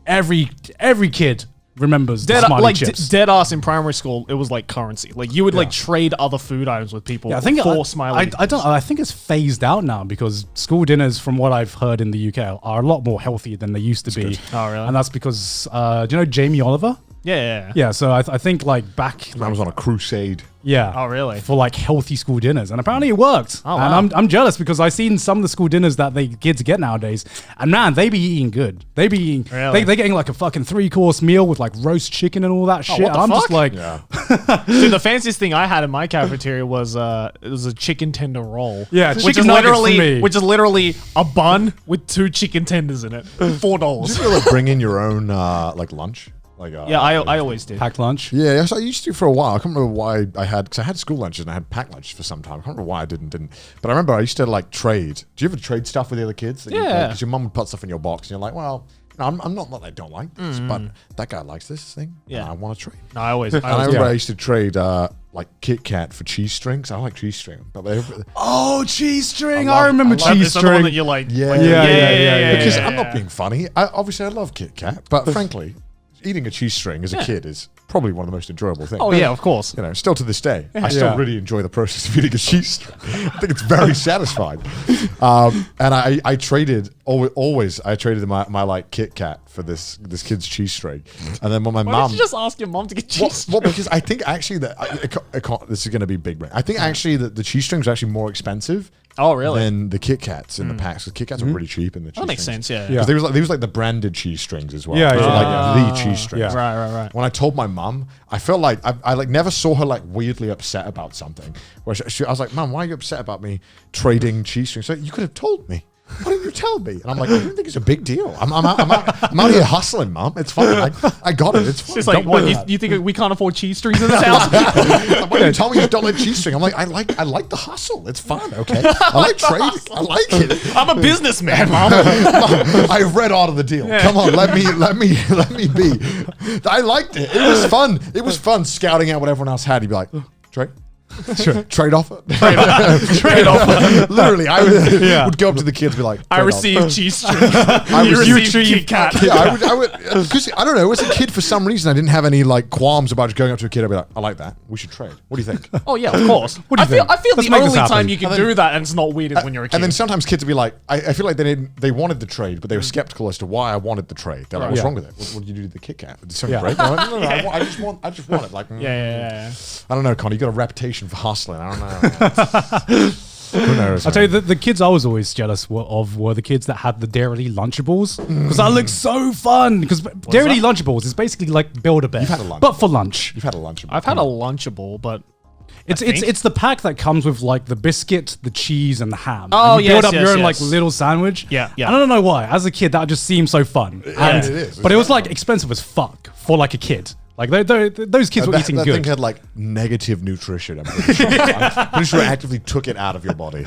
Speaker 2: Every kid remembers the Smiley chips.
Speaker 1: Dead ass in primary school, it was like currency. Like you would like trade other food items with people.
Speaker 2: Yeah, I think
Speaker 1: for Smiley.
Speaker 2: I think it's phased out now because school dinners, from what I've heard in the UK, are a lot more healthy than they used to be.
Speaker 1: Oh, really?
Speaker 2: And that's because do you know Jamie Oliver?
Speaker 1: Yeah.
Speaker 2: Yeah, so I think like back,
Speaker 3: I was on a crusade.
Speaker 2: yeah.
Speaker 1: Oh, really?
Speaker 2: For like healthy school dinners, and apparently it worked.
Speaker 1: Oh,
Speaker 2: And
Speaker 1: wow.
Speaker 2: I'm jealous because I've seen some of the school dinners that the kids get nowadays, and man, they be eating good. They be eating.
Speaker 1: Really?
Speaker 2: They're getting like a fucking 3-course meal with like roast chicken and all that shit.
Speaker 1: what the
Speaker 2: I'm just
Speaker 1: fuck?
Speaker 2: like,
Speaker 1: Dude, the fanciest thing I had in my cafeteria was it was a chicken tender roll.
Speaker 2: Yeah,
Speaker 1: which
Speaker 2: chicken
Speaker 1: is
Speaker 2: nuggets for
Speaker 1: literally
Speaker 2: me.
Speaker 1: which is literally a bun with 2 chicken tenders in it. $4.
Speaker 3: Did you ever like bring in your own like lunch? Like
Speaker 1: Yeah, I always did.
Speaker 2: packed lunch.
Speaker 3: Yeah, yes, I used to for a while. I can't remember why I had, because I had school lunches and I had packed lunches for some time. I can't remember why I didn't. But I remember I used to like trade. Do you ever trade stuff with the other kids?
Speaker 1: Yeah.
Speaker 3: Because your mum would put stuff in your box and you're like, well, no, I'm not that I don't like this, but that guy likes this thing.
Speaker 1: Yeah.
Speaker 3: And I want to trade.
Speaker 1: No, I always
Speaker 3: And I remember
Speaker 2: yeah.
Speaker 3: I used to trade like Kit Kat for cheese strings. I like cheese string, but
Speaker 2: Oh, cheese string!
Speaker 3: I love-
Speaker 2: I remember
Speaker 3: I love-
Speaker 2: cheese
Speaker 1: Is that the one
Speaker 2: string.
Speaker 1: that you're like,
Speaker 3: Yeah.
Speaker 1: like,
Speaker 2: Yeah.
Speaker 3: because
Speaker 1: yeah,
Speaker 3: I'm not
Speaker 1: yeah.
Speaker 3: being funny. Obviously, I love Kit Kat, but frankly, eating a cheese string as a kid is probably one of the most enjoyable things.
Speaker 1: Oh yeah, of course.
Speaker 3: You know, still to this day, I still
Speaker 2: Yeah.
Speaker 3: really enjoy the process of eating a cheese string. I think it's very satisfying. And I traded always. I traded my like Kit Kat for this kid's cheese string, and then when my
Speaker 1: Why
Speaker 3: mum.
Speaker 1: did you just ask your mom to get cheese?
Speaker 3: Well, because I think actually that this is going to be big brain. I think actually that the cheese strings are actually more expensive.
Speaker 1: Oh, really?
Speaker 3: Than the Kit Kats in the packs. Because Kit Kats are really cheap in the cheese
Speaker 1: That makes
Speaker 3: strings.
Speaker 1: sense. Yeah.
Speaker 2: Yeah.
Speaker 3: Because there was like the branded cheese strings as well.
Speaker 2: Yeah,
Speaker 3: Those were
Speaker 2: yeah.
Speaker 3: like the cheese strings.
Speaker 2: Yeah.
Speaker 1: Right.
Speaker 3: When I told my mum, I felt like I like never saw her like weirdly upset about something. Where I was like, "Mum, why are you upset about me trading cheese strings?" So you could have told me. Why didn't you tell me? And I'm like, I don't think it's a big deal. I'm out here hustling, Mum. It's fine. I got it. It's fine.
Speaker 1: It's like,
Speaker 3: Don't
Speaker 1: what?
Speaker 3: worry
Speaker 1: You,
Speaker 3: about it.
Speaker 1: you think we can't afford cheese strings in this house?
Speaker 3: Why didn't you tell me you don't like cheese string? I'm like, I like the hustle. It's fun, okay? I like trading. I like it.
Speaker 1: I'm a businessman, mom.
Speaker 3: Mom, I read all of the deal. Come on, let me be. I liked it. It was fun. It was fun scouting out what everyone else had. You'd be like, trade. Trade offer. Trade offer. Literally, I would go up to the kids and be like,
Speaker 1: I
Speaker 3: trade
Speaker 1: received
Speaker 3: offer.
Speaker 1: cheese string. You received Kit Kat.
Speaker 3: Yeah, I would, because I don't know. As a kid, for some reason, I didn't have any like qualms about just going up to a kid. I'd be like, I like that. We should trade. What do you think?
Speaker 1: Oh yeah, of course.
Speaker 2: What do you think?
Speaker 1: I feel
Speaker 2: Let's
Speaker 1: the
Speaker 2: make this
Speaker 1: only
Speaker 2: happen.
Speaker 1: time you can
Speaker 3: And then-
Speaker 1: do that and it's not weird is when you're a kid.
Speaker 3: And then sometimes kids would be like, I feel like they wanted the trade, but they were skeptical as to why I wanted the trade. They're like, what's
Speaker 2: Yeah.
Speaker 3: wong with it? What did you do to the Kit Kat? Did something
Speaker 2: Yeah.
Speaker 3: break? I'm like, no, I just want it. Like,
Speaker 1: yeah.
Speaker 3: I don't know, Connor. You got a reputation for hustling. I don't know. Who knows?
Speaker 2: I'll tell you,
Speaker 3: man?
Speaker 2: the kids I was always jealous of were the kids that had the Dairy Lunchables. Because that looked so fun. Because Dairy Lunchables is basically like Build-A-Bear,
Speaker 3: You've had a Lunchable.
Speaker 2: but for lunch.
Speaker 3: You've had a lunch.
Speaker 1: I've had a Lunchable, but
Speaker 2: It's the pack that comes with like the biscuit, the cheese, and the ham.
Speaker 1: Oh,
Speaker 2: and you build
Speaker 1: yes,
Speaker 2: up your
Speaker 1: yes,
Speaker 2: own
Speaker 1: yes.
Speaker 2: like little sandwich.
Speaker 1: Yeah.
Speaker 2: I don't know why. As a kid, that just seemed so fun. And-
Speaker 3: it is.
Speaker 2: But it was like expensive as fuck for like a kid. Like those kids were eating
Speaker 3: that
Speaker 2: good.
Speaker 3: thing had like negative nutrition. I'm pretty sure. I'm pretty sure it actively took it out of your body.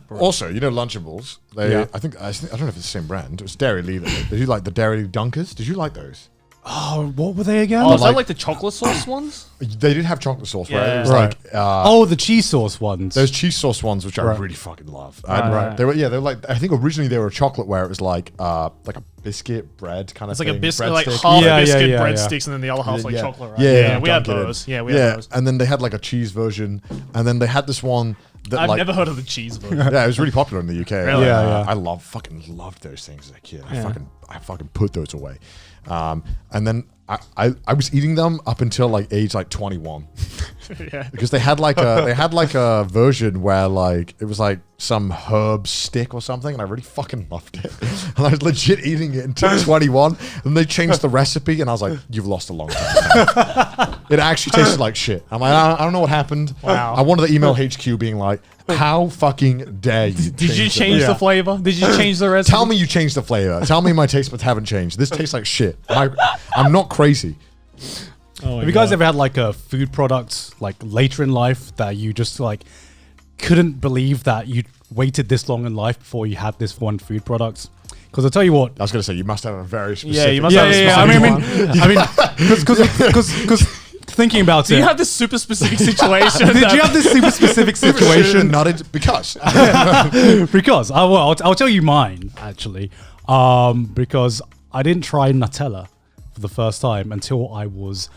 Speaker 3: Also, you know Lunchables.
Speaker 2: Yeah.
Speaker 3: I don't know if it's the same brand. It was Dairy Lee. Did you like the Dairy Dunkers? Did you like those?
Speaker 2: Oh, what were they again?
Speaker 1: oh, is that
Speaker 3: like-
Speaker 1: like the chocolate sauce ones?
Speaker 3: They did have chocolate sauce, right?
Speaker 1: Yeah.
Speaker 3: It was
Speaker 2: Right.
Speaker 3: like
Speaker 2: The cheese sauce ones.
Speaker 3: those cheese sauce ones, which I
Speaker 2: Right.
Speaker 3: really fucking love.
Speaker 1: Right.
Speaker 3: They were like, I think originally they were chocolate, where it was like a biscuit bread kind of
Speaker 1: It's
Speaker 3: thing.
Speaker 1: like a biscuit, like
Speaker 3: breadstick.
Speaker 1: half
Speaker 2: Yeah,
Speaker 1: a biscuit
Speaker 2: yeah, yeah,
Speaker 1: breadsticks, and then the other half's like
Speaker 3: Yeah.
Speaker 1: chocolate, right?
Speaker 3: Yeah,
Speaker 1: we had
Speaker 3: dunk it in.
Speaker 1: those. Yeah, we had those.
Speaker 3: And then they had like a cheese version, and then they had this one.
Speaker 1: I've
Speaker 3: like,
Speaker 1: never heard of the cheese version.
Speaker 3: Yeah, it was really popular in the UK.
Speaker 1: Really?
Speaker 2: Yeah.
Speaker 3: I fucking loved those things as a kid.
Speaker 1: Yeah.
Speaker 3: I fucking put those away. And then I was eating them up until like age like 21.
Speaker 1: Yeah.
Speaker 3: Because they had like a version where like it was like some herb stick or something, and I really fucking loved it. And I was legit eating it until 21. And they changed the recipe, and I was like, "You've lost a long time." It actually tasted like shit. I'm like, I don't know what happened.
Speaker 1: Wow.
Speaker 3: I wanted to email HQ being like, "How fucking dare you?"
Speaker 1: Did you change the flavor? Did you change the recipe?
Speaker 3: Tell me you changed the flavor. Tell me my taste buds haven't changed. This tastes like shit. I'm not crazy.
Speaker 2: Have you guys ever had like a food product like later in life that you just like couldn't believe that you waited this long in life before you had this one food product? Because I'll tell you what.
Speaker 3: I was going to say, you must have a very specific...
Speaker 1: Yeah, you must have a specific
Speaker 2: I mean, because thinking about
Speaker 1: Do
Speaker 2: it.
Speaker 1: you have this super specific situation?
Speaker 2: Did you have this super specific situation?
Speaker 3: Nutted because.
Speaker 2: Because I'll tell you mine actually. Because I didn't try Nutella for the first time until I was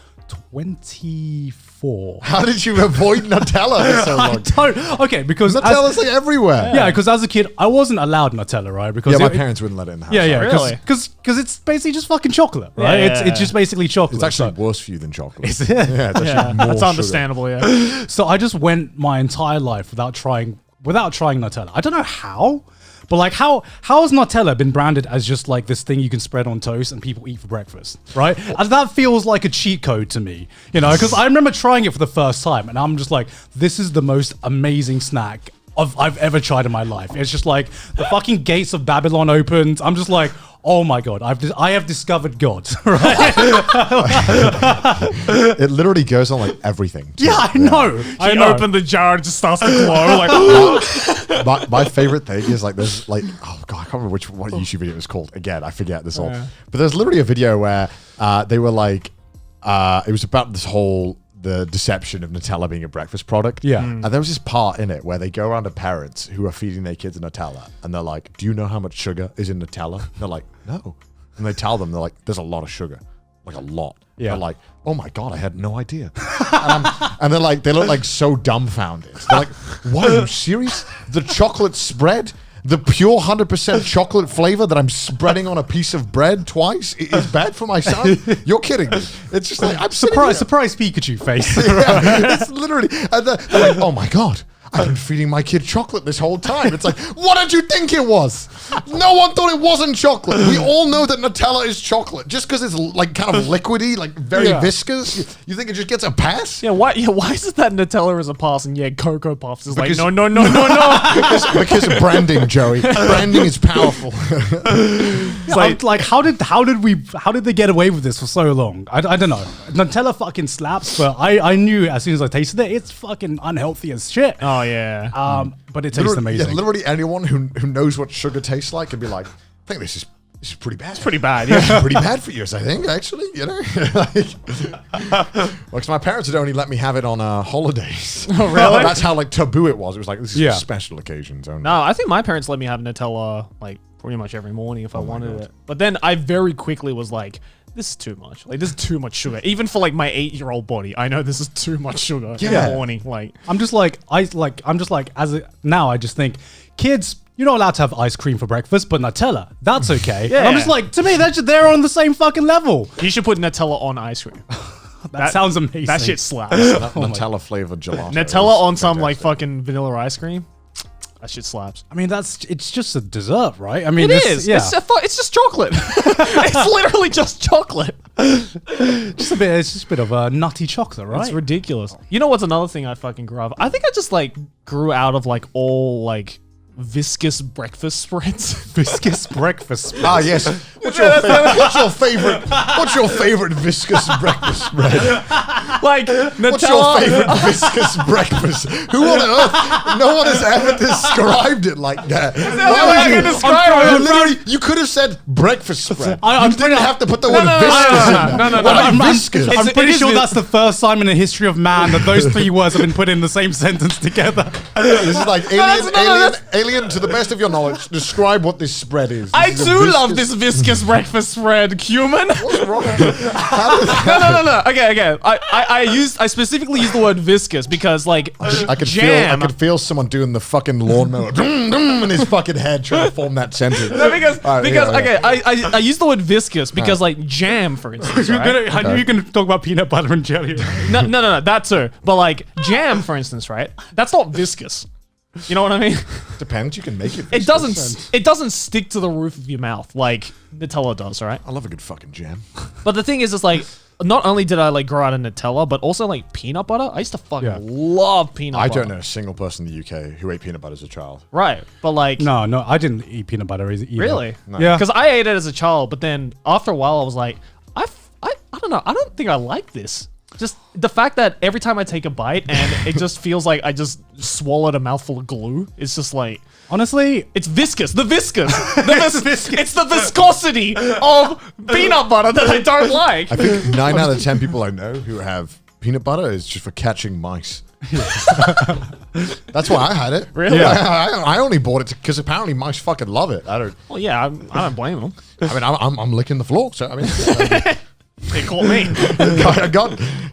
Speaker 2: 24.
Speaker 3: How did you avoid Nutella for so long?
Speaker 2: Okay, because
Speaker 3: Nutella's like everywhere.
Speaker 2: Yeah, because as a kid, I wasn't allowed Nutella, right? Because
Speaker 3: Yeah, my parents wouldn't let it in the house.
Speaker 2: Yeah,
Speaker 1: Really?
Speaker 2: because it's basically just fucking chocolate, right?
Speaker 1: Yeah.
Speaker 2: It's just basically chocolate.
Speaker 3: It's actually
Speaker 2: So-
Speaker 3: worse for you than chocolate.
Speaker 2: Is it?
Speaker 3: Yeah, it's actually
Speaker 1: Yeah,
Speaker 3: more
Speaker 1: that's
Speaker 3: sugar.
Speaker 1: understandable. Yeah.
Speaker 2: So I just went my entire life without trying Nutella. I don't know how, but like how has Nutella been branded as just like this thing you can spread on toast and people eat for breakfast, right? And that feels like a cheat code to me, you know, because I remember trying it for the first time and I'm just like, this is the most amazing snack I've ever tried in my life. It's just like the fucking gates of Babylon opened. I'm just like, oh my God, I have discovered God, right?
Speaker 3: It literally goes on like everything. too.
Speaker 2: Yeah, I know. I
Speaker 1: You
Speaker 2: know.
Speaker 1: open the jar, it just starts to glow. Like,
Speaker 3: My favorite thing is like there's like, oh God, I can't remember what YouTube video it was called. Again, I forget this all.
Speaker 1: Yeah.
Speaker 3: But there's literally a video where they were like, it was about this whole the deception of Nutella being a breakfast product.
Speaker 2: Yeah.
Speaker 3: And there was this part in it where they go around to parents who are feeding their kids Nutella and they're like, do you know how much sugar is in Nutella? And they're like, no. And they tell them, they're like, there's a lot of sugar. Like a lot.
Speaker 2: Yeah.
Speaker 3: They're like, oh my God, I had no idea. And they're like, they look like so dumbfounded. They're like, what, are you serious? The chocolate spread? The pure 100% chocolate flavor that I'm spreading on a piece of bread twice is bad for my son? You're kidding me. It's just like, I'm
Speaker 2: Surprise Pikachu face.
Speaker 3: Yeah, it's literally, and they're like, oh my God, I've been feeding my kid chocolate this whole time. It's like, what did you think it was? No one thought it wasn't chocolate. We all know that Nutella is chocolate. Just because it's like kind of liquidy, like very viscous, you think it just gets a pass?
Speaker 1: yeah, why is it that Nutella is a pass and yeah, Cocoa Puffs is
Speaker 3: Because-
Speaker 1: like, no.
Speaker 3: because of branding, Joey. Branding is powerful.
Speaker 2: Like how did they get away with this for so long? I don't know. Nutella fucking slaps, but I knew as soon as I tasted it, it's fucking unhealthy as shit.
Speaker 1: Oh yeah.
Speaker 2: But it tastes amazing.
Speaker 3: Yeah, literally anyone who knows what sugar tastes like can be like, I think this is pretty bad.
Speaker 1: Pretty bad. Yeah.
Speaker 3: It's pretty bad for you, I think, actually, you know? Because my parents would only let me have it on holidays.
Speaker 1: Oh, really?
Speaker 3: That's how, like, taboo it was. It was like, this is
Speaker 2: Yeah.
Speaker 3: for special occasions only.
Speaker 1: No, I think my parents let me have Nutella like pretty much every morning if I wanted it. But then I very quickly was like, this is too much. Like, this is too much sugar. Even for like my 8-year-old body, I know this is too much sugar in
Speaker 3: Yeah.
Speaker 1: the morning. Like,
Speaker 2: now I just think, kids, you're not allowed to have ice cream for breakfast, but Nutella, that's okay.
Speaker 1: Yeah.
Speaker 2: And I'm just like, to me, they're on the same fucking level.
Speaker 1: you should put Nutella on ice cream.
Speaker 2: That sounds amazing.
Speaker 1: That shit slaps.
Speaker 3: Nutella flavored gelato.
Speaker 1: Nutella on some like
Speaker 3: fantastic.
Speaker 1: fucking vanilla ice cream. That shit slaps.
Speaker 2: I mean, it's just a dessert, right? I mean,
Speaker 1: It is.
Speaker 2: Yeah.
Speaker 1: It's just chocolate. It's literally just chocolate.
Speaker 2: It's just a bit of a nutty chocolate, right?
Speaker 1: It's ridiculous. You know what's another thing I fucking grew up? I think I just like grew out of like all like viscous breakfast spreads.
Speaker 2: Viscous breakfast spread.
Speaker 3: Ah, yes. What's your favorite viscous breakfast spread?
Speaker 1: Like
Speaker 3: What's your
Speaker 1: Nutella.
Speaker 3: favorite viscous breakfast? Who on earth? No one has ever described it like that.
Speaker 1: I can describe it.
Speaker 3: Literally, you could have said breakfast spread.
Speaker 2: I'm
Speaker 3: You didn't have to put the word
Speaker 1: no,
Speaker 3: viscous in there.
Speaker 1: no,
Speaker 3: What about
Speaker 2: I'm
Speaker 3: viscous?
Speaker 2: I'm
Speaker 1: It
Speaker 2: pretty
Speaker 1: is
Speaker 2: sure
Speaker 1: vis-
Speaker 2: that's the first time in the history of man that those three words have been put in the same sentence together.
Speaker 3: This is like
Speaker 1: that's-
Speaker 3: alien Alien, to the best of your knowledge, describe what this spread is.
Speaker 1: I
Speaker 3: This is a
Speaker 1: too love
Speaker 3: viscous-
Speaker 1: this viscous breakfast spread, human.
Speaker 3: What's wrong?
Speaker 1: No. Okay. I specifically use the word viscous because like
Speaker 3: I could
Speaker 1: jam.
Speaker 3: feel someone doing the fucking lawnmower in his fucking head trying to form that sentence.
Speaker 1: No, because
Speaker 3: yeah.
Speaker 1: okay, I use the word viscous because like jam, for instance. Right?
Speaker 2: I knew you were going to talk about peanut butter and jelly.
Speaker 1: No, that too. But like jam, for instance, right? That's not viscous. You know what I mean?
Speaker 3: Depends. You can make it.
Speaker 1: It
Speaker 3: viscous.
Speaker 1: doesn't stick to the roof of your mouth like Nutella does, right?
Speaker 3: I love a good fucking jam.
Speaker 1: But the thing is, it's like not only did I like grow out of Nutella, but also like peanut butter. I used to fucking love peanut
Speaker 3: I
Speaker 1: butter.
Speaker 3: don't know a single person in the UK who ate peanut butter as a child.
Speaker 1: Right, but like
Speaker 2: No, I didn't eat peanut butter either.
Speaker 1: really,
Speaker 2: Yeah.
Speaker 1: because I ate it as a child, but then after a while, I was like, I don't know, I don't think I like this. Just the fact that every time I take a bite and it just feels like I just swallowed a mouthful of glue. It's just like
Speaker 2: Honestly,
Speaker 1: it's viscous. It's the viscosity of peanut butter that I don't like.
Speaker 3: I think 9 out of 10 people I know who have peanut butter is just for catching mice. That's why I had it.
Speaker 1: Really?
Speaker 3: I only bought it because apparently mice fucking love it. I
Speaker 1: Well, yeah, I don't blame them.
Speaker 3: mean, I'm licking the floor. So I mean,
Speaker 1: They caught me.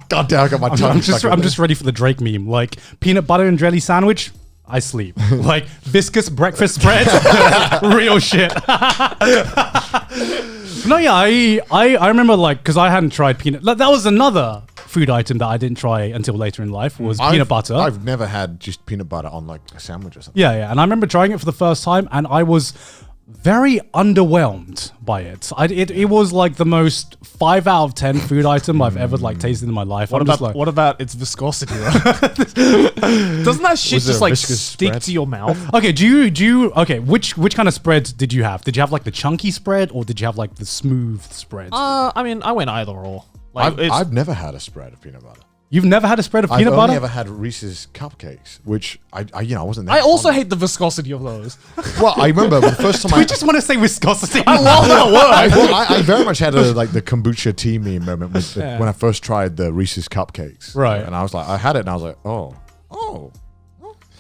Speaker 3: God damn, I got my tongue.
Speaker 2: I'm just ready for the Drake meme. Like peanut butter and jelly sandwich, I sleep. Like viscous breakfast spread, real shit. No, yeah, I remember like because I hadn't tried peanut. That was another food item that I didn't try until later in life was peanut butter.
Speaker 3: I've never had just peanut butter on like a sandwich or something.
Speaker 2: Yeah, and I remember trying it for the first time, and I was very underwhelmed by it. It was like the most 5 out of 10 food item I've ever like tasted in my life.
Speaker 1: What about its viscosity? Doesn't that shit
Speaker 3: Was there
Speaker 1: just
Speaker 3: a
Speaker 1: like
Speaker 3: viscous
Speaker 1: stick
Speaker 3: spread?
Speaker 1: to your mouth?
Speaker 2: Okay, do you okay? Which kind of spread did you have? Did you have like the chunky spread, or did you have like the smooth spread?
Speaker 1: I mean, I went either or. Like,
Speaker 3: I've never had a spread of peanut butter.
Speaker 2: You've never had a spread of
Speaker 3: I've
Speaker 2: peanut
Speaker 3: only
Speaker 2: butter?
Speaker 3: ever had Reese's cupcakes, which I wasn't. That
Speaker 1: I also
Speaker 3: fond
Speaker 1: hate the viscosity of those.
Speaker 3: of. Well, I remember the first time
Speaker 2: we just want to say viscosity.
Speaker 1: I love that word.
Speaker 3: I very much had like the kombucha tea meme moment with when I first tried the Reese's cupcakes.
Speaker 2: Right.
Speaker 3: And I was like, I had it and I was like, oh.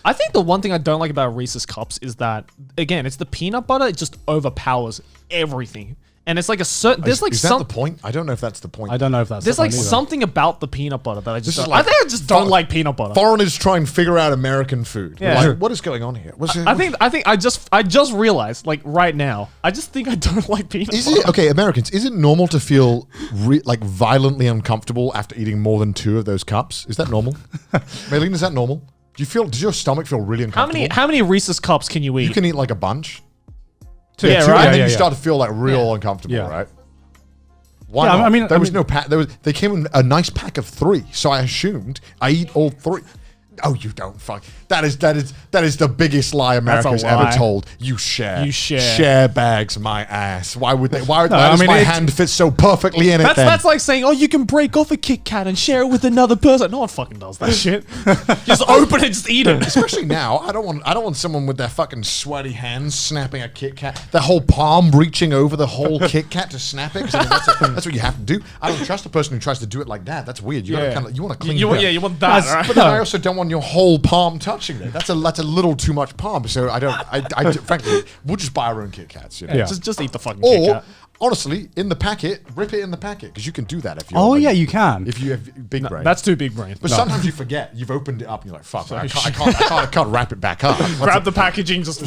Speaker 1: I think the one thing I don't like about Reese's Cups is that, again, it's the peanut butter. It just overpowers everything. And it's like a certain, there's like
Speaker 3: Is that
Speaker 1: some,
Speaker 3: the point? I don't know if that's the point.
Speaker 2: I don't know if that's
Speaker 1: there's
Speaker 2: the
Speaker 1: like
Speaker 2: point either.
Speaker 1: something about the peanut butter that I just
Speaker 3: This is
Speaker 1: don't,
Speaker 3: like
Speaker 1: I think I just don't like peanut butter.
Speaker 3: Foreigners try and figure out American food.
Speaker 1: Yeah.
Speaker 3: Like, what is going on here?
Speaker 1: I think I just realized, like right now, I just think I don't like peanut
Speaker 3: Is
Speaker 1: butter.
Speaker 3: it okay, Americans? Is it normal to feel like violently uncomfortable after eating more than 2 of those cups? Is that normal? Maylene, is that normal? Does your stomach feel really uncomfortable?
Speaker 1: How many Reese's Cups can you eat?
Speaker 3: You can eat like a bunch.
Speaker 1: Yeah,
Speaker 3: Two,
Speaker 1: right.
Speaker 3: and then
Speaker 2: Yeah,
Speaker 3: you
Speaker 2: yeah.
Speaker 3: start to feel like real uncomfortable,
Speaker 2: Yeah.
Speaker 3: right? Why
Speaker 2: Yeah,
Speaker 3: not?
Speaker 2: I mean-
Speaker 3: there was no pack. They came in a nice pack of 3, so I assumed I eat all 3. Oh, you don't fuck. That is the biggest lie America's
Speaker 1: lie.
Speaker 3: ever told. You share.
Speaker 1: You share.
Speaker 3: Share bags, my ass. Why would they? Why
Speaker 2: I
Speaker 3: does
Speaker 2: mean,
Speaker 3: my
Speaker 2: it's-
Speaker 3: hand fit so perfectly in it? then?
Speaker 1: That's like saying, oh, you can break off a Kit Kat and share it with another person. No one fucking does that shit. Just open it, just eat it.
Speaker 3: Especially now, I don't want someone with their fucking sweaty hands snapping a Kit Kat, their whole palm reaching over the whole Kit Kat to snap it. 'Cause I mean, that's what you have to do. I don't trust a person who tries to do it like that. That's weird. You
Speaker 1: Yeah.
Speaker 3: you want to clean.
Speaker 1: You want that,
Speaker 2: That's-
Speaker 1: right?
Speaker 3: But then I also don't want your whole palm touching it. That's a little too much palm. So I frankly, we'll just buy our own Kit Kats. You know?
Speaker 2: Yeah.
Speaker 1: Just eat the fucking Kit
Speaker 3: Or
Speaker 1: Kat.
Speaker 3: honestly, in the packet, rip it in the packet because you can do that if you.
Speaker 2: Oh yeah, you can.
Speaker 3: If you have big brain.
Speaker 1: That's too big brain.
Speaker 3: But sometimes you forget. You've opened it up and you're like, fuck, I can't wrap it back up.
Speaker 1: Grab the packaging, just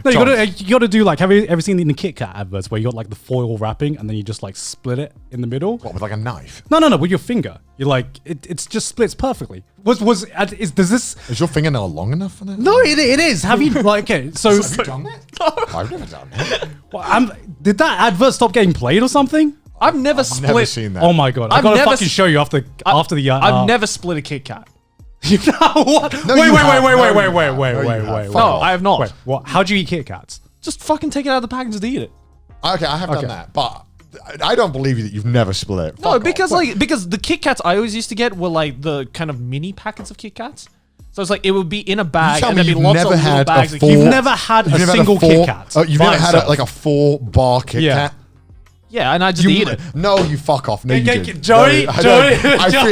Speaker 2: No, you gotta do like, have you ever seen the Kit Kat adverts where you got like the foil wrapping and then you just like split it in the middle?
Speaker 3: What, with like a knife?
Speaker 2: No, with your finger. You're like, it's just splits perfectly. Does this?
Speaker 3: Is your fingernail long enough for that?
Speaker 2: No, it is. Have you like okay? So
Speaker 3: Have you done that? I've never done that.
Speaker 2: did that advert stop getting played or something?
Speaker 1: I've never split.
Speaker 3: Never seen that.
Speaker 2: Oh my god! I
Speaker 1: I've
Speaker 2: gotta
Speaker 1: never
Speaker 2: fucking
Speaker 1: s-
Speaker 2: show you after the.
Speaker 1: I've never split a Kit Kat.
Speaker 2: You know what?
Speaker 3: No,
Speaker 2: wait,
Speaker 3: you
Speaker 2: wait,
Speaker 3: have.
Speaker 2: wait,
Speaker 3: No,
Speaker 2: wait,
Speaker 3: you
Speaker 2: wait,
Speaker 3: have.
Speaker 2: wait,
Speaker 3: No,
Speaker 2: wait,
Speaker 3: you
Speaker 2: wait,
Speaker 3: have.
Speaker 2: wait,
Speaker 3: Fuck
Speaker 2: wait.
Speaker 1: No,
Speaker 3: off.
Speaker 1: I have not.
Speaker 2: Wait, what? How do you eat Kit Kats?
Speaker 1: Just fucking take it out of the pack and just eat it.
Speaker 3: Okay, I have done
Speaker 2: Okay.
Speaker 3: that, but I don't believe you that you've never split it.
Speaker 1: No,
Speaker 3: Fuck
Speaker 1: because
Speaker 3: off.
Speaker 1: because the Kit Kats I always used to get were like the kind of mini packets of Kit Kats. So it's like it would be in a bag
Speaker 3: tell
Speaker 1: and
Speaker 3: me
Speaker 1: there'd be
Speaker 3: you've
Speaker 1: lots of
Speaker 3: never
Speaker 1: little
Speaker 3: had a
Speaker 1: bags.
Speaker 3: full-
Speaker 2: You've never had
Speaker 3: You've
Speaker 2: a
Speaker 3: never
Speaker 2: single
Speaker 3: had
Speaker 2: Kit Kat.
Speaker 3: You've
Speaker 2: by
Speaker 3: never had
Speaker 2: itself.
Speaker 3: like a 4-bar Kit
Speaker 2: Yeah.
Speaker 3: Kat.
Speaker 1: Yeah, and I just eat it.
Speaker 3: No, you fuck off. No, you didn't.
Speaker 2: Joey,
Speaker 3: No,
Speaker 2: Joey,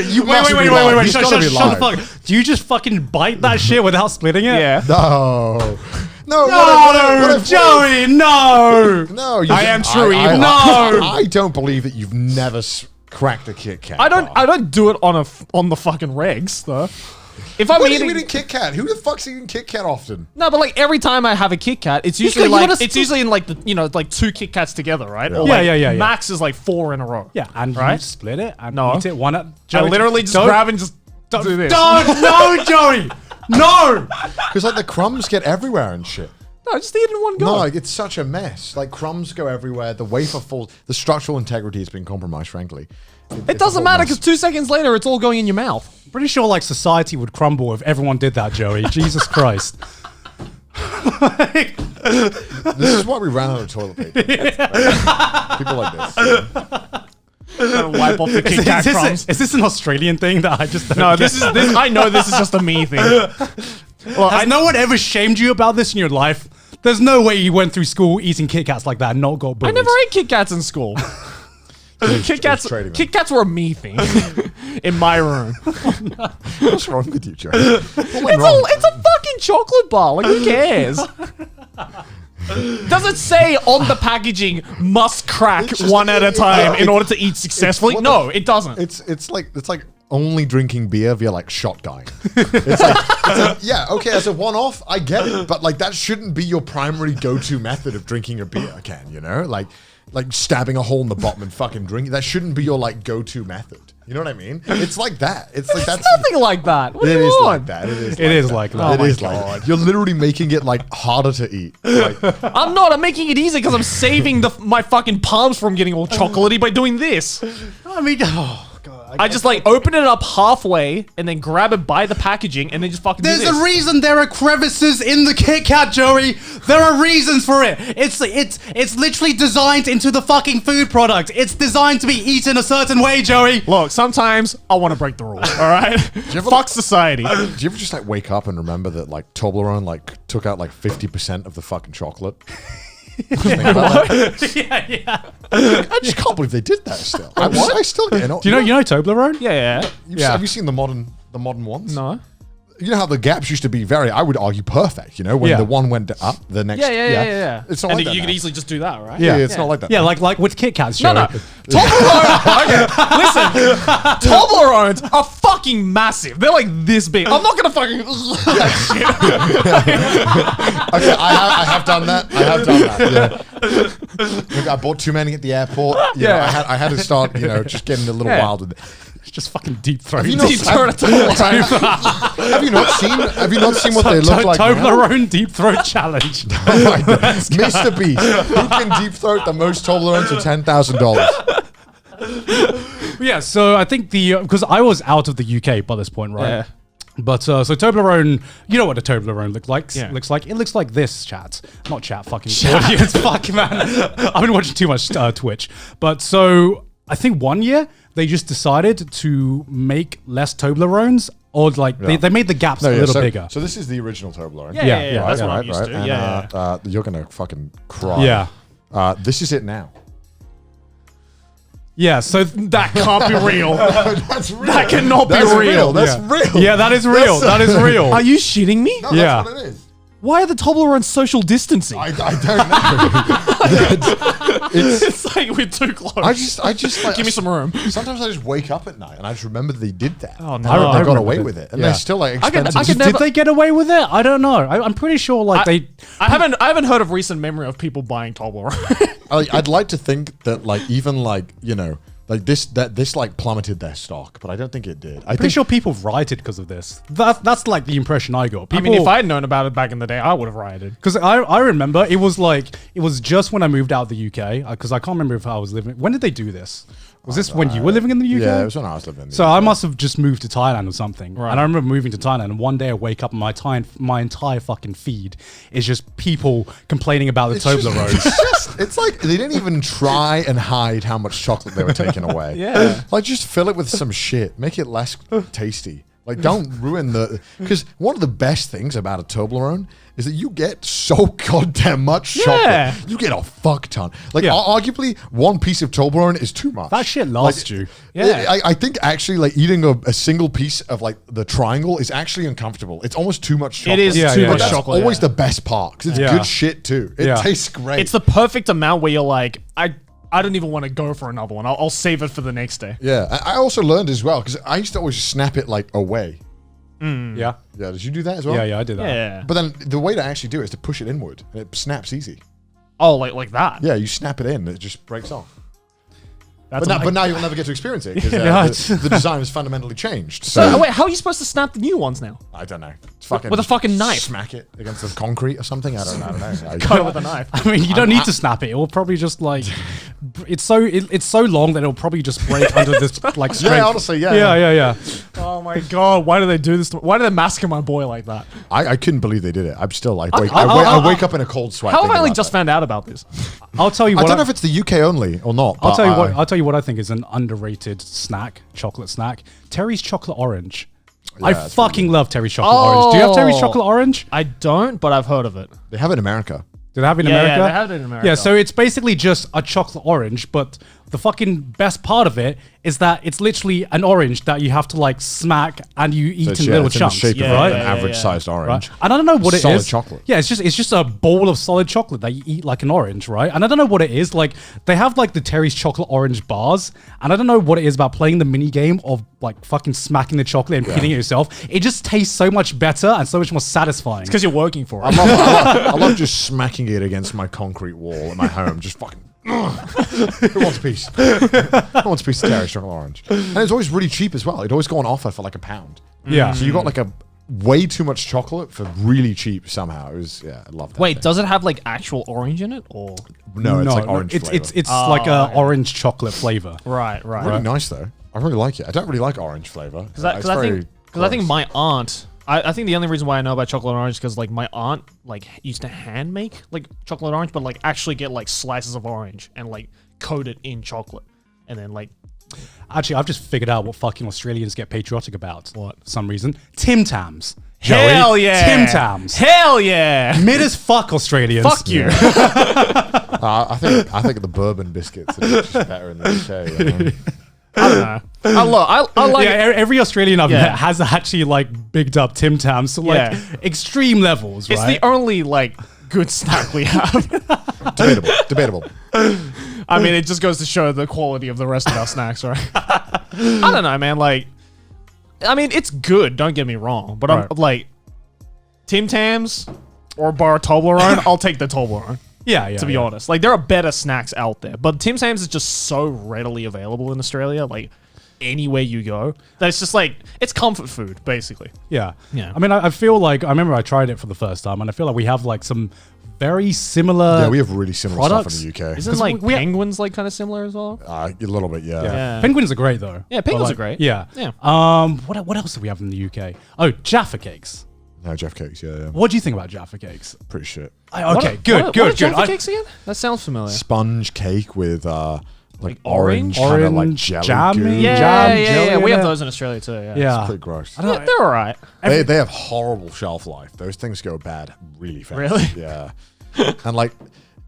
Speaker 3: you
Speaker 2: wait,
Speaker 3: He's
Speaker 2: shut
Speaker 3: gotta
Speaker 2: the
Speaker 3: be lying.
Speaker 2: fuck. Do you just fucking bite that shit without splitting it?
Speaker 1: Yeah.
Speaker 3: No.
Speaker 2: No,
Speaker 3: what if-
Speaker 2: Joey, no.
Speaker 3: No,
Speaker 1: I am true evil.
Speaker 3: I don't believe that you've never cracked a Kit Kat.
Speaker 1: I
Speaker 3: bar.
Speaker 1: don't do it on the fucking regs though. If I'm
Speaker 3: What are
Speaker 1: eating,
Speaker 3: you eating Kit Kat? Who the fuck's eating Kit Kat often?
Speaker 1: no, but like every time I have a Kit Kat, it's usually
Speaker 2: you
Speaker 1: like
Speaker 2: gotta
Speaker 1: it's usually in like the like 2 Kit Kats together, right? Or
Speaker 2: Yeah,
Speaker 1: like
Speaker 2: yeah.
Speaker 1: Max is like 4 in a row.
Speaker 2: Yeah, and you
Speaker 1: Right?
Speaker 2: split it and
Speaker 1: No.
Speaker 2: eat it one at
Speaker 1: I
Speaker 2: Joey.
Speaker 1: literally just grab and just do this.
Speaker 2: No, Joey. No.
Speaker 3: Because like the crumbs get everywhere and shit.
Speaker 1: No, just eat it in one go.
Speaker 3: No, like it's such a mess. Like crumbs go everywhere. The wafer falls. The structural integrity has been compromised. Frankly,
Speaker 1: It doesn't matter because 2 seconds later, it's all going in your mouth.
Speaker 2: Pretty sure like society would crumble if everyone did that, Joey. Jesus Christ.
Speaker 3: this is why we ran out of toilet paper. People like this.
Speaker 1: Gotta wipe off the Kit Kat crumbs.
Speaker 2: Is this an Australian thing that I just don't
Speaker 1: No,
Speaker 2: get?
Speaker 1: this. I know this is just a me thing. Well,
Speaker 2: Has no one ever shamed you about this in your life? There's no way you went through school eating Kit Kats like that and not got bullied.
Speaker 1: I never ate Kit Kats in school. Kit Kats were a me thing in my room.
Speaker 3: What's wrong with you, Joe?
Speaker 1: It's a fucking chocolate bar. Like, who cares? Does it say on the packaging must crack
Speaker 3: just-
Speaker 1: one at a time in
Speaker 3: it's-
Speaker 1: order to eat successfully?
Speaker 3: what
Speaker 1: No, it doesn't.
Speaker 3: It's like only drinking beer via like shot guying. It's like, yeah, okay, as a one-off, I get it, but like that shouldn't be your primary go-to method of drinking a beer can, you know? Like stabbing a hole in the bottom and fucking drinking. That shouldn't be your like go-to method. You know what I mean? It's like that. It's like that's
Speaker 1: Nothing like that. What do
Speaker 3: It
Speaker 1: you
Speaker 3: is
Speaker 1: want?
Speaker 3: like that. It is like that.
Speaker 2: Oh
Speaker 3: It
Speaker 2: my
Speaker 3: is like that. You're literally making it like harder to eat. Like,
Speaker 1: I'm not. I'm making it easy because I'm saving my fucking palms from getting all chocolatey by doing this.
Speaker 2: I mean, oh god.
Speaker 1: I just like open it up halfway and then grab it by the packaging and then just fucking
Speaker 2: There's
Speaker 1: do this.
Speaker 2: a reason there are crevices in the Kit Kat, Joey. There are reasons for it. It's literally designed into the fucking food product. It's designed to be eaten a certain way, Joey.
Speaker 1: Look, sometimes I want to break the rules, all right? Fuck society.
Speaker 3: do you ever just like wake up and remember that like Toblerone like took out like 50% of the fucking chocolate? Just think about that.
Speaker 2: Yeah.
Speaker 3: I just can't believe they did that still. I still get it.
Speaker 2: Do you know Toblerone?
Speaker 1: Yeah.
Speaker 3: Have you seen the modern ones?
Speaker 1: No.
Speaker 3: You know how the gaps used to be very, I would argue, perfect. You know, when
Speaker 2: Yeah.
Speaker 3: the one went up, the next.
Speaker 1: Yeah.
Speaker 3: It's not
Speaker 1: and
Speaker 3: like that
Speaker 1: you could
Speaker 3: now.
Speaker 1: easily just do that, right?
Speaker 3: Yeah, it's not like that.
Speaker 2: Yeah, like with Kit Kats,
Speaker 1: No,
Speaker 2: Joey.
Speaker 1: no. Toblerone. Okay, listen. Toblerones are fucking massive. They're like this big. I'm not gonna fucking that shit.
Speaker 3: Okay, I have done that. Yeah. Look, I bought too many at the airport. You know, I had to start, just getting a little wild with it.
Speaker 2: It's just fucking deep throat.
Speaker 3: Have you not, have you not seen what they look like now?
Speaker 2: Toblerone deep throat challenge.
Speaker 3: Oh my God. Mr. Beast, who can deep throat the most Toblerones for $10,000?
Speaker 2: Yeah, so I think because I was out of the UK by this point, right?
Speaker 1: Yeah.
Speaker 2: But so Toblerone, you know what a Toblerone looks like?
Speaker 1: Yeah.
Speaker 2: It looks like this, chat. Not chat, fucking audience. Fuck, man. I've been watching too much Twitch. But so I think one year they just decided to make less Toblerones, or like they made the gaps a little bigger.
Speaker 3: So this is the original Toblerone.
Speaker 1: Yeah. That's what I'm
Speaker 3: right,
Speaker 1: used to.
Speaker 3: And,
Speaker 1: Yeah.
Speaker 3: you're gonna fucking cry.
Speaker 2: Yeah.
Speaker 3: This is it now.
Speaker 2: Yeah, so
Speaker 1: That can't be real.
Speaker 3: That's real.
Speaker 1: That cannot be
Speaker 3: That's
Speaker 1: real.
Speaker 3: That's
Speaker 2: yeah.
Speaker 3: real.
Speaker 2: Yeah, that is real. That is real.
Speaker 1: Are you shitting me?
Speaker 3: No,
Speaker 2: Yeah.
Speaker 3: that's what it is.
Speaker 1: Why are the Toblerones social distancing?
Speaker 3: I don't know.
Speaker 1: It's like we're too close.
Speaker 3: I just like,
Speaker 1: Give me some room.
Speaker 3: Sometimes I just wake up at night and I just remember that they did that.
Speaker 1: Oh, no.
Speaker 3: I
Speaker 2: I
Speaker 3: got
Speaker 2: remember
Speaker 3: away
Speaker 2: that.
Speaker 3: with it, and
Speaker 2: Yeah.
Speaker 3: they're still like
Speaker 1: I can-
Speaker 3: expensive.
Speaker 1: I can
Speaker 2: Did
Speaker 1: never-
Speaker 2: they get away with it? I don't know. I'm pretty sure like they.
Speaker 1: I haven't heard of recent memory of people buying Toblerone.
Speaker 3: I'd like to think that like even like like this like plummeted their stock, but I don't think it did. I
Speaker 2: Pretty
Speaker 3: think
Speaker 2: sure people rioted because of this. That's like the impression I got.
Speaker 1: I mean, if I had known about it back in the day, I would have rioted.
Speaker 2: Because I remember it was just when I moved out of the UK, because I can't remember if I was living. When did they do this? Was this when you were living in the UK?
Speaker 3: Yeah, it was when I was living in the
Speaker 2: So
Speaker 3: UK.
Speaker 2: I must have just moved to Thailand or something.
Speaker 1: Right.
Speaker 2: And I remember moving to Thailand, and one day I wake up and my entire fucking feed is just people complaining about the Toblerones.
Speaker 3: It's like they didn't even try and hide how much chocolate they were taking away.
Speaker 1: Yeah.
Speaker 3: Like just fill it with some shit. Make it less tasty. Like, don't ruin because one of the best things about a Toblerone is that you get so goddamn much
Speaker 1: Yeah.
Speaker 3: chocolate. You get a fuck ton. Like,
Speaker 2: Yeah.
Speaker 3: arguably, one piece of Toblerone is too much.
Speaker 2: That shit lasts
Speaker 3: Like,
Speaker 2: you.
Speaker 1: Yeah.
Speaker 3: I think actually, like, eating a single piece of, like, the triangle is actually uncomfortable. It's almost too much chocolate.
Speaker 1: It is
Speaker 2: Yeah,
Speaker 1: too
Speaker 2: yeah,
Speaker 1: much
Speaker 3: But that's
Speaker 1: chocolate.
Speaker 3: always
Speaker 1: yeah.
Speaker 3: the best part because it's
Speaker 2: Yeah.
Speaker 3: good shit, too. It
Speaker 2: Yeah.
Speaker 3: tastes great.
Speaker 1: It's the perfect amount where you're like, I don't even want to go for another one. I'll save it for the next day.
Speaker 3: Yeah. I also learned as well because I used to always snap it, like, away.
Speaker 2: Yeah.
Speaker 3: Yeah. Did you do that as well?
Speaker 2: Yeah, yeah, I did that.
Speaker 1: Yeah.
Speaker 3: But then the way to actually do it is to push it inward, and it snaps easy.
Speaker 1: Oh, like that.
Speaker 3: Yeah, you snap it in, and it just breaks off.
Speaker 1: That's
Speaker 3: But now you'll never get to experience it because
Speaker 2: Yeah, it's-
Speaker 3: the design has fundamentally changed.
Speaker 1: So
Speaker 3: So
Speaker 1: wait, how are you supposed to snap the new ones now?
Speaker 3: I don't know. It's fucking
Speaker 1: With a fucking knife.
Speaker 3: Smack it against the concrete or something. I don't know.
Speaker 1: Cut it with a knife.
Speaker 2: I mean, you don't need to snap it. It will probably just like it's so long that it'll probably just break under this like strength.
Speaker 3: Yeah, honestly, yeah.
Speaker 2: yeah.
Speaker 1: Oh my god, why do they do this? Why do they massacre my boy like that?
Speaker 3: I couldn't believe they did it. I'm still like,
Speaker 2: I-
Speaker 3: I wake up in a cold sweat.
Speaker 1: How have I
Speaker 3: thinking
Speaker 1: only
Speaker 3: about
Speaker 1: just
Speaker 3: that.
Speaker 1: found out about this?
Speaker 2: I'll tell you
Speaker 3: I
Speaker 2: what.
Speaker 3: don't know if it's the UK only or not.
Speaker 2: I'll
Speaker 3: but
Speaker 2: tell you what. I'll tell you what I think is an underrated snack, chocolate snack. Terry's chocolate orange. I
Speaker 3: that's
Speaker 2: fucking love Terry's chocolate orange. Do you have Terry's
Speaker 1: Oh.
Speaker 2: chocolate orange?
Speaker 1: I don't, but I've heard of it.
Speaker 3: They have it in America.
Speaker 2: Do they have it in
Speaker 1: Yeah,
Speaker 2: America?
Speaker 1: yeah, they have it in America.
Speaker 2: Yeah, so it's basically just a chocolate orange, but the fucking best part of it is that it's literally an orange that you have to like smack and you eat
Speaker 3: So
Speaker 2: in little
Speaker 3: it's in
Speaker 2: chunks.
Speaker 3: the shape
Speaker 1: Yeah,
Speaker 3: of
Speaker 2: right?
Speaker 3: an
Speaker 1: yeah,
Speaker 3: average-sized
Speaker 2: Right.
Speaker 3: orange.
Speaker 2: And I don't know what it is.
Speaker 3: Solid chocolate.
Speaker 2: Yeah, it's just a bowl of solid chocolate that you eat like an orange, right? And I don't know what it is. Like they have like the Terry's chocolate orange bars, and I don't know what it is about playing the mini game of like fucking smacking the chocolate and hitting it yourself. It just tastes so much better and so much more satisfying.
Speaker 1: Because you're working for it.
Speaker 3: I love just smacking it against my concrete wall at my home. Just fucking. Who wants a piece? Who wants a piece of Terry's chocolate orange? And it's always really cheap as well. It'd always go on offer for like £1.
Speaker 2: Yeah.
Speaker 3: So you got like a way too much chocolate for really cheap somehow. It was, yeah, I love that.
Speaker 1: Wait,
Speaker 3: thing.
Speaker 1: does it have like actual orange in it, or
Speaker 3: No, it's like orange
Speaker 2: It's
Speaker 3: flavor.
Speaker 2: it's like a orange chocolate flavor.
Speaker 1: right?
Speaker 3: really nice though. I really like it. I don't really like orange flavor.
Speaker 1: Because I think my aunt. I think the only reason why I know about chocolate orange is because like my aunt like used to hand make like chocolate orange, but like actually get like slices of orange and like coat it in chocolate, and then like
Speaker 2: Actually, I've just figured out what fucking Australians get patriotic about.
Speaker 1: What?
Speaker 2: For some reason. Tim Tams.
Speaker 1: hell
Speaker 2: Joey.
Speaker 1: yeah,
Speaker 2: Tim Tams.
Speaker 1: hell yeah,
Speaker 2: Mid as fuck Australians.
Speaker 1: fuck you.
Speaker 3: I think the bourbon biscuits are just better in the UK. You know?
Speaker 1: I don't know. I like
Speaker 2: Yeah, every Australian I've
Speaker 1: Yeah.
Speaker 2: met has actually like bigged up Tim Tams to like
Speaker 1: Yeah.
Speaker 2: extreme levels,
Speaker 1: it's
Speaker 2: right?
Speaker 1: the only like good snack we have.
Speaker 3: Debatable.
Speaker 1: I mean, it just goes to show the quality of the rest of our snacks, right? I don't know, man. Like, I mean, it's good. Don't get me wrong, but I'm
Speaker 2: Right.
Speaker 1: like, Tim Tams or bar Toblerone. I'll take the Toblerone.
Speaker 2: yeah,
Speaker 1: To be honest, like there are better snacks out there, but Tim Tams is just so readily available in Australia. Like anywhere you go, that it's just like it's comfort food, basically.
Speaker 2: Yeah.
Speaker 1: Yeah.
Speaker 2: I mean, I feel like I remember I tried it for the first time, and I feel like we have like some very similar.
Speaker 3: Yeah, we have really similar
Speaker 2: products?
Speaker 3: stuff in the UK.
Speaker 1: Isn't
Speaker 2: 'Cause
Speaker 1: like
Speaker 2: we-
Speaker 1: penguins like kind of similar as well?
Speaker 3: A little bit, yeah.
Speaker 1: Yeah.
Speaker 2: Penguins are great though.
Speaker 1: Yeah, penguins
Speaker 2: But,
Speaker 1: are great.
Speaker 2: Yeah.
Speaker 1: Yeah.
Speaker 2: What else do we have in the UK? Oh, Jaffa Cakes.
Speaker 3: No, Jaffa Cakes, yeah.
Speaker 2: What do you think about Jaffa Cakes?
Speaker 3: Pretty shit.
Speaker 2: Okay, good.
Speaker 1: What are Jaffa
Speaker 2: I-
Speaker 1: Cakes again? That sounds familiar.
Speaker 3: Sponge cake with like
Speaker 1: orange?
Speaker 3: orange, kind of like
Speaker 2: Orange,
Speaker 3: jelly
Speaker 2: jammy,
Speaker 3: goo.
Speaker 2: yeah.
Speaker 1: Yeah,
Speaker 2: Jam,
Speaker 1: yeah,
Speaker 2: jelly
Speaker 1: yeah.
Speaker 2: in
Speaker 1: We have
Speaker 2: it.
Speaker 1: those in Australia too. Yeah.
Speaker 2: Yeah.
Speaker 3: Pretty gross.
Speaker 2: I don't know.
Speaker 1: They're all right.
Speaker 3: They have horrible shelf life. Those things go bad really fast.
Speaker 1: Really?
Speaker 3: Yeah. And like,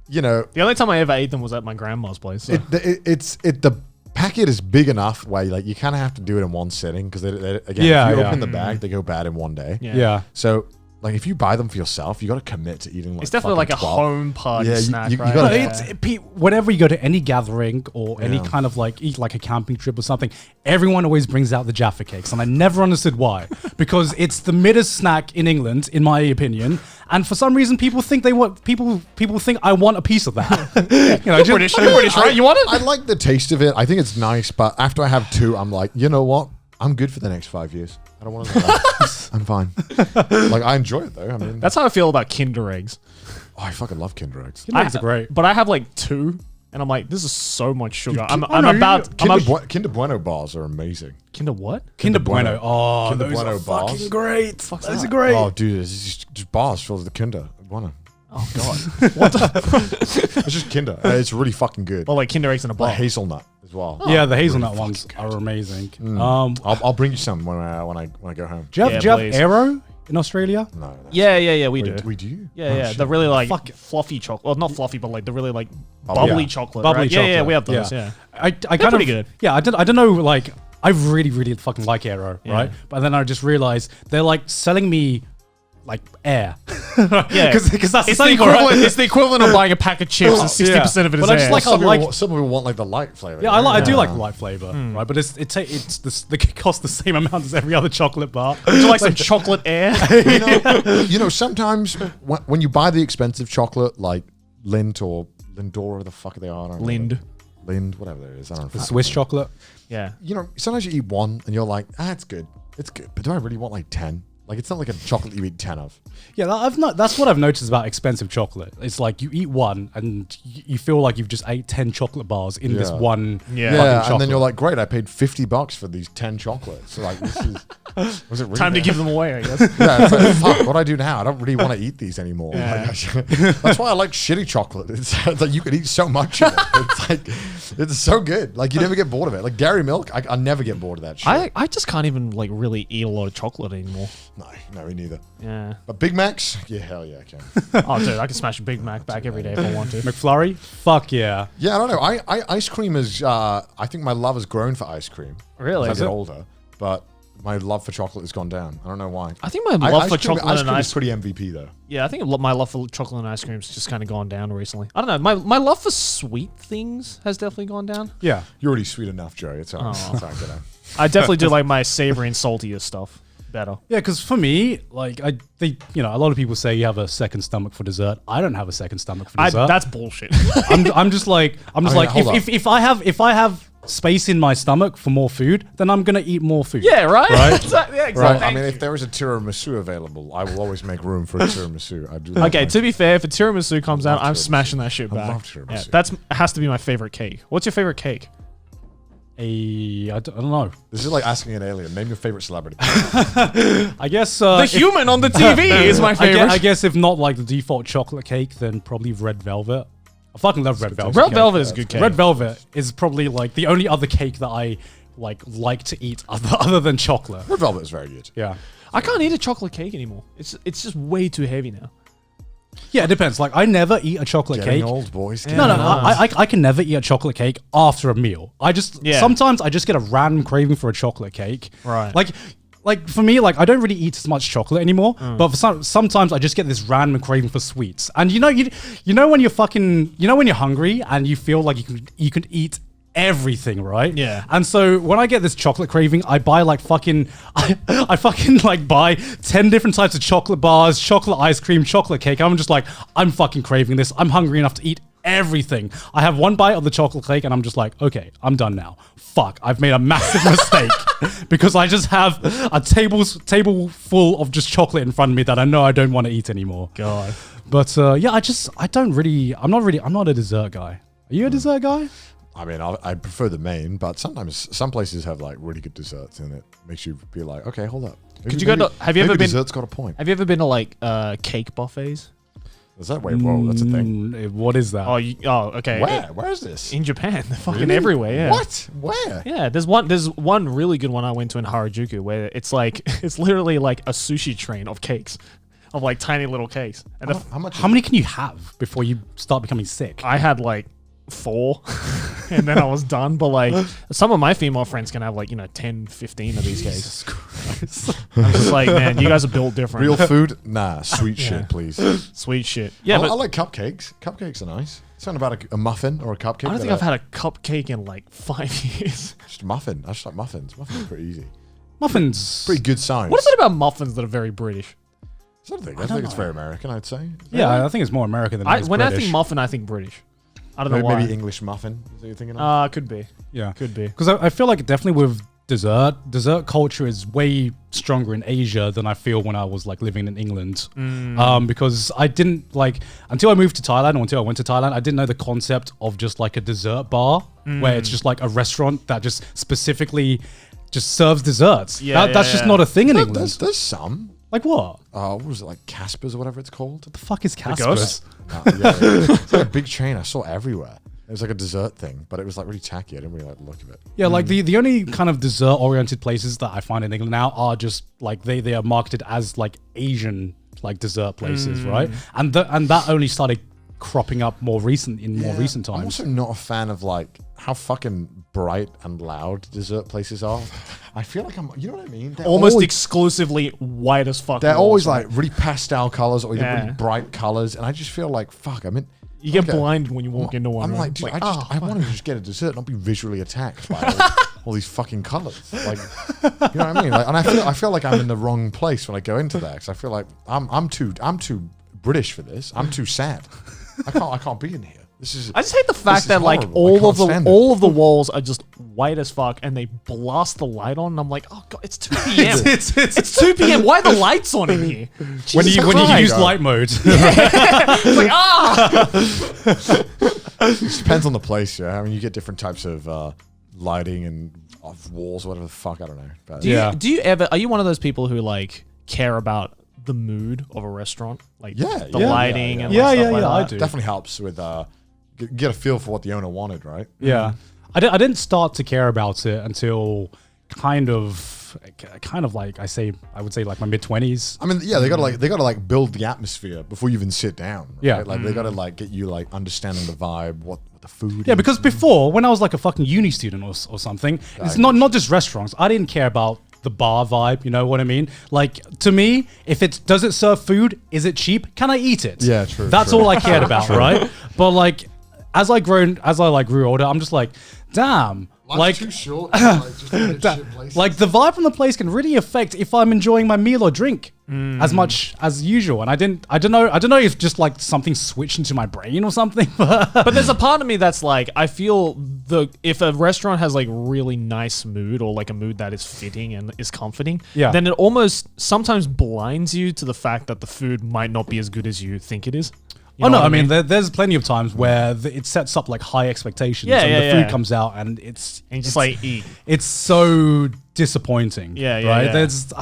Speaker 3: you know,
Speaker 1: The only time I ever ate them was at my grandma's place. So.
Speaker 3: the packet is big enough where like you kind of have to do it in one sitting because they again,
Speaker 2: Yeah,
Speaker 3: if you
Speaker 2: yeah.
Speaker 3: open the bag, they go bad in one day.
Speaker 1: Yeah.
Speaker 2: Yeah.
Speaker 3: So like if you buy them for yourself, you got to commit to eating like
Speaker 1: It's definitely like
Speaker 3: fucking
Speaker 1: a
Speaker 3: 12.
Speaker 1: home party
Speaker 3: Yeah, you-
Speaker 1: snack,
Speaker 3: you
Speaker 1: right?
Speaker 3: gotta-
Speaker 2: No, whenever you go to any gathering or any
Speaker 3: Yeah.
Speaker 2: kind of like eat like a camping trip or something, everyone always brings out the Jaffa Cakes, and I never understood why. Because it's the middest snack in England, in my opinion, and for some reason people think people think I want a piece of that. You know,
Speaker 1: You're British, right? You want it?
Speaker 3: I like the taste of it. I think it's nice, but after I have two, I'm like, you know what? I'm good for the next 5 years. I don't want to. I'm fine. Like I enjoy it though. I mean,
Speaker 1: That's how I feel about Kinder Eggs.
Speaker 3: oh, I fucking love Kinder Eggs.
Speaker 2: Kinder Eggs are great.
Speaker 1: But I have like two, and I'm like, this is so much sugar. I'm
Speaker 2: no,
Speaker 1: about
Speaker 3: Kinder Bueno bars are amazing.
Speaker 1: Kinder what?
Speaker 2: Kinder Bueno. Oh,
Speaker 3: Kinder
Speaker 2: those
Speaker 3: Bueno
Speaker 2: are
Speaker 3: bars.
Speaker 2: fucking great.
Speaker 1: Fuck's
Speaker 2: Those
Speaker 1: that?
Speaker 2: are great.
Speaker 3: Oh, dude, it's just bars filled with the Kinder Bueno.
Speaker 1: Oh god.
Speaker 3: It's just Kinder. It's really fucking good.
Speaker 1: Well, like Kinder Eggs in a bar.
Speaker 3: Like hazelnut is as well.
Speaker 2: Yeah, the hazelnut ones are amazing.
Speaker 3: I'll bring you some when I go home.
Speaker 2: Do you have
Speaker 1: please.
Speaker 2: Aero in Australia?
Speaker 3: No.
Speaker 1: Yeah, we do.
Speaker 3: We do?
Speaker 1: Yeah,
Speaker 3: shit.
Speaker 1: the really like
Speaker 2: Fuck.
Speaker 1: fluffy chocolate. Well, not fluffy, but like the really like
Speaker 3: Bubbly.
Speaker 1: bubbly
Speaker 3: Yeah.
Speaker 1: chocolate.
Speaker 2: Bubbly
Speaker 1: right?
Speaker 2: chocolate.
Speaker 1: Yeah, we have those. Yeah.
Speaker 2: I kind
Speaker 1: pretty
Speaker 2: of
Speaker 1: good.
Speaker 2: Yeah, I don't know. Like, I really fucking like Aero, right? But then I just realized they're like selling me like air.
Speaker 1: Yeah,
Speaker 2: because that's
Speaker 1: it's
Speaker 2: the
Speaker 1: the
Speaker 2: thing,
Speaker 1: equivalent.
Speaker 2: right?
Speaker 1: It's the equivalent of buying a pack of chips and 60% of it is
Speaker 2: But I just
Speaker 1: air.
Speaker 2: like how
Speaker 3: Some people want like the light flavor.
Speaker 2: Yeah, I do like the light flavor, right? But it costs the same amount as every other chocolate bar.
Speaker 1: Would you like some chocolate air?
Speaker 3: You know, sometimes when you buy the expensive chocolate like Lindt or Lindora, the fuck they are. I don't know. Lind, whatever it is. I don't know.
Speaker 2: Swiss chocolate.
Speaker 1: Yeah.
Speaker 3: You know, sometimes you eat one and you're like, it's good. It's good. But do I really want like 10? Like, it's not like a chocolate you eat 10 of.
Speaker 2: Yeah, that's what I've noticed about expensive chocolate. It's like you eat one and you feel like you've just ate 10 chocolate bars in this one
Speaker 1: Yeah.
Speaker 2: fucking
Speaker 3: Yeah,
Speaker 2: chocolate.
Speaker 3: and then you're like, great, I paid $50 for these 10 chocolates. So like, this is was it really
Speaker 1: Time to
Speaker 3: bad?
Speaker 1: give them away, I guess.
Speaker 3: Yeah, it's like, fuck, what do I do now? I don't really want to eat these anymore.
Speaker 1: Yeah.
Speaker 3: Like, that's why I like shitty chocolate. It's like you can eat so much of it. It's like, it's so good. Like, you never get bored of it. Like, dairy milk, I never get bored of that shit.
Speaker 1: I just can't even like really eat a lot of chocolate anymore.
Speaker 3: No, me neither.
Speaker 1: Yeah.
Speaker 3: But Big Macs, yeah, hell yeah, I can.
Speaker 1: Oh, dude, I can smash a Big Mac back every day if I want to.
Speaker 2: McFlurry? Fuck yeah.
Speaker 3: Yeah, I don't know. I ice cream is, I think my love has grown for ice cream.
Speaker 1: Really?
Speaker 3: As I get older. But my love for chocolate has gone down. I don't know why.
Speaker 1: I think my love for chocolate
Speaker 3: ice
Speaker 1: and
Speaker 3: cream
Speaker 1: ice
Speaker 3: is pretty MVP though.
Speaker 1: Yeah, I think my love for chocolate and ice cream's just kind of gone down recently. I don't know. My love for sweet things has definitely gone down.
Speaker 2: Yeah.
Speaker 3: You're already sweet enough, Joey. It's all right. It's all right, good.
Speaker 1: I definitely do like my savory and saltier stuff better.
Speaker 2: Yeah, because for me, like, a lot of people say you have a second stomach for dessert. I don't have a second stomach for dessert.
Speaker 1: That's bullshit.
Speaker 2: I'm just like,
Speaker 3: hold on.
Speaker 2: if I have space in my stomach for more food, then I'm gonna eat more food.
Speaker 1: Yeah, right?
Speaker 2: Right?
Speaker 1: Yeah, exactly.
Speaker 3: Right. I mean, if there is a tiramisu available, I will always make room for a tiramisu. I do.
Speaker 1: Okay, to be fair, if a tiramisu comes out, I'm
Speaker 3: tiramisu.
Speaker 1: smashing that shit
Speaker 3: I
Speaker 1: back.
Speaker 3: love tiramisu.
Speaker 1: Yeah, has to be my favorite cake. What's your favorite cake?
Speaker 2: I don't know.
Speaker 3: This is like asking an alien. Name your favorite celebrity.
Speaker 2: I guess
Speaker 1: The human on the TV is my favorite.
Speaker 2: I guess if not like the default chocolate cake, then probably red velvet. I fucking love red velvet.
Speaker 1: Red
Speaker 2: cake.
Speaker 1: velvet is a good cake.
Speaker 2: Red velvet is probably like the only other cake that I like to eat other than chocolate.
Speaker 3: Red velvet is very good.
Speaker 2: Yeah.
Speaker 1: I can't eat a chocolate cake anymore. It's just way too heavy now.
Speaker 2: Yeah, it depends. Like, I never eat a chocolate
Speaker 3: Getting
Speaker 2: cake.
Speaker 3: old, boys.
Speaker 2: No, I can never eat a chocolate cake after a meal. Sometimes I just get a random craving for a chocolate cake.
Speaker 1: Right.
Speaker 2: Like for me, like I don't really eat as much chocolate anymore. But for sometimes I just get this random craving for sweets. And you know when you're hungry and you feel like you can eat everything, right?
Speaker 1: Yeah.
Speaker 2: And so when I get this chocolate craving, I buy like I fucking like buy 10 different types of chocolate bars, chocolate ice cream, chocolate cake. I'm just like, I'm fucking craving this. I'm hungry enough to eat everything. I have one bite of the chocolate cake and I'm just like, okay, I'm done now. Fuck, I've made a massive mistake because I just have a table full of just chocolate in front of me that I know I don't want to eat anymore.
Speaker 1: God.
Speaker 2: But yeah, I'm not a dessert guy. Are you a dessert guy?
Speaker 3: I mean, I prefer the main, but sometimes some places have like really good desserts, and it makes you be like, okay, hold up.
Speaker 1: Have you ever been?
Speaker 3: Dessert's got a point.
Speaker 1: Have you ever been to like cake buffets?
Speaker 3: Is that whoa? That's a thing.
Speaker 2: What is that?
Speaker 1: Okay.
Speaker 3: Where is this?
Speaker 1: In Japan, they're fucking
Speaker 3: Really?
Speaker 1: everywhere. Yeah.
Speaker 3: What? Where?
Speaker 1: Yeah, there's one really good one I went to in Harajuku where it's like it's literally like a sushi train of cakes, of like tiny little cakes. And
Speaker 3: How much?
Speaker 2: How many can you have before you start becoming sick?
Speaker 1: I had like 4 and then I was done. But like some of my female friends can have like 10, 15 of these cakes. I'm just like, man, you guys are built different.
Speaker 3: Real food? Nah, sweet shit, please.
Speaker 1: Sweet shit. Yeah,
Speaker 3: I
Speaker 1: but
Speaker 3: like cupcakes. Cupcakes are nice. Something about a muffin or a cupcake.
Speaker 1: I don't think I've had a cupcake in like 5 years.
Speaker 3: just a muffin. I just like muffins. Muffins are pretty easy.
Speaker 2: Muffins.
Speaker 3: Pretty good size.
Speaker 1: What is it about muffins that are very British?
Speaker 3: I think it's very American. I'd say.
Speaker 2: Yeah, I think it's more American than it is
Speaker 1: When
Speaker 2: British.
Speaker 1: I think muffin, I think British. I don't know
Speaker 3: Maybe
Speaker 1: why.
Speaker 3: English muffin. Is that you're thinking of?
Speaker 1: Could be.
Speaker 2: Yeah,
Speaker 1: Could be.
Speaker 2: because I feel like definitely with dessert culture is way stronger in Asia than I feel when I was like living in England. Because I didn't like until I moved to Thailand or until I went to Thailand, I didn't know the concept of just like a dessert bar where it's just like a restaurant that just specifically just serves desserts.
Speaker 1: Yeah,
Speaker 2: That's just not a thing in
Speaker 3: No,
Speaker 2: England.
Speaker 3: there's some.
Speaker 2: Like what?
Speaker 3: What was it, like Casper's or whatever it's called?
Speaker 2: The fuck is
Speaker 1: Ghost?
Speaker 2: Casper's?
Speaker 3: Yeah. It's like a big chain I saw everywhere. It was like a dessert thing, but it was like really tacky. I didn't really like the look of it.
Speaker 2: Yeah, like the only kind of dessert-oriented places that I find in England now are just like they are marketed as like Asian like dessert places, right? And that only started cropping up in more recent times.
Speaker 3: I'm also not a fan of like how fucking bright and loud dessert places are. I feel like you know what I mean? They're
Speaker 1: Almost
Speaker 3: always,
Speaker 1: exclusively white as fuck.
Speaker 3: They're
Speaker 1: walls,
Speaker 3: always
Speaker 1: right?
Speaker 3: like really pastel colors or really bright colors, and I just feel like fuck. I mean,
Speaker 1: You get blinded when you walk into one.
Speaker 3: I'm
Speaker 1: right?
Speaker 3: like, dude, I want to just get a dessert, not be visually attacked by all these fucking colors. Like, you know what I mean? Like, and I feel like I'm in the wrong place when I go into that because I feel like I'm too British for this. I'm too sad. I can't be in here. This is.
Speaker 1: I just hate the fact that like
Speaker 3: horrible.
Speaker 1: all of the walls are just white as fuck, and they blast the light on. And I'm like, oh god, it's 2 p.m. it's 2 p.m. Why are the lights on in here?
Speaker 2: When you use light mode.
Speaker 1: It's like
Speaker 3: It depends on the place. Yeah, I mean, you get different types of lighting and of walls, whatever the fuck. I don't know. But
Speaker 1: Do you ever? Are you one of those people who like care about the mood of a restaurant, like the lighting and stuff like that?
Speaker 2: I do.
Speaker 3: Definitely helps with get a feel for what the owner wanted, right?
Speaker 2: Yeah, I didn't start to care about it until kind of like I would say like my mid-20s.
Speaker 3: I mean, yeah, they gotta like build the atmosphere before you even sit down. Right?
Speaker 2: Yeah.
Speaker 3: Like they gotta like get you like understanding the vibe, what the food.
Speaker 2: Yeah,
Speaker 3: is.
Speaker 2: because before when I was like a fucking uni student or something, it's not just restaurants. I didn't care about the bar vibe, you know what I mean? Like to me, if does it serve food? Is it cheap? Can I eat it?
Speaker 3: Yeah, true.
Speaker 2: That's all I cared about, right? But like as I grew older, I'm just like, damn. Life's
Speaker 3: too short. Just
Speaker 2: like the vibe from the place can really affect if I'm enjoying my meal or drink as much as usual. And I don't know if just like something switched into my brain or something.
Speaker 1: But there's a part of me that's like, I feel if a restaurant has like really nice mood or like a mood that is fitting and is comforting, then it almost sometimes blinds you to the fact that the food might not be as good as you think it is. You know
Speaker 2: I mean,
Speaker 1: mean?
Speaker 2: there's plenty of times where it sets up like high expectations, and the food comes out and it's
Speaker 1: just like eat.
Speaker 2: It's so disappointing. Right?
Speaker 1: Yeah.
Speaker 2: There's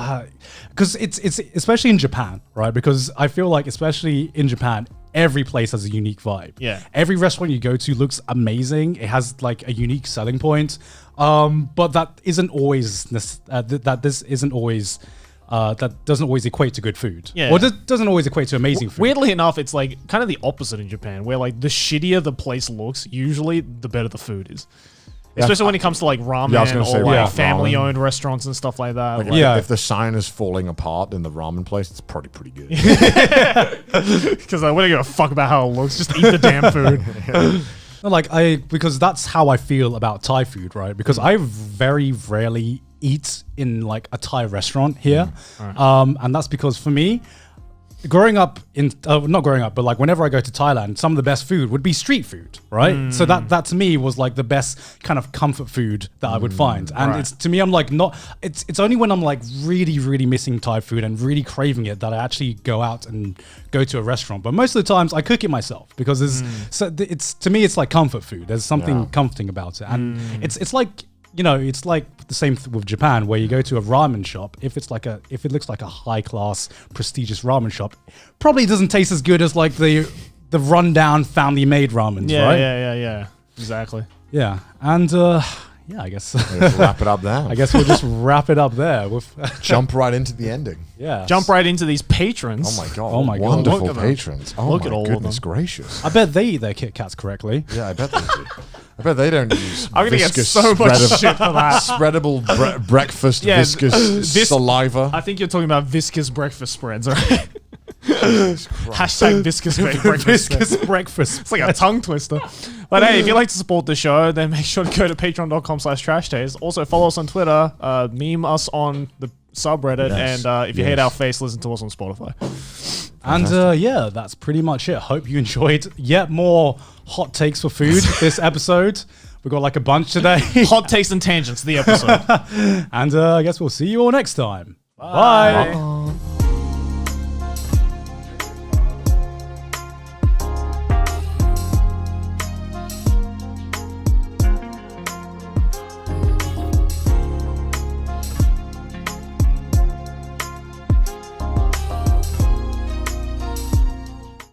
Speaker 2: because it's especially in Japan, right? Because I feel like especially in Japan, every place has a unique vibe.
Speaker 1: Yeah.
Speaker 2: Every restaurant you go to looks amazing. It has like a unique selling point. But that isn't always that doesn't always equate to good food.
Speaker 1: Yeah.
Speaker 2: Or doesn't always equate to amazing food.
Speaker 1: Weirdly enough, it's like kind of the opposite in Japan, where like the shittier the place looks, usually the better the food is. Especially when it comes to like ramen or like family-owned restaurants and stuff like that.
Speaker 3: Like, if the sign is falling apart in the ramen place, it's probably pretty good.
Speaker 1: Because I wouldn't give a fuck about how it looks. Just eat the damn food.
Speaker 2: Because that's how I feel about Thai food, right? Because I very rarely eat in like a Thai restaurant here. And that's because for me, not growing up, but like whenever I go to Thailand, some of the best food would be street food, right? So that to me was like the best kind of comfort food that I would find. And it's to me, I'm like it's only when I'm like really, really missing Thai food and really craving it that I actually go out and go to a restaurant. But most of the times I cook it myself because it's to me, it's like comfort food. There's something comforting about it. And it's like, you know, it's like the same with Japan, where you go to a ramen shop. If it looks like a high class, prestigious ramen shop, probably doesn't taste as good as like the rundown family made ramens, right?
Speaker 1: Yeah. Exactly.
Speaker 2: Yeah, and I guess
Speaker 3: wrap it up there.
Speaker 2: I guess we'll just wrap it up there with
Speaker 3: jump right into the ending.
Speaker 2: Yeah,
Speaker 1: jump right into these patrons.
Speaker 3: Oh my god!
Speaker 2: Oh my god!
Speaker 3: Wonderful
Speaker 1: Look at them.
Speaker 3: patrons. Oh
Speaker 1: Look
Speaker 3: my
Speaker 1: at all of
Speaker 3: goodness
Speaker 1: them.
Speaker 3: gracious!
Speaker 2: I bet they eat their Kit Kats correctly.
Speaker 3: Yeah, I bet they do. I bet they don't use
Speaker 1: I'm gonna get
Speaker 3: viscous
Speaker 1: so much shit for that.
Speaker 3: spreadable breakfast
Speaker 1: Yeah,
Speaker 3: viscous saliva.
Speaker 1: I think you're talking about viscous breakfast spreads, right? Hashtag viscous breakfast
Speaker 2: Viscous
Speaker 1: spreads.
Speaker 2: breakfast.
Speaker 1: It's like a tongue twister. But hey, if you'd like to support the show, then make sure to go to patreon.com/trashtaste. Also follow us on Twitter, meme us on the subreddit, and if you hate our face, listen to us on Spotify.
Speaker 2: And that's pretty much it. Hope you enjoyed yet more hot takes for food this episode. We got like a bunch today.
Speaker 1: Hot takes and tangents, the episode.
Speaker 2: And I guess we'll see you all next time. Bye.